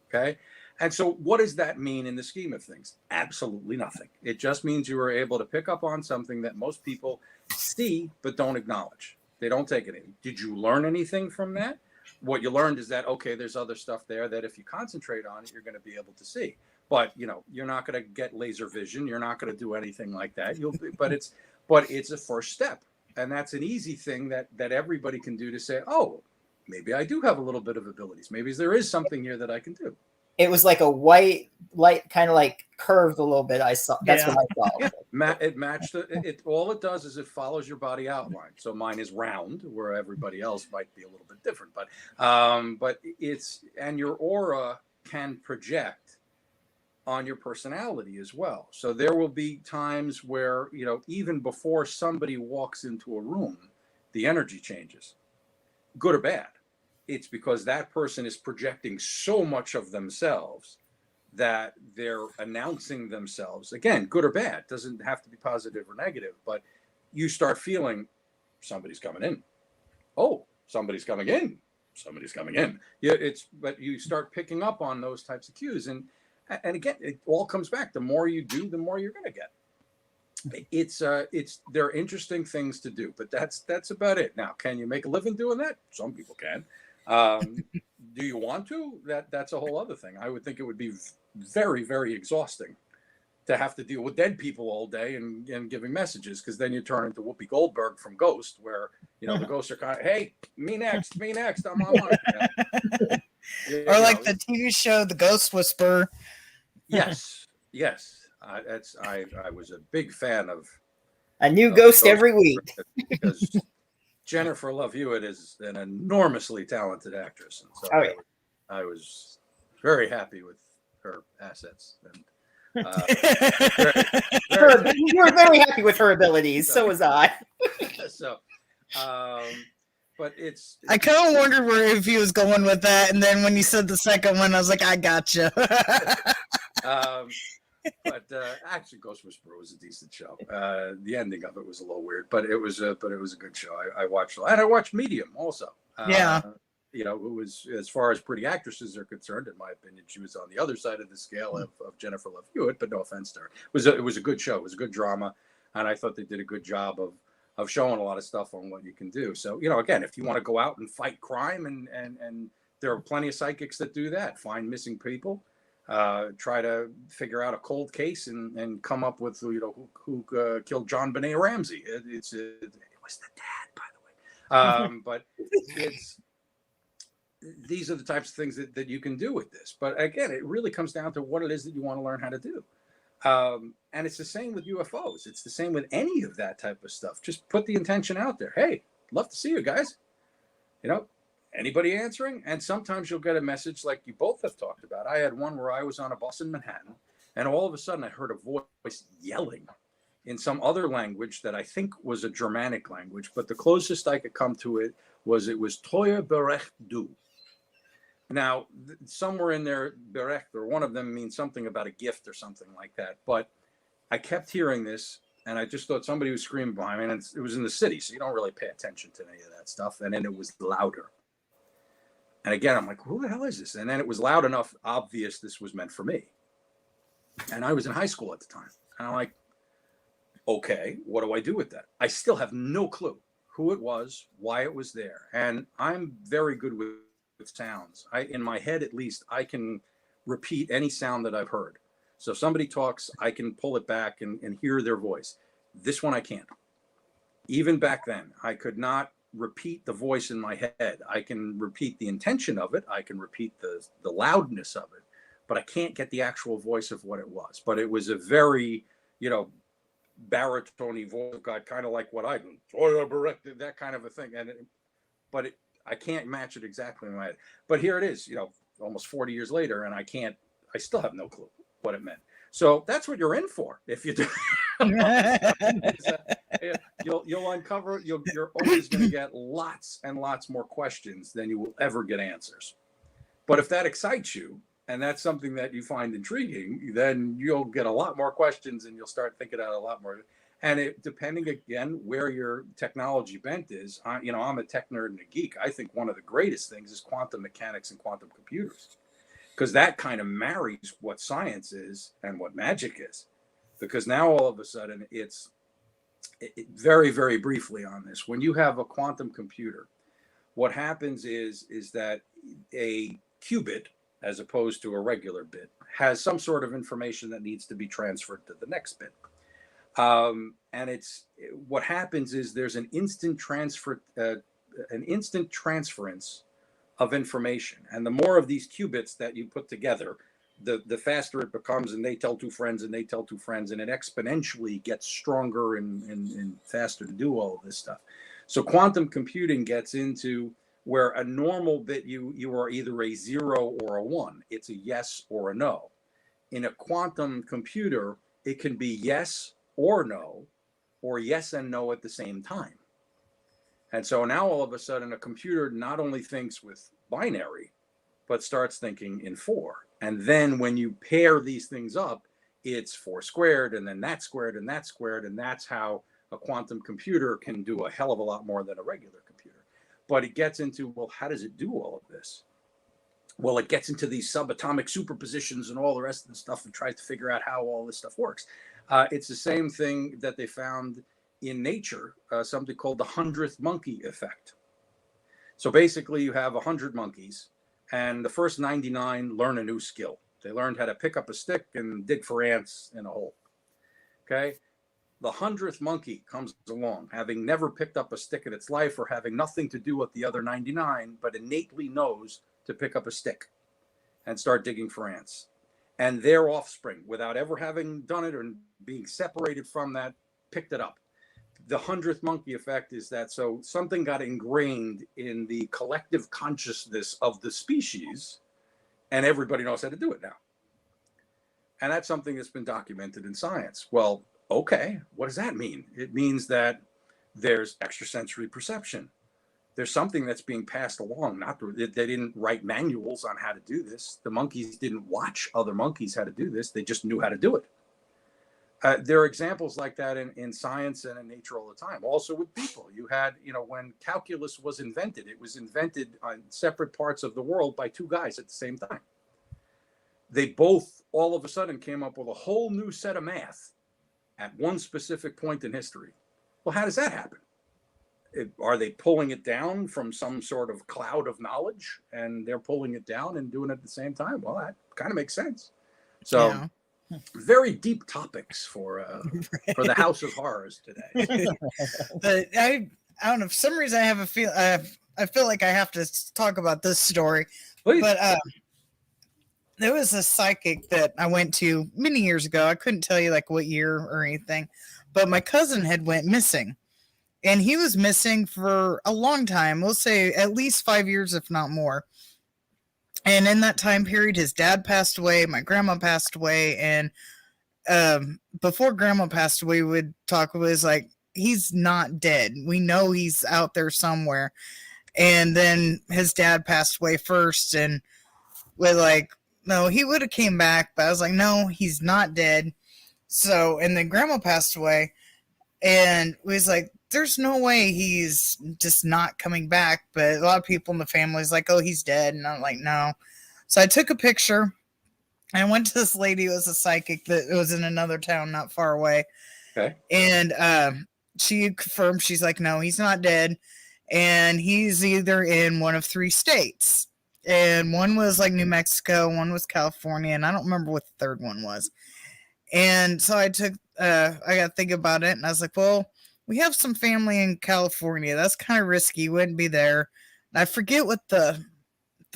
Okay. And so what does that mean in the scheme of things? Absolutely nothing. It just means you were able to pick up on something that most people see but don't acknowledge. They don't take it in. Did you learn anything from that? What you learned is that, okay, there's other stuff there that if you concentrate on it, you're going to be able to see. But, you know, you're not going to get laser vision. You're not going to do anything like that. But it's a first step. And that's an easy thing that everybody can do to say, oh, maybe I do have a little bit of abilities. Maybe there is something here that I can do. It was like a white light, kind of like curved a little bit. I saw. That's what I saw. Yeah, it matched it. All it does is it follows your body outline. So mine is round, where everybody else might be a little bit different. But it's, and your aura can project on your personality as well. So there will be times where, you know, even before somebody walks into a room, the energy changes, good or bad. It's because that person is projecting so much of themselves that they're announcing themselves. Again, good or bad, doesn't have to be positive or negative, but you start feeling somebody's coming in. Oh, somebody's coming in. Somebody's coming in. Yeah, but you start picking up on those types of cues. And again, it all comes back. The more you do, the more you're going to get. They're interesting things to do, but that's about it. Now, can you make a living doing that? Some people can. Do you want to? That's a whole other thing. I would think it would be very, very exhausting to have to deal with dead people all day and giving messages, because then you turn into Whoopi Goldberg from Ghost, where, you know, the ghosts are kind of, hey, me next, I'm on. Or like the TV show, The Ghost Whisperer. Yes. I was a big fan of A new ghost every week. Because Jennifer Love Hewitt is an enormously talented actress, and so I was very happy with her assets. And you were very happy with her abilities. So was I. So, but it's I kind of wondered if he was going with that, and then when you said the second one, I was like, I gotcha. But actually, Ghost Whisperer was a decent show. The ending of it was a little weird, but it was a good show. I watched, and I watched Medium also. Yeah. You know, it was, as far as pretty actresses are concerned, in my opinion, she was on the other side of the scale of Jennifer Love Hewitt, but no offense to her. It was a good show. It was a good drama, and I thought they did a good job of showing a lot of stuff on what you can do. So, you know, again, if you want to go out and fight crime, and there are plenty of psychics that do that, find missing people, try to figure out a cold case and come up with, you know, who killed John Benet Ramsey. It was the dad, by the way. But these are the types of things that you can do with this. But again, it really comes down to what it is that you want to learn how to do. And it's the same with UFOs. It's the same with any of that type of stuff. Just put the intention out there. Hey, love to see you guys. You know, anybody answering? And sometimes you'll get a message like you both have talked about. I had one where I was on a bus in Manhattan, and all of a sudden I heard a voice yelling in some other language that I think was a Germanic language, but the closest I could come to it was Toya Berech Du. Now, somewhere in there, Berecht, or one of them means something about a gift or something like that. But I kept hearing this, and I just thought somebody was screaming behind me, and it was in the city, so you don't really pay attention to any of that stuff. And then it was louder. And again, I'm like, who the hell is this? And then it was loud enough, obvious this was meant for me. And I was in high school at the time. And I'm like, okay, what do I do with that? I still have no clue who it was, why it was there. And I'm very good with sounds. In my head, at least, I can repeat any sound that I've heard. So if somebody talks, I can pull it back and hear their voice. This one I can't. Even back then, I could not repeat the voice in my head. I can repeat the intention of it. I can repeat the loudness of it, but I can't get the actual voice of what it was. But it was a very, baritone voice of God, kind of like what I do, that kind of a thing. I can't match it exactly in my head. But here it is, almost 40 years later, and I still have no clue what it meant. So that's what you're in for. If you do, you'll uncover, you're always going to get lots and lots more questions than you will ever get answers. But if that excites you, and that's something that you find intriguing, then you'll get a lot more questions and you'll start thinking out a lot more. And depending, again, where your technology bent is, I'm a tech nerd and a geek. I think one of the greatest things is quantum mechanics and quantum computers, because that kind of marries what science is and what magic is. Because now all of a sudden very, very briefly on this, when you have a quantum computer, what happens is that a qubit, as opposed to a regular bit, has some sort of information that needs to be transferred to the next bit. And what happens is there's an instant transference of information. And the more of these qubits that you put together, the faster it becomes, and they tell two friends and they tell two friends, and it exponentially gets stronger and faster to do all of this stuff. So quantum computing gets into where a normal bit, you are either a 0 or a 1. It's a yes or a no. In a quantum computer, it can be yes or no, or yes and no at the same time. And so now all of a sudden, a computer not only thinks with binary, but starts thinking in 4. And then when you pair these things up, it's 4 squared, and then that squared, and that squared, and that's how a quantum computer can do a hell of a lot more than a regular computer. But it gets into, well, how does it do all of this? Well, it gets into these subatomic superpositions and all the rest of the stuff and tries to figure out how all this stuff works. It's the same thing that they found in nature, something called the 100th monkey effect. So basically you have 100 monkeys, and the first 99 learn a new skill. They learned how to pick up a stick and dig for ants in a hole. Okay. The 100th monkey comes along, having never picked up a stick in its life or having nothing to do with the other 99, but innately knows to pick up a stick and start digging for ants. And their offspring, without ever having done it or being separated from that, picked it up. The 100th monkey effect is that, so something got ingrained in the collective consciousness of the species, and everybody knows how to do it now. And that's something that's been documented in science. Well, okay, what does that mean? It means that there's extrasensory perception. There's something that's being passed along. They didn't write manuals on how to do this. The monkeys didn't watch other monkeys how to do this. They just knew how to do it. There are examples like that in science and in nature all the time. Also with people, you had, when calculus was invented, it was invented on separate parts of the world by two guys at the same time. They both all of a sudden came up with a whole new set of math at one specific point in history. Well, how does that happen? Are they pulling it down from some sort of cloud of knowledge, and they're pulling it down and doing it at the same time? Well, that kind of makes sense. So yeah. Very deep topics for the House of Horrors today. But I don't know. For some reason, I feel like I have to talk about this story. Please. But there was a psychic that I went to many years ago. I couldn't tell you like what year or anything, but my cousin had went missing, and he was missing for a long time. We'll say at least 5 years, if not more. And in that time period, his dad passed away, my grandma passed away, and before grandma passed away, we would talk. It was like, he's not dead. We know he's out there somewhere. And then his dad passed away first, and with like, no, he would have came back, but I was like, no, he's not dead. So, and then grandma passed away, and we was like, there's no way he's just not coming back. But a lot of people in the family is like, oh, he's dead. And I'm like, no. So I took a picture. I went to this lady who was a psychic that was in another town not far away. Okay. And she confirmed, she's like, no, he's not dead. And he's either in one of 3 states. And one was like New Mexico, one was California, and I don't remember what the third one was. And so I got to think about it, and I was like, well, we have some family in California. That's kind of risky. Wouldn't be there. And I forget what the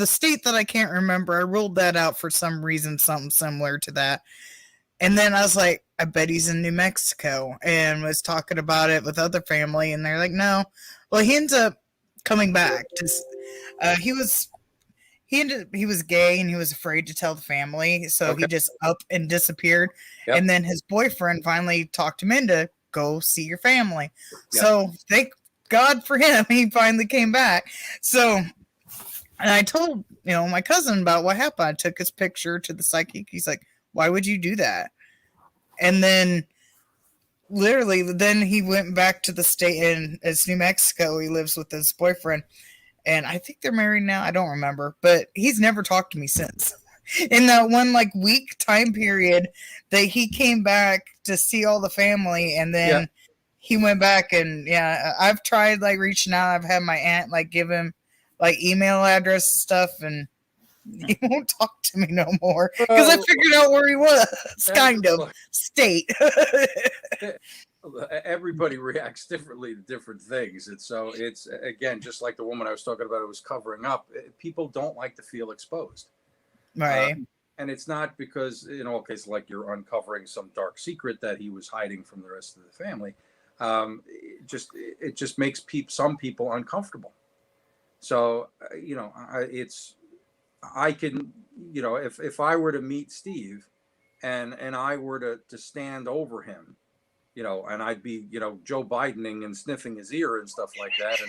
state that I can't remember. I ruled that out for some reason, something similar to that. And then I was like, I bet he's in New Mexico, and was talking about it with other family, and they're like, no. Well, he ends up coming back. He was gay, and he was afraid to tell the family, so Okay. he just up and disappeared. Yep. And then his boyfriend finally talked him into go see your family. Yep. So thank God for him, he finally came back. So, and I told my cousin about what happened. I took his picture to the psychic. He's like, why would you do that? And then literally, then he went back to the state, and it's New Mexico. He lives with his boyfriend, and I think they're married now. I don't remember, but he's never talked to me since. In that one like week time period that he came back to see all the family, and then he went back, and I've tried like reaching out. I've had my aunt like give him like email address and stuff, and he won't talk to me no more because I figured out where he was, kind of state. Everybody reacts differently to different things. And so it's, again, just like the woman I was talking about who was covering up. People don't like to feel exposed. Right. And it's not because, in all cases, like you're uncovering some dark secret that he was hiding from the rest of the family. It just makes some people uncomfortable. So, I can, if I were to meet Steve and I were to stand over him, and I'd be, Joe Bidening and sniffing his ear and stuff like that,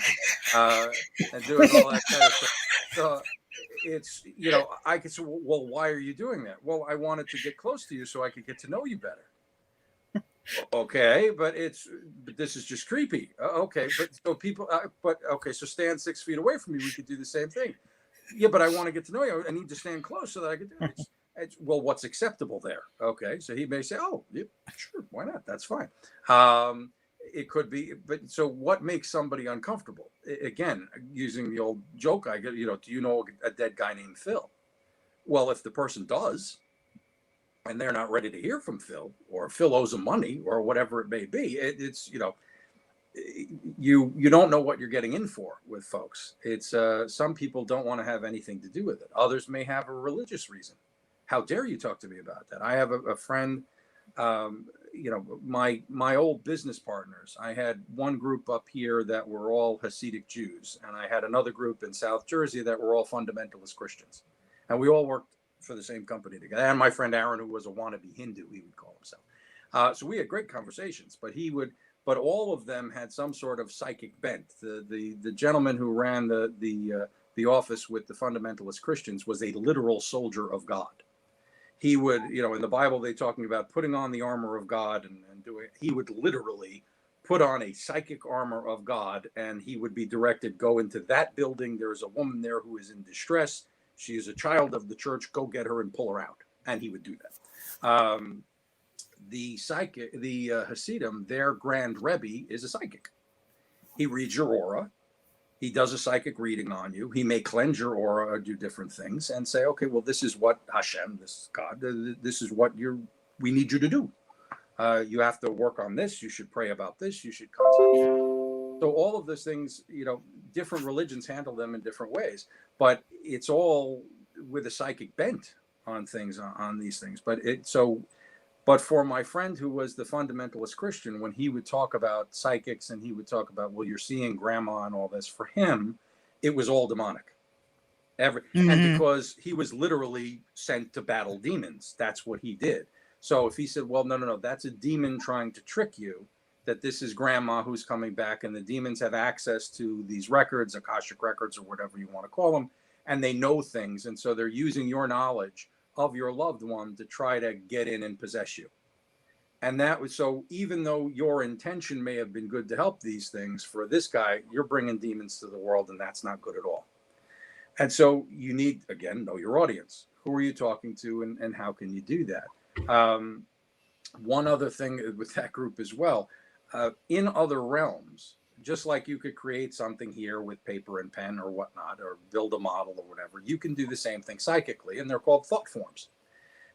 and doing all that kind of stuff. So it's, I could say, well, why are you doing that? Well, I wanted to get close to you so I could get to know you better. Okay, but this is just creepy. Okay, but so people, so stand 6 feet away from me. We could do the same thing. Yeah, but I want to get to know you. I need to stand close so that I can do it. Well, what's acceptable there? Okay, so he may say, "Oh, yeah, sure, why not? That's fine." It could be, but so what makes somebody uncomfortable? Again, using the old joke, I get, do you know a dead guy named Phil? Well, if the person does, and they're not ready to hear from Phil, or Phil owes them money, or whatever it may be, it's you don't know what you're getting in for with folks. It's some people don't want to have anything to do with it. Others may have a religious reason. How dare you talk to me about that? I have a friend, my old business partners. I had one group up here that were all Hasidic Jews, and I had another group in South Jersey that were all fundamentalist Christians, and we all worked for the same company together. And my friend Aaron, who was a wannabe Hindu, he would call himself. So we had great conversations, but all of them had some sort of psychic bent. The gentleman who ran the office with the fundamentalist Christians was a literal soldier of God. He would, in the Bible, they're talking about putting on the armor of God and doing. He would literally put on a psychic armor of God, and he would be directed, go into that building. There's a woman there who is in distress. She is a child of the church. Go get her and pull her out. And he would do that. The Hasidim, their grand Rebbe is a psychic. He reads your aura. He does a psychic reading on you. He may cleanse your aura or do different things and say, okay, well, this is what Hashem, this is God, this is what we need you to do. You have to work on this. You should pray about this. You should concentrate. So all of those things, different religions handle them in different ways, but it's all with a psychic bent on things, on these things. But for my friend who was the fundamentalist Christian, when he would talk about psychics and he would talk about, well, you're seeing grandma and all this, for him, it was all demonic. And because he was literally sent to battle demons, that's what he did. So if he said, well, no, that's a demon trying to trick you, that this is grandma who's coming back, and the demons have access to these records, Akashic records, or whatever you want to call them, and they know things. And so they're using your knowledge of your loved one to try to get in and possess you. And that was, so even though your intention may have been good to help these things, for this guy, you're bringing demons to the world, and that's not good at all. And so you need, again, know your audience. Who are you talking to, and how can you do that? One other thing with that group as well, in other realms, just like you could create something here with paper and pen or whatnot, or build a model or whatever, you can do the same thing psychically, and they're called thought forms.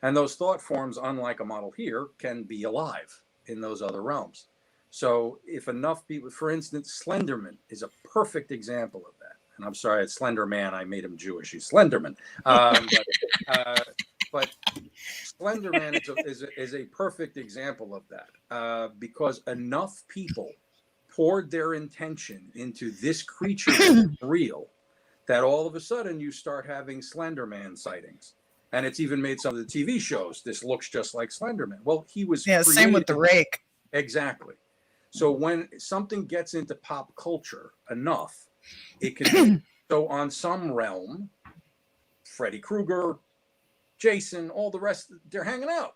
And those thought forms, unlike a model here, can be alive in those other realms. So if enough people, for instance, Slenderman is a perfect example of that. And I'm sorry, it's Slender Man. I made him Jewish. He's Slenderman. But Slenderman is a perfect example of that, because enough people poured their intention into this creature that's real, that all of a sudden you start having Slenderman sightings. And it's even made some of the TV shows. This looks just like Slenderman. Well, he was same with the rake. Exactly. So when something gets into pop culture enough, it can be. So on some realm, Freddy Krueger, Jason, all the rest, they're hanging out.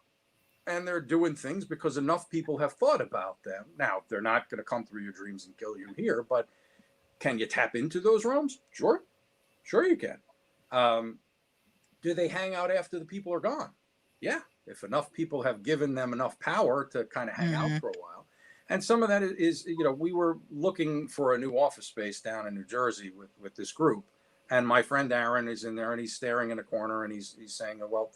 And they're doing things because enough people have thought about them. Now, they're not going to come through your dreams and kill you here, but can you tap into those realms? Sure. Sure you can. Do they hang out after the people are gone? Yeah. If enough people have given them enough power to kind of hang out for a while. And some of that is, we were looking for a new office space down in New Jersey with this group. And my friend Aaron is in there, and he's staring in a corner, and he's saying, well,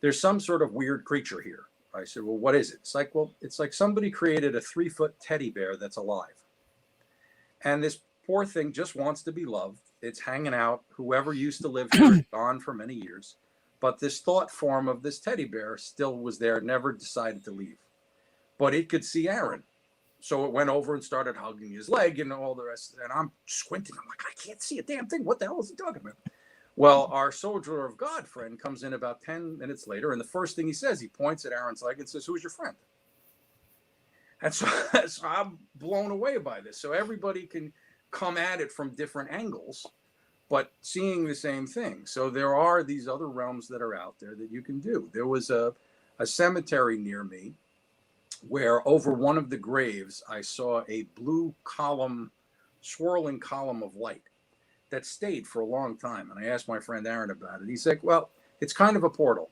there's some sort of weird creature here. I said, well, what is it? It's like, well, it's like somebody created a 3-foot teddy bear that's alive. And this poor thing just wants to be loved. It's hanging out. Whoever used to live here is gone for many years. But this thought form of this teddy bear still was there, never decided to leave. But it could see Aaron. So it went over and started hugging his leg and all the rest. And I'm squinting. I'm like, I can't see a damn thing. What the hell is he talking about? Well, our soldier of God friend comes in about 10 minutes later. And the first thing he says, he points at Aaron's leg and says, who's your friend? And so I'm blown away by this. So everybody can come at it from different angles, but seeing the same thing. So there are these other realms that are out there that you can do. There was a cemetery near me where over one of the graves, I saw a blue column, swirling column of light that stayed for a long time. And I asked my friend Aaron about it. He's like, well, it's kind of a portal.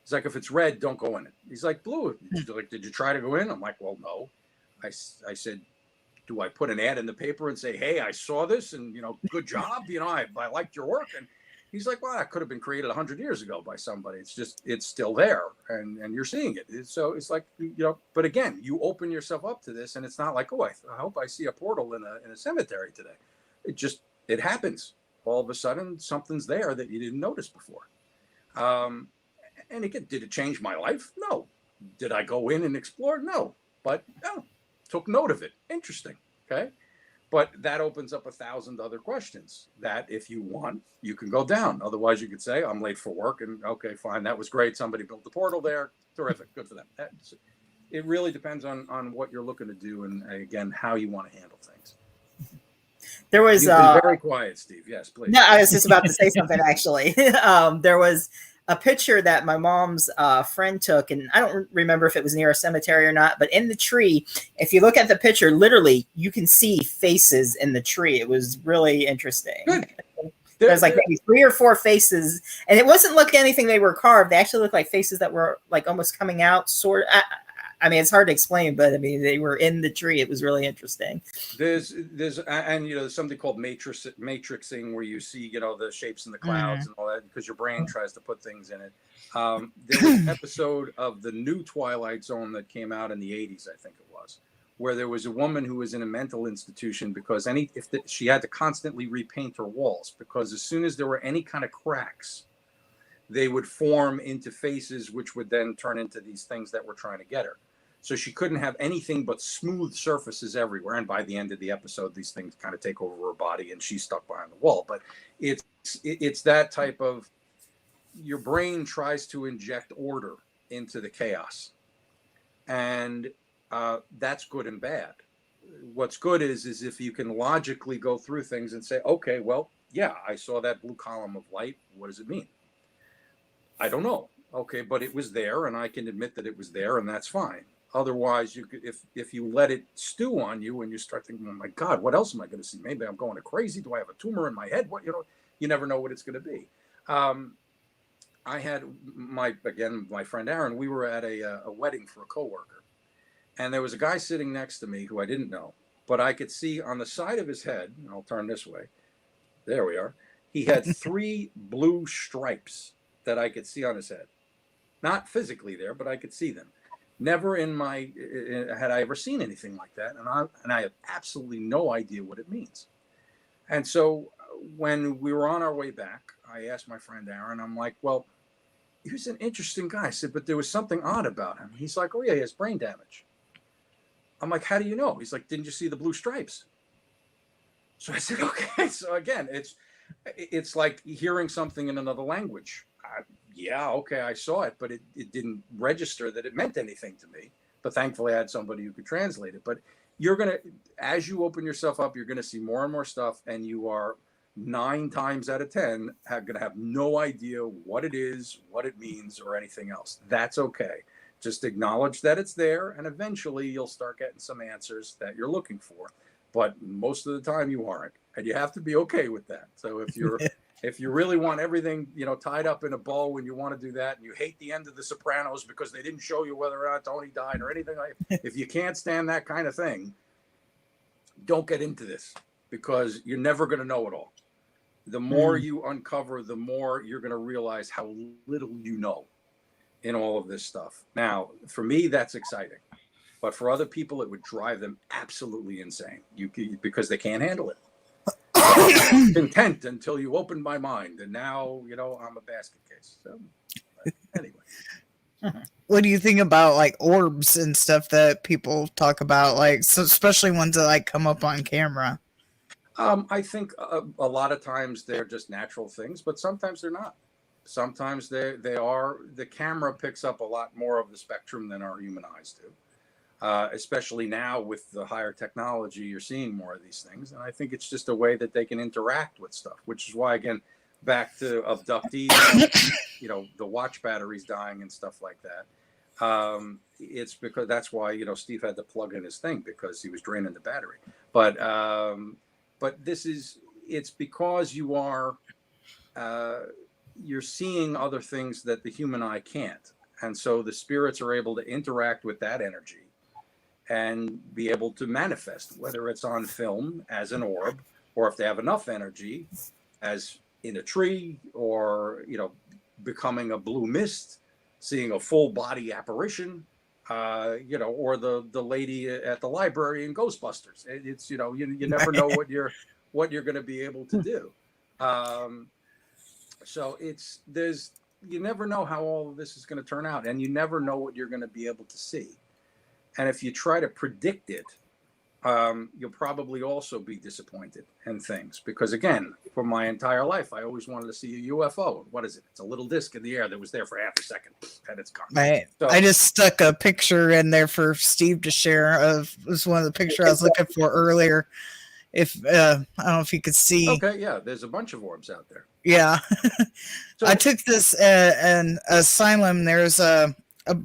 He's like, if it's red, don't go in it. He's like, blue. Did you try to go in? I'm like, well, no. I said, do I put an ad in the paper and say, hey, I saw this and, good job. I liked your work. And he's like, well, that could have been created 100 years ago by somebody. It's still there. And you're seeing it. So it's like, but again, you open yourself up to this, and it's not like, oh, I hope I see a portal in a cemetery today. It happens. All of a sudden, something's there that you didn't notice before. And again, did it change my life? No. Did I go in and explore? No. But took note of it. Interesting. Okay. But that opens up 1,000 other questions that if you want, you can go down. Otherwise, you could say, I'm late for work. And okay, fine. That was great. Somebody built the portal there. Terrific. Good for them. It really depends on what you're looking to do. And again, how you want to handle things. There was You've been very quiet, Steve. Yes, please. No, I was just about to say something actually. There was a picture that my mom's friend took, and I don't remember if it was near a cemetery or not, but in the tree, if you look at the picture, literally you can see faces in the tree. It was really interesting. Good. There's like maybe 3 or 4 faces, and it wasn't like anything they were carved. They actually looked like faces that were like almost coming out, sort of. I mean, it's hard to explain, but I mean, they were in the tree. It was really interesting. There's something called matrixing, where you see, the shapes in the clouds and all that, because your brain tries to put things in it. There was an episode of the new Twilight Zone that came out in the 80s, I think it was, where there was a woman who was in a mental institution because she had to constantly repaint her walls, because as soon as there were any kind of cracks, they would form into faces, which would then turn into these things that were trying to get her. So she couldn't have anything but smooth surfaces everywhere. And by the end of the episode, these things kind of take over her body and she's stuck behind the wall. But it's that type of, your brain tries to inject order into the chaos. And that's good and bad. What's good is if you can logically go through things and say, okay, well, yeah, I saw that blue column of light. What does it mean? I don't know. Okay, but it was there, and I can admit that it was there, and that's fine. Otherwise, you could, if you let it stew on you and you start thinking, oh my God, what else am I going to see? Maybe I'm going crazy. Do I have a tumor in my head? What, you never know what it's going to be. I had my friend Aaron. We were at a wedding for a coworker, and there was a guy sitting next to me who I didn't know, but I could see on the side of his head. And I'll turn this way. There we are. He had 3 blue stripes that I could see on his head. Not physically there, but I could see them. Never had I ever seen anything like that, and I have absolutely no idea what it means. And so when we were on our way back, I asked my friend Aaron, I'm like, well, he was an interesting guy. I said, but there was something odd about him. He's like, oh yeah, he has brain damage. I'm like, how do you know? He's like, didn't you see the blue stripes? So I said, okay. So again, it's like hearing something in another language. Yeah, okay, I saw it, but it didn't register that it meant anything to me. But thankfully, I had somebody who could translate it. But as you open yourself up, you're going to see more and more stuff, and you are 9 times out of 10 going to have no idea what it is, what it means, or anything else. That's okay. Just acknowledge that it's there, and eventually you'll start getting some answers that you're looking for. But most of the time you aren't, and you have to be okay with that. So if you really want everything, tied up in a bow when you want to do that, and you hate the end of The Sopranos because they didn't show you whether or not Tony died or anything like that, if you can't stand that kind of thing, don't get into this, because you're never going to know it all. The more you uncover, the more you're going to realize how little you know in all of this stuff. Now, for me, that's exciting. But for other people, it would drive them absolutely insane because they can't handle it. Content until you opened my mind, and now I'm a basket case. So anyway, what do you think about like orbs and stuff that people talk about, like, so especially ones that like come up on camera? I think a lot of times they're just natural things, but sometimes they're not. Sometimes they are. The camera picks up a lot more of the spectrum than our human eyes do. Especially now with the higher technology, you're seeing more of these things. And I think it's just a way that they can interact with stuff, which is why, again, back to abductees, the watch batteries dying and stuff like that. It's because that's why, Steve had to plug in his thing, because he was draining the battery. But it's because you're seeing other things that the human eye can't. And so the spirits are able to interact with that energy and be able to manifest, whether it's on film as an orb, or if they have enough energy as in a tree, or, becoming a blue mist, seeing a full body apparition, or the lady at the library in Ghostbusters. It's, you never know what you're going to be able to do. So you never know how all of this is going to turn out, and you never know what you're going to be able to see. And if you try to predict it, you'll probably also be disappointed in things. Because again, for my entire life, I always wanted to see a UFO. What is it? It's a little disc in the air that was there for half a second, and it's gone. Right. So, I just stuck a picture in there for Steve to share. It was one of the pictures I was looking for earlier. If I don't know if you could see. Okay, yeah, there's a bunch of orbs out there. Yeah. So, I took this an asylum. There's a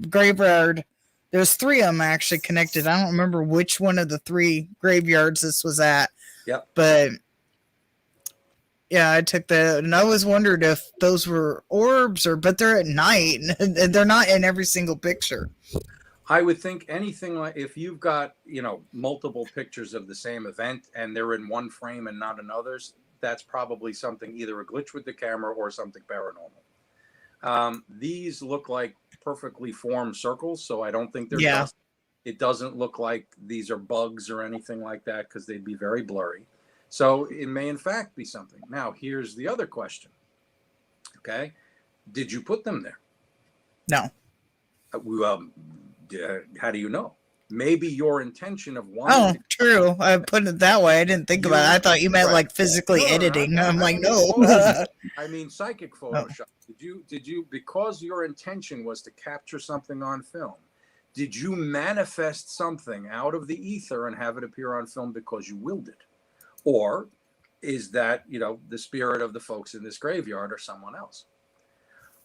graveyard. There's 3 of them actually connected. I don't remember which one of the 3 graveyards this was at. Yep. But yeah, I took that, and I always wondered if those were orbs, but they're at night, and they're not in every single picture. I would think anything like, if you've got, multiple pictures of the same event and they're in one frame and not in others, that's probably something, either a glitch with the camera or something paranormal. These look like perfectly formed circles, so I don't think they're dust. It doesn't look like these are bugs or anything like that, because they'd be very blurry. So it may in fact be something. Now, here's the other question. Okay. Did you put them there? No. How do you know? Maybe your intention of wanting. Oh, true. I put it that way. I didn't think about it. I thought you meant like physically editing. I'm like, no. I mean, psychic Photoshop. Did you, because your intention was to capture something on film, did you manifest something out of the ether and have it appear on film because you willed it? Or is that, the spirit of the folks in this graveyard or someone else?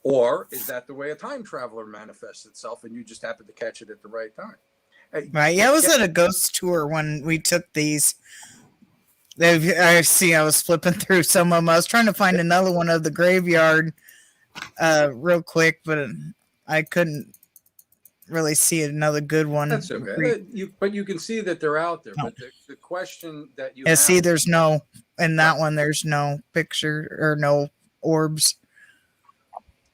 Or is that the way a time traveler manifests itself and you just happen to catch it at the right time? Right. Yeah, I was at a ghost tour when we took these. I was flipping through some of them. I was trying to find another one of the graveyard real quick, but I couldn't really see another good one. That's okay. But you can see that they're out there. No. But the question that you see, there's no, in that one, there's no picture or no orbs.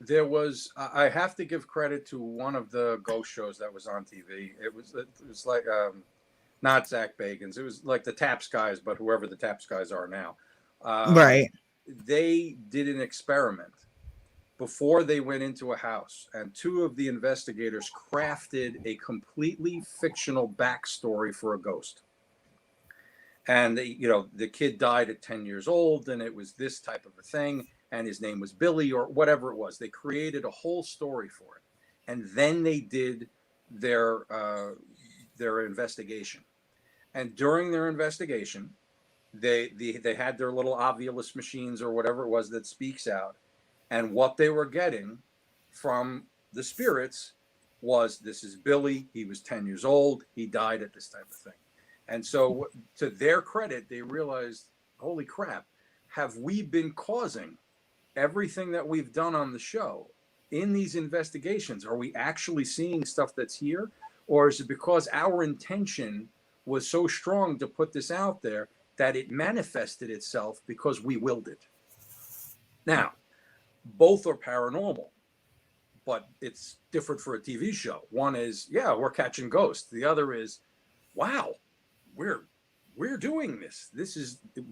There was, I have to give credit to one of the ghost shows that was on TV. It was like, not Zach Bagans. It was like the Taps guys, but whoever the Taps guys are now. Right. They did an experiment before they went into a house, and two of the investigators crafted a completely fictional backstory for a ghost. And the kid died at 10 years old, and it was this type of a thing, and his name was Billy or whatever it was. They created a whole story for it, and then they did their investigation. And during their investigation, they had their little Ovilus machines or whatever it was that speaks out. And what they were getting from the spirits was, this is Billy. He was 10 years old. He died at this type of thing. And so to their credit, they realized, holy crap, have we been causing everything that we've done on the show in these investigations? Are we actually seeing stuff that's here? Or is it because our intention was so strong to put this out there that it manifested itself because we willed it? Now, both are paranormal, but it's different for a TV show. One is, we're catching ghosts. The other is, wow, we're doing this.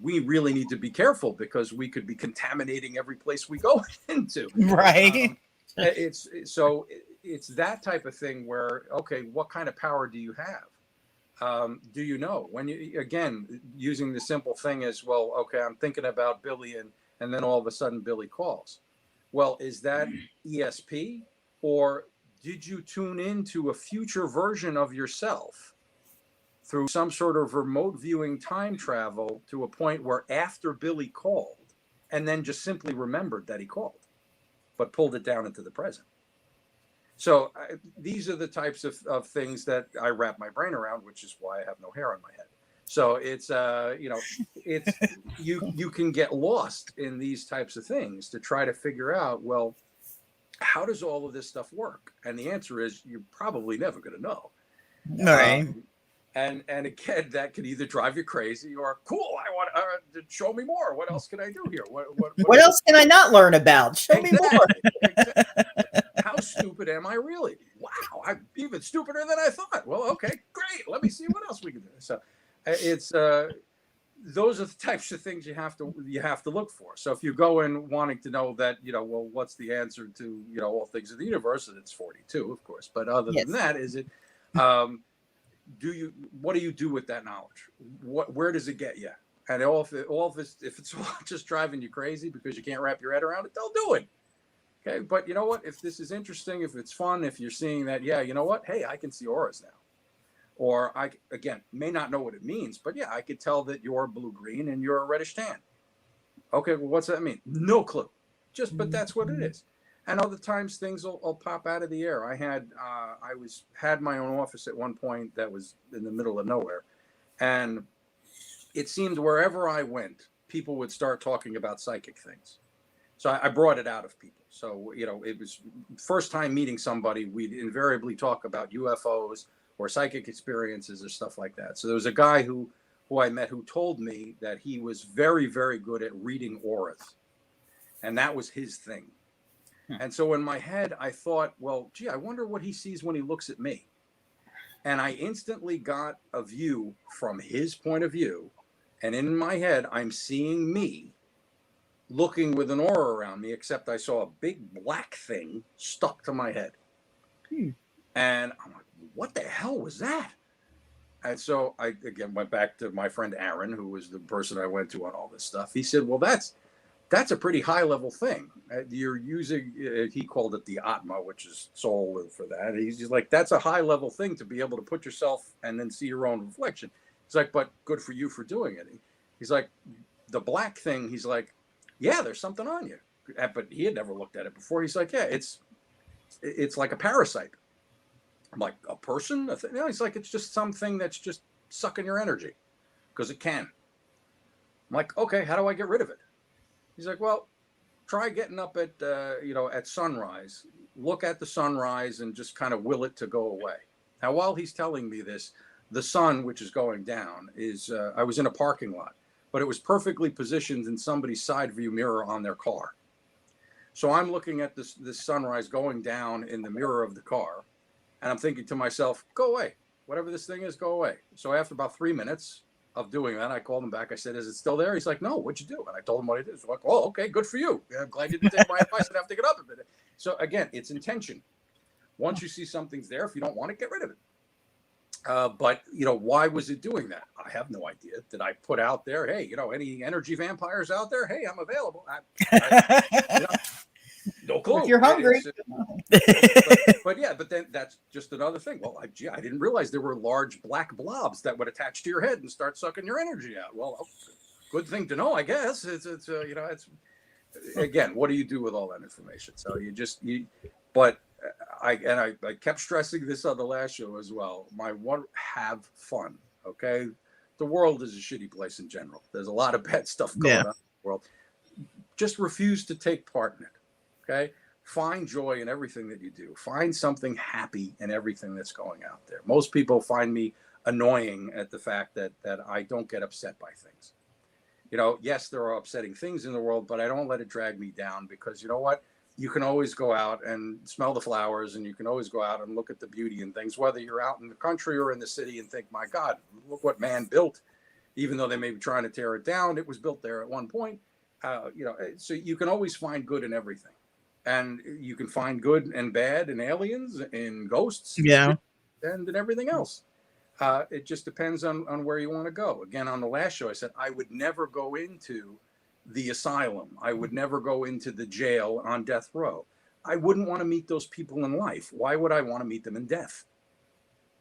We really need to be careful because we could be contaminating every place we go into. Right. It's that type of thing where, okay, what kind of power do you have? Do you know? When you, again, using the simple thing as, well, okay, I'm thinking about Billy and then all of a sudden Billy calls. Well, is that ESP, or did you tune into a future version of yourself through some sort of remote viewing time travel to a point where after Billy called and then just simply remembered that he called, but pulled it down into the present? So these are the types of things that I wrap my brain around, which is why I have no hair on my head. So it's, it's you can get lost in these types of things to try to figure out, well, how does all of this stuff work? And the answer is, you're probably never going to know. Right. And again, that could either drive you crazy or, cool, I want to show me more. What else can I do here? What else can I not learn about? Show me more. Exactly. How stupid am I really? Wow, I'm even stupider than I thought. Well, okay, great. Let me see what else we can do. So it's those are the types of things you have to look for. So if you go in wanting to know that, well, what's the answer to, all things in the universe? And it's 42, of course. But other than that, is it what do you do with that knowledge? Where does it get you? And if it's all just driving you crazy because you can't wrap your head around it, don't do it. Okay, but you know what? If this is interesting, if it's fun, if you're seeing that, you know what? Hey, I can see auras now. Or I, again, may not know what it means, but I could tell that you're blue-green and you're a reddish tan. Okay, well, what's that mean? No clue. But that's what it is. And other times things will pop out of the air. I had my own office at one point that was in the middle of nowhere. And it seemed wherever I went, people would start talking about psychic things. So I brought it out of people. So, it was first time meeting somebody, we'd invariably talk about UFOs or psychic experiences or stuff like that. So there was a guy who I met who told me that he was very, very good at reading auras. And that was his thing. And so in my head, I thought, well, gee, I wonder what he sees when he looks at me. And I instantly got a view from his point of view. And in my head, I'm seeing me looking with an aura around me, except I saw a big black thing stuck to my head. And I'm like, what the hell was that? And so I, again, went back to my friend Aaron, who was the person I went to on all this stuff. He said, well, that's a pretty high level thing. You're using, he called it the Atma, which is soul for that. He's just like, that's a high level thing to be able to put yourself and then see your own reflection. He's like, but good for you for doing it. He's like, the black thing, he's like, yeah, there's something on you. But he had never looked at it before. He's like, yeah, it's like a parasite. I'm like, a person? No, he's like, it's just something that's just sucking your energy because it can. I'm like, okay, how do I get rid of it? He's like, well, try getting up at, at sunrise, look at the sunrise and just kind of will it to go away. Now, while he's telling me this, the sun, which is going down, I was in a parking lot, but it was perfectly positioned in somebody's side view mirror on their car. So I'm looking at this sunrise going down in the mirror of the car, and I'm thinking to myself, go away. Whatever this thing is, go away. So after about 3 minutes of doing that, I called him back. I said, is it still there? He's like, no, what'd you do? And I told him what I did. So I'm like, oh, okay, good for you. I'm glad you didn't take my advice and have to get up a bit. So again, it's intention. Once you see something's there, if you don't want it, get rid of it. But, why was it doing that? I have no idea. Did I put out there, hey, any energy vampires out there? Hey, I'm available. No clue. If you're hungry. But then that's just another thing. Well, I didn't realize there were large black blobs that would attach to your head and start sucking your energy out. Well, good thing to know, I guess. It's again, what do you do with all that information? So I kept stressing this on the last show as well. Have fun. Okay. The world is a shitty place in general. There's a lot of bad stuff going on in the world. Just refuse to take part in it. Okay. Find joy in everything that you do. Find something happy in everything that's going out there. Most people find me annoying at the fact that I don't get upset by things. Yes, there are upsetting things in the world, but I don't let it drag me down because you know what? You can always go out and smell the flowers, and you can always go out and look at the beauty in things, whether you're out in the country or in the city, and think, my God, look what man built. Even though they may be trying to tear it down, it was built there at one point. So you can always find good in everything. And you can find good and bad in aliens, in ghosts, and in everything else. It just depends on where you want to go. Again, on the last show, I said I would never go into the asylum. I would never go into the jail on death row. I wouldn't want to meet those people in life. Why would I want to meet them in death?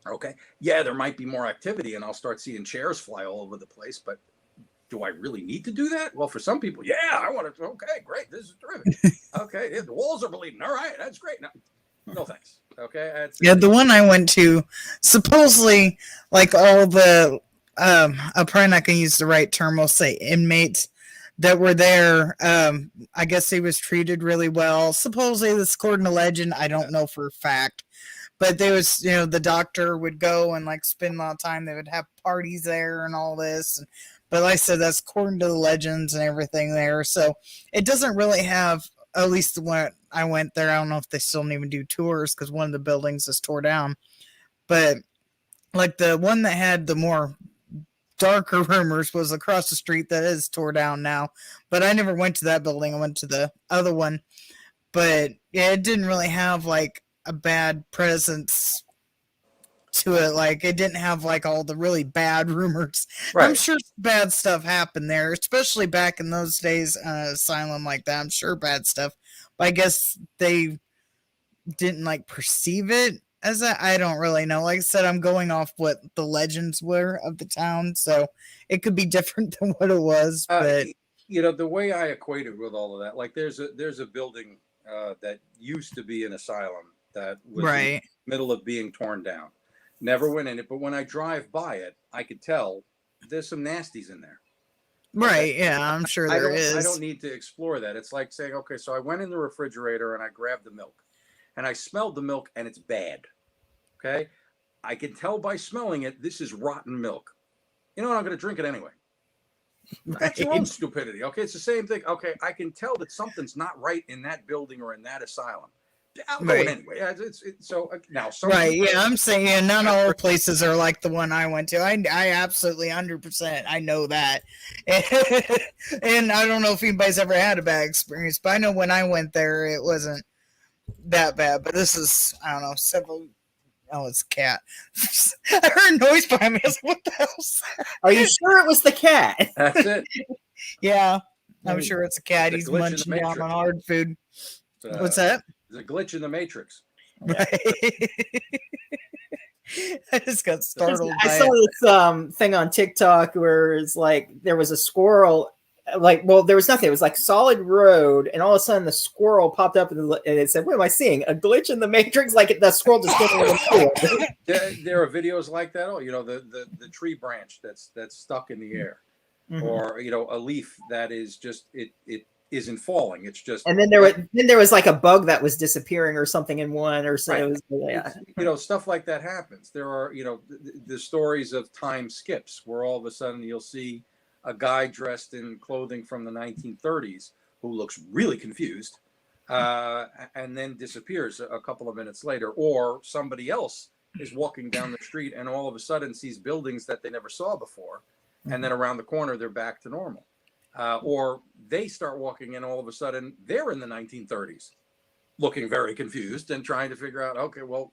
Okay. Yeah, there might be more activity and I'll start seeing chairs fly all over the place, but do I really need to do that? Well, for some people, yeah, I want to. Okay, great. This is terrific. Okay. The walls are bleeding. All right. That's great. No thanks. Okay. The one I went to, supposedly, like all the, I'm probably not going to use the right term, we'll say inmates that were there. I guess he was treated really well. Supposedly, this according to legend, I don't know for a fact. But there was, the doctor would go and like spend a lot of time. They would have parties there and all this. But like I said, that's according to the legends and everything there. So it doesn't really have, at least when I went there, I don't know if they still don't even do tours because one of the buildings is tore down. But like the one that had the more darker rumors was across the street that is tore down now. But I never went to that building. I went to the other one. But yeah, it didn't really have like a bad presence to it. Like it didn't have like all the really bad rumors. Right. I'm sure bad stuff happened there, especially back in those days, asylum like that. I'm sure bad stuff, but I guess they didn't like perceive it as that. I don't really know. Like I said, I'm going off what the legends were of the town, so it could be different than what it was. But the way I equate it with all of that, like there's a building that used to be an asylum that was in the middle of being torn down. Never went in it, but when I drive by it, I could tell there's some nasties in there. Right, yeah, I'm sure there is. I don't need to explore that. It's like saying, okay, so I went in the refrigerator and I grabbed the milk. And I smelled the milk and it's bad. Okay? I can tell by smelling it, this is rotten milk. You know what? I'm going to drink it anyway. That's your own stupidity. Okay? It's the same thing. Okay, I can tell that something's not right in that building or in that asylum. I'm going anyway. So now, I'm saying not all places are like the one I went to. I absolutely 100%. I know that, and I don't know if anybody's ever had a bad experience, but I know when I went there, it wasn't that bad. But this is, I don't know, several. Oh, it's a cat. I heard a noise behind me. I was like, what the hell's that? Are you sure it was the cat? That's it. Yeah, I'm sure it's a cat. He's munching down on hard food. What's that? There's a glitch in the Matrix. Right. I just got startled. I saw this thing on TikTok where it's like there was a squirrel like, well, there was nothing. It was like solid road, and all of a sudden the squirrel popped up, and it said, "What am I seeing? A glitch in the matrix?" Like the squirrel just there are videos like that. Oh, the tree branch that's stuck in the air, or a leaf that is just it isn't falling. It's just. And then there was like a bug that was disappearing or something in one, or so. Right. It was, stuff like that happens. There are the stories of time skips where all of a sudden you'll see a guy dressed in clothing from the 1930s who looks really confused, and then disappears a couple of minutes later, or somebody else is walking down the street and all of a sudden sees buildings that they never saw before, and then around the corner they're back to normal, or they start walking and all of a sudden they're in the 1930s looking very confused and trying to figure out, okay, well,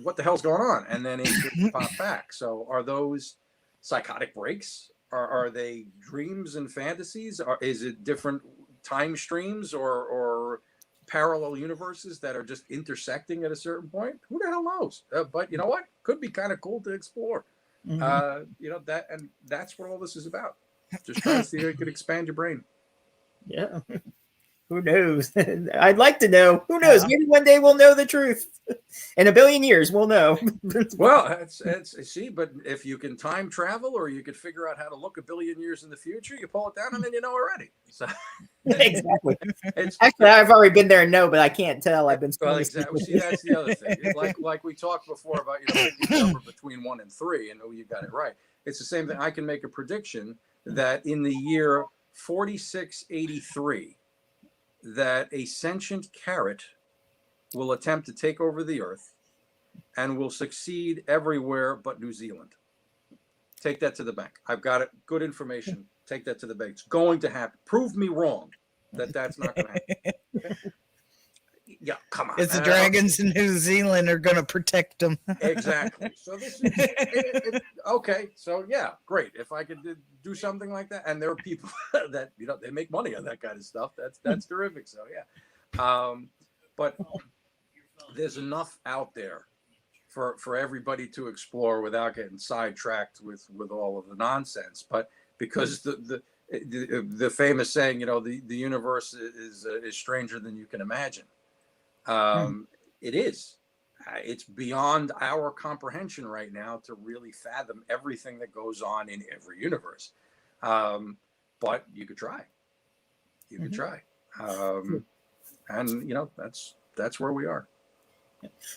what the hell's going on, and then it pop back. So are those psychotic breaks? Are they dreams and fantasies? Is it different time streams or parallel universes that are just intersecting at a certain point? Who the hell knows? But you know what? Could be kind of cool to explore. That, and that's what all this is about. Just trying to see how you could expand your brain. Yeah. Who knows? I'd like to know. Who knows? Maybe one day we'll know the truth. In a billion years, we'll know. Well, see, but if you can time travel, or you could figure out how to look a billion years in the future, you pull it down and then you know already. So exactly. Actually, I've already been there and know, but I can't tell. I've been. Well, exactly. See, that's the other thing. Like we talked before about the number between 1 and 3, and you got it right. It's the same thing. I can make a prediction that in the year 4683. That a sentient carrot will attempt to take over the earth and will succeed everywhere but New Zealand. Take that to the bank. I've got it. Good information. Take that to the bank. It's going to happen. Prove me wrong that that's not going to happen. Yeah, come on. It's the dragons in New Zealand are going to protect them. Exactly. So this is okay. So yeah, great. If I could do something like that, and there are people that they make money on that kind of stuff. That's terrific. So yeah, but there's enough out there for everybody to explore without getting sidetracked with all of the nonsense. But because the famous saying, the universe is stranger than you can imagine. It is. It's beyond our comprehension right now to really fathom everything that goes on in every universe. But you could try. You could try. And that's where we are.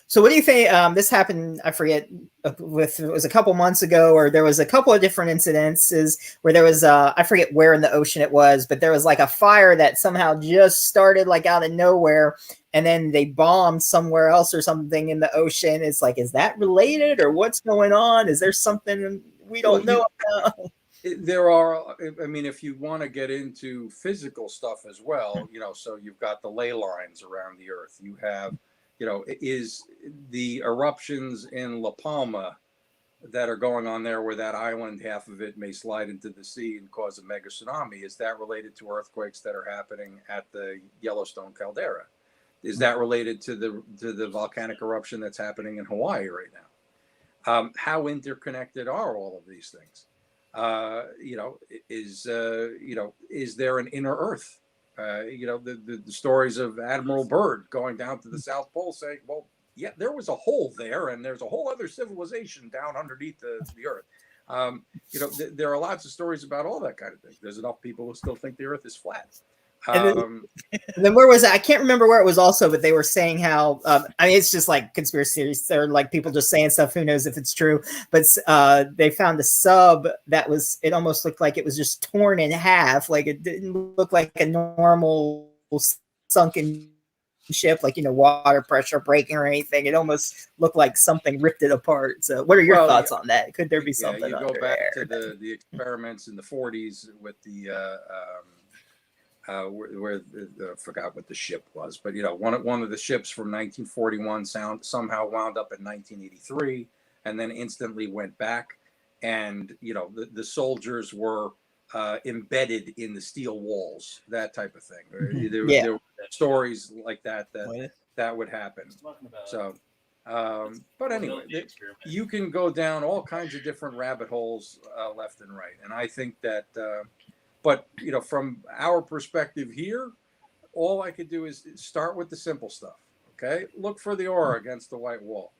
So what do you think? This happened, I forget, it was a couple months ago, or there was a couple of different incidences where there was, I forget where in the ocean it was, but there was like a fire that somehow just started like out of nowhere, and then they bombed somewhere else or something in the ocean. It's like, is that related, or what's going on? Is there something we don't know about? There are, I mean, if you want to get into physical stuff as well, so you've got the ley lines around the earth. You have, is the eruptions in La Palma that are going on there, where that island, half of it may slide into the sea and cause a mega tsunami. Is that related to earthquakes that are happening at the Yellowstone caldera? Is that related to the volcanic eruption that's happening in Hawaii right now? How interconnected are all of these things? Is there an inner Earth? The stories of Admiral Byrd going down to the South Pole saying, well, yeah, there was a hole there, and there's a whole other civilization down underneath the earth. There are lots of stories about all that kind of thing. There's enough people who still think the earth is flat. And then where was it? I can't remember where it was also, but they were saying how, it's just like conspiracy theories. They're like people just saying stuff. Who knows if it's true, but they found a sub that it almost looked like it was just torn in half. Like it didn't look like a normal sunken ship, like, water pressure breaking or anything. It almost looked like something ripped it apart. So what are your thoughts on that? Could there be something? You go back to the experiments in the 40s with the, where I forgot what the ship was, but one of the ships from 1941 somehow wound up in 1983, and then instantly went back, and the soldiers were embedded in the steel walls, that type of thing. There were stories like that would happen. So, but anyway, you can go down all kinds of different rabbit holes left and right, and I think that. But, from our perspective here, all I could do is start with the simple stuff. Okay. Look for the aura against the white wall.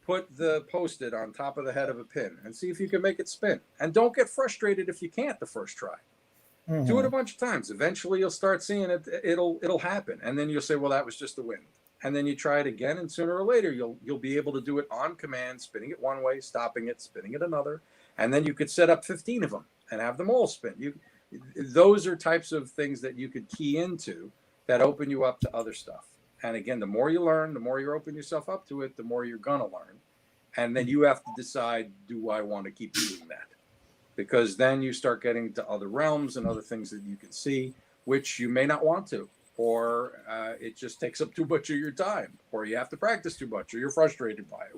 Put the Post-it on top of the head of a pin and see if you can make it spin. And don't get frustrated if you can't the first try. Mm-hmm. Do it a bunch of times. Eventually you'll start seeing it. It'll happen. And then you'll say, well, that was just the wind. And then you try it again, and sooner or later you'll be able to do it on command, spinning it one way, stopping it, spinning it another. And then you could set up 15 of them and have them all spin. Those are types of things that you could key into that open you up to other stuff. And again, the more you learn, the more you open yourself up to it, the more you're going to learn. And then you have to decide, do I want to keep doing that? Because then you start getting to other realms and other things that you can see, which you may not want to, or it just takes up too much of your time, or you have to practice too much, or you're frustrated by it.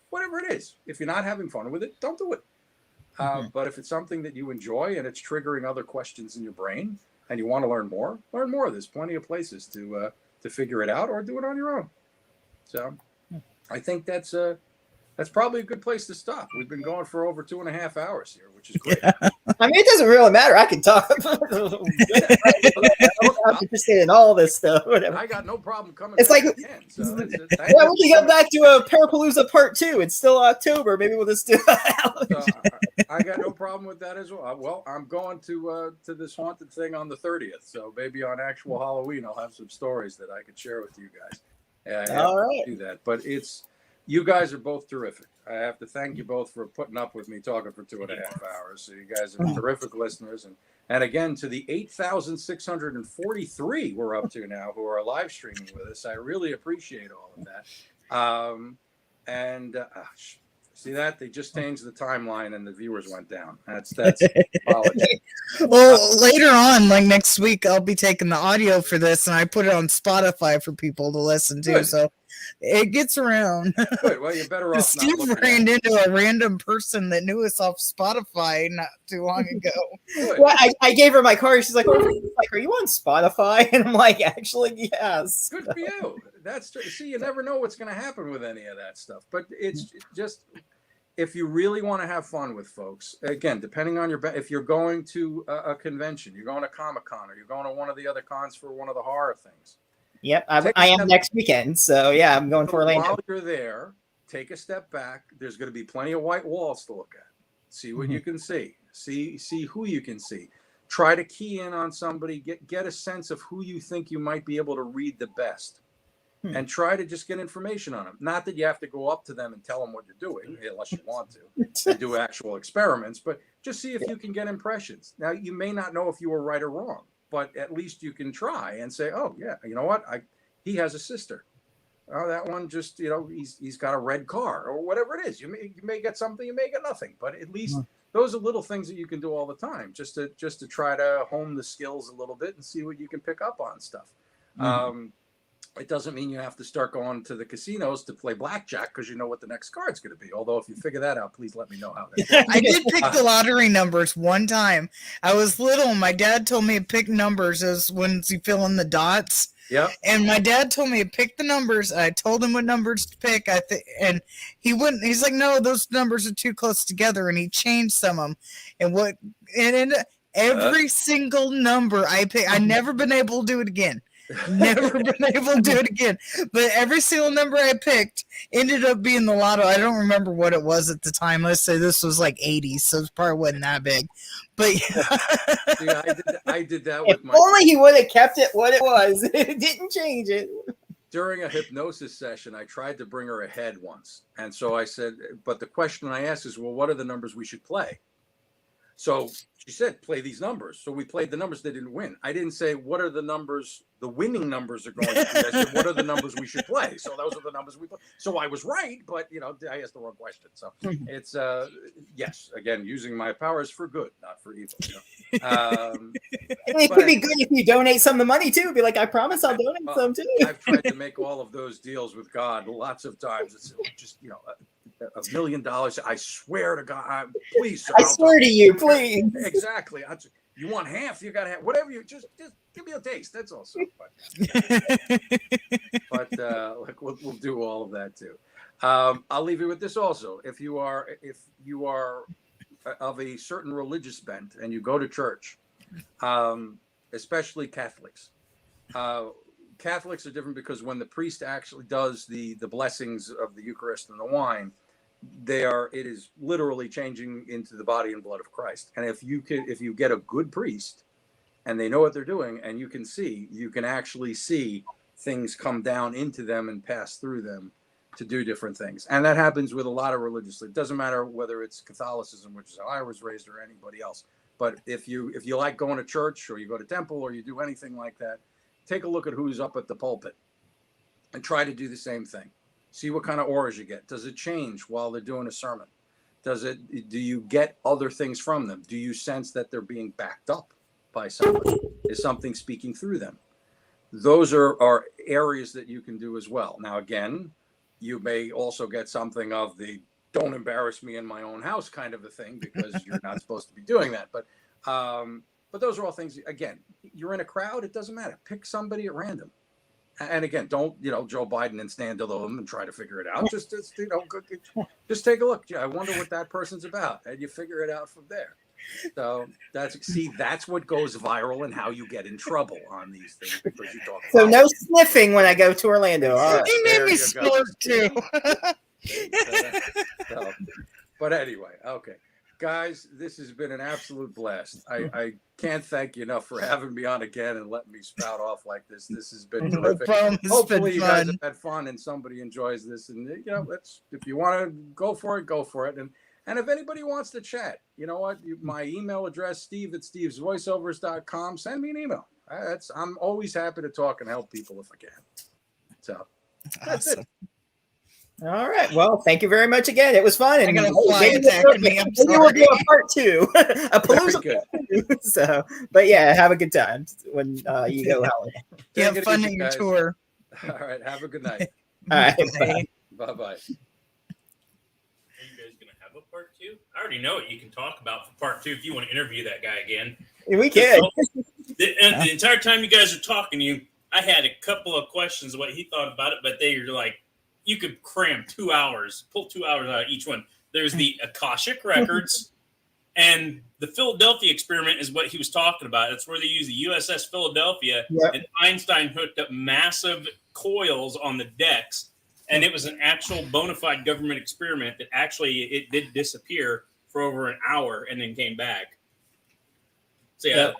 Whatever it is, if you're not having fun with it, don't do it. But if it's something that you enjoy and it's triggering other questions in your brain and you want to learn more. There's plenty of places to figure it out or do it on your own. So I think that's probably a good place to stop. We've been going for over 2.5 hours here, which is great. Yeah. I mean, it doesn't really matter. I can talk. I'm interested in all this stuff. Whatever. I got no problem coming. It's like, again, so we can go back to a Parapalooza Part 2. It's still October. Maybe we'll just do I got no problem with that as well. Well, I'm going to this haunted thing on the 30th, so maybe on actual Halloween I'll have some stories that I could share with you guys. All right, do that. But you guys are both terrific. I have to thank you both for putting up with me talking for 2.5 hours. So you guys are terrific listeners, and again to the 8,643 we're up to now who are live streaming with us. I really appreciate all of that. See that? They just changed the timeline and the viewers went down. That's apology. Well, later on, like next week, I'll be taking the audio for this and I put it on Spotify for people to listen to. Good. So it gets around. Good. Well, you're better off. Steve ran into a random person that knew us off Spotify not too long ago. Well, I gave her my card. She's like, are you on Spotify? And I'm like, actually, yes. Good for you. That's true. See, you never know what's going to happen with any of that stuff. But it's just, if you really want to have fun with folks, again, depending on if you're going to a convention, you're going to Comic-Con, or you're going to one of the other cons for one of the horror things. Yep, I am next weekend. So, yeah, I'm going for Orlando. While you're there, take a step back. There's going to be plenty of white walls to look at. See what you can see. See who you can see. Try to key in on somebody. Get a sense of who you think you might be able to read the best. And try to just get information on them. Not that you have to go up to them and tell them what you're doing, unless you want to, and do actual experiments, but just see if you can get impressions. Now, you may not know if you were right or wrong, but at least you can try and say, oh, yeah, you know what? He has a sister. Oh, that one just, he's got a red car, or whatever it is. You may get something, you may get nothing, but at least those are little things that you can do all the time, just to try to hone the skills a little bit and see what you can pick up on stuff. It doesn't mean you have to start going to the casinos to play blackjack because you know what the next card's going to be. Although if you figure that out, please let me know how that goes. I did pick the lottery numbers one time. I was little. My dad told me to pick numbers as when you fill in the dots. Yeah. And my dad told me to pick the numbers. I told him what numbers to pick. And he wouldn't. He's like, no, those numbers are too close together. And he changed some of them. And every single number I picked, I never been able to do it again. Never been able to do it again. But every single number I picked ended up being the lotto. I don't remember what it was at the time. Let's say this was like 80s, so it probably wasn't that big. But yeah, I did that with my. If only he would have kept it what it was. It didn't change it. During a hypnosis session, I tried to bring her ahead once. And so I said, but the question I asked is, well, what are the numbers we should play? So she said, play these numbers. So we played the numbers. They didn't win. I didn't say, what are the numbers the winning numbers are going to be? I said, what are the numbers we should play? So those are the numbers we play. So I was right, but, I asked the wrong question. So it's, yes, again, using my powers for good, not for evil. It could be good if you donate some of the money, too. Be like, I promise I'll donate some, too. I've tried to make all of those deals with God lots of times. It's just, $1 million. I swear to God, please, sir. I swear to you, please. Exactly. You want half? You got to have whatever you just give me a taste. That's all. So, but like we'll do all of that too. I'll leave you with this also. If you are of a certain religious bent and you go to church especially Catholics. Catholics are different because when the priest actually does the blessings of the Eucharist and the wine, it is literally changing into the body and blood of Christ. And if you get a good priest and they know what they're doing, and you can actually see things come down into them and pass through them to do different things. And that happens with a lot of religious. It doesn't matter whether it's Catholicism, which is how I was raised, or anybody else. But if you like going to church, or you go to temple, or you do anything like that, take a look at who's up at the pulpit and try to do the same thing. See what kind of auras you get. Does it change while they're doing a sermon? Do you get other things from them? Do you sense that they're being backed up by somebody? Is something speaking through them? Those are areas that you can do as well. Now, again, you may also get something of the "don't embarrass me in my own house" kind of a thing, because you're not supposed to be doing that. But those are all things. Again, you're in a crowd. It doesn't matter. Pick somebody at random. And again, don't Joe Biden and stand below them and try to figure it out. Just take a look. I wonder what that person's about, and you figure it out from there. So that's what goes viral and how you get in trouble on these things, because you talk. So no sniffing when I go to Orlando. All right. He made me snort too. But anyway, okay. Guys, this has been an absolute blast. I can't thank you enough for having me on again and letting me spout off like this. This has been terrific. Hopefully you guys have had fun and somebody enjoys this. And if you want to go for it, go for it. And if anybody wants to chat, you know what? My email address, steve@stevesvoiceovers.com. Send me an email. I'm always happy to talk and help people if I can. So that's it. All right. Well, thank you very much again. It was fun. And I'm gonna fly attacking me. I'm sorry. We'll do a part 2, a Palooza part 2. So, but yeah, have a good time when you go out. Have fun in your tour. All right. Have a good night. All right. Bye bye. Are you guys gonna have a part 2? I already know what you can talk about for part 2 if you want to interview that guy again. We can. The entire time you guys are talking, I had a couple of questions of what he thought about it, but they are like, you could cram 2 hours, pull 2 hours out of each one. There's the Akashic records, and the Philadelphia experiment is what he was talking about. It's where they use the USS Philadelphia, and Einstein hooked up massive coils on the decks, and it was an actual bona fide government experiment that actually it did disappear for over an hour and then came back. So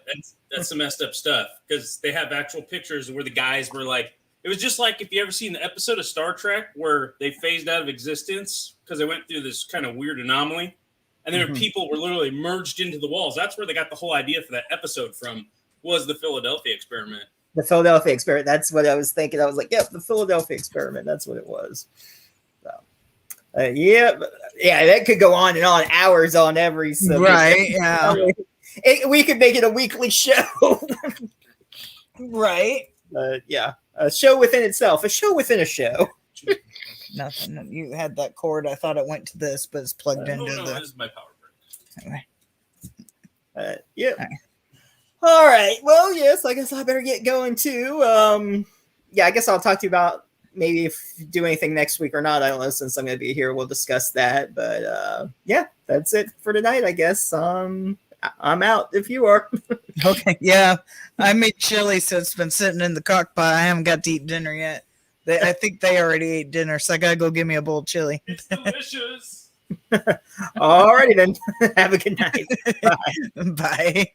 that's some messed up stuff, because they have actual pictures where the guys were like, it was just like if you ever seen the episode of Star Trek where they phased out of existence because they went through this kind of weird anomaly, and then people were literally merged into the walls. That's where they got the whole idea for that episode from, was the Philadelphia experiment. The Philadelphia experiment. That's what I was thinking. I was like, yep, the Philadelphia experiment. That's what it was. So, yeah, that could go on and on, hours on every subject. Right, yeah. We could make it a weekly show. Right. Yeah. A show within itself. A show within a show. Nothing. You had that cord. I thought it went to this, but it's plugged into the. This is my power brick. Anyway. Yeah. All right. Well, yes. I guess I better get going too. Yeah. I guess I'll talk to you about maybe if you do anything next week or not. I don't know. Since I'm going to be here, we'll discuss that. But yeah, that's it for tonight. I guess. I'm out if you are. Okay. Yeah. I made chili, so it's been sitting in the crock pot. I haven't got to eat dinner yet. I think they already ate dinner, so I got to go give me a bowl of chili. It's delicious. All righty then. Have a good night. Bye. Bye.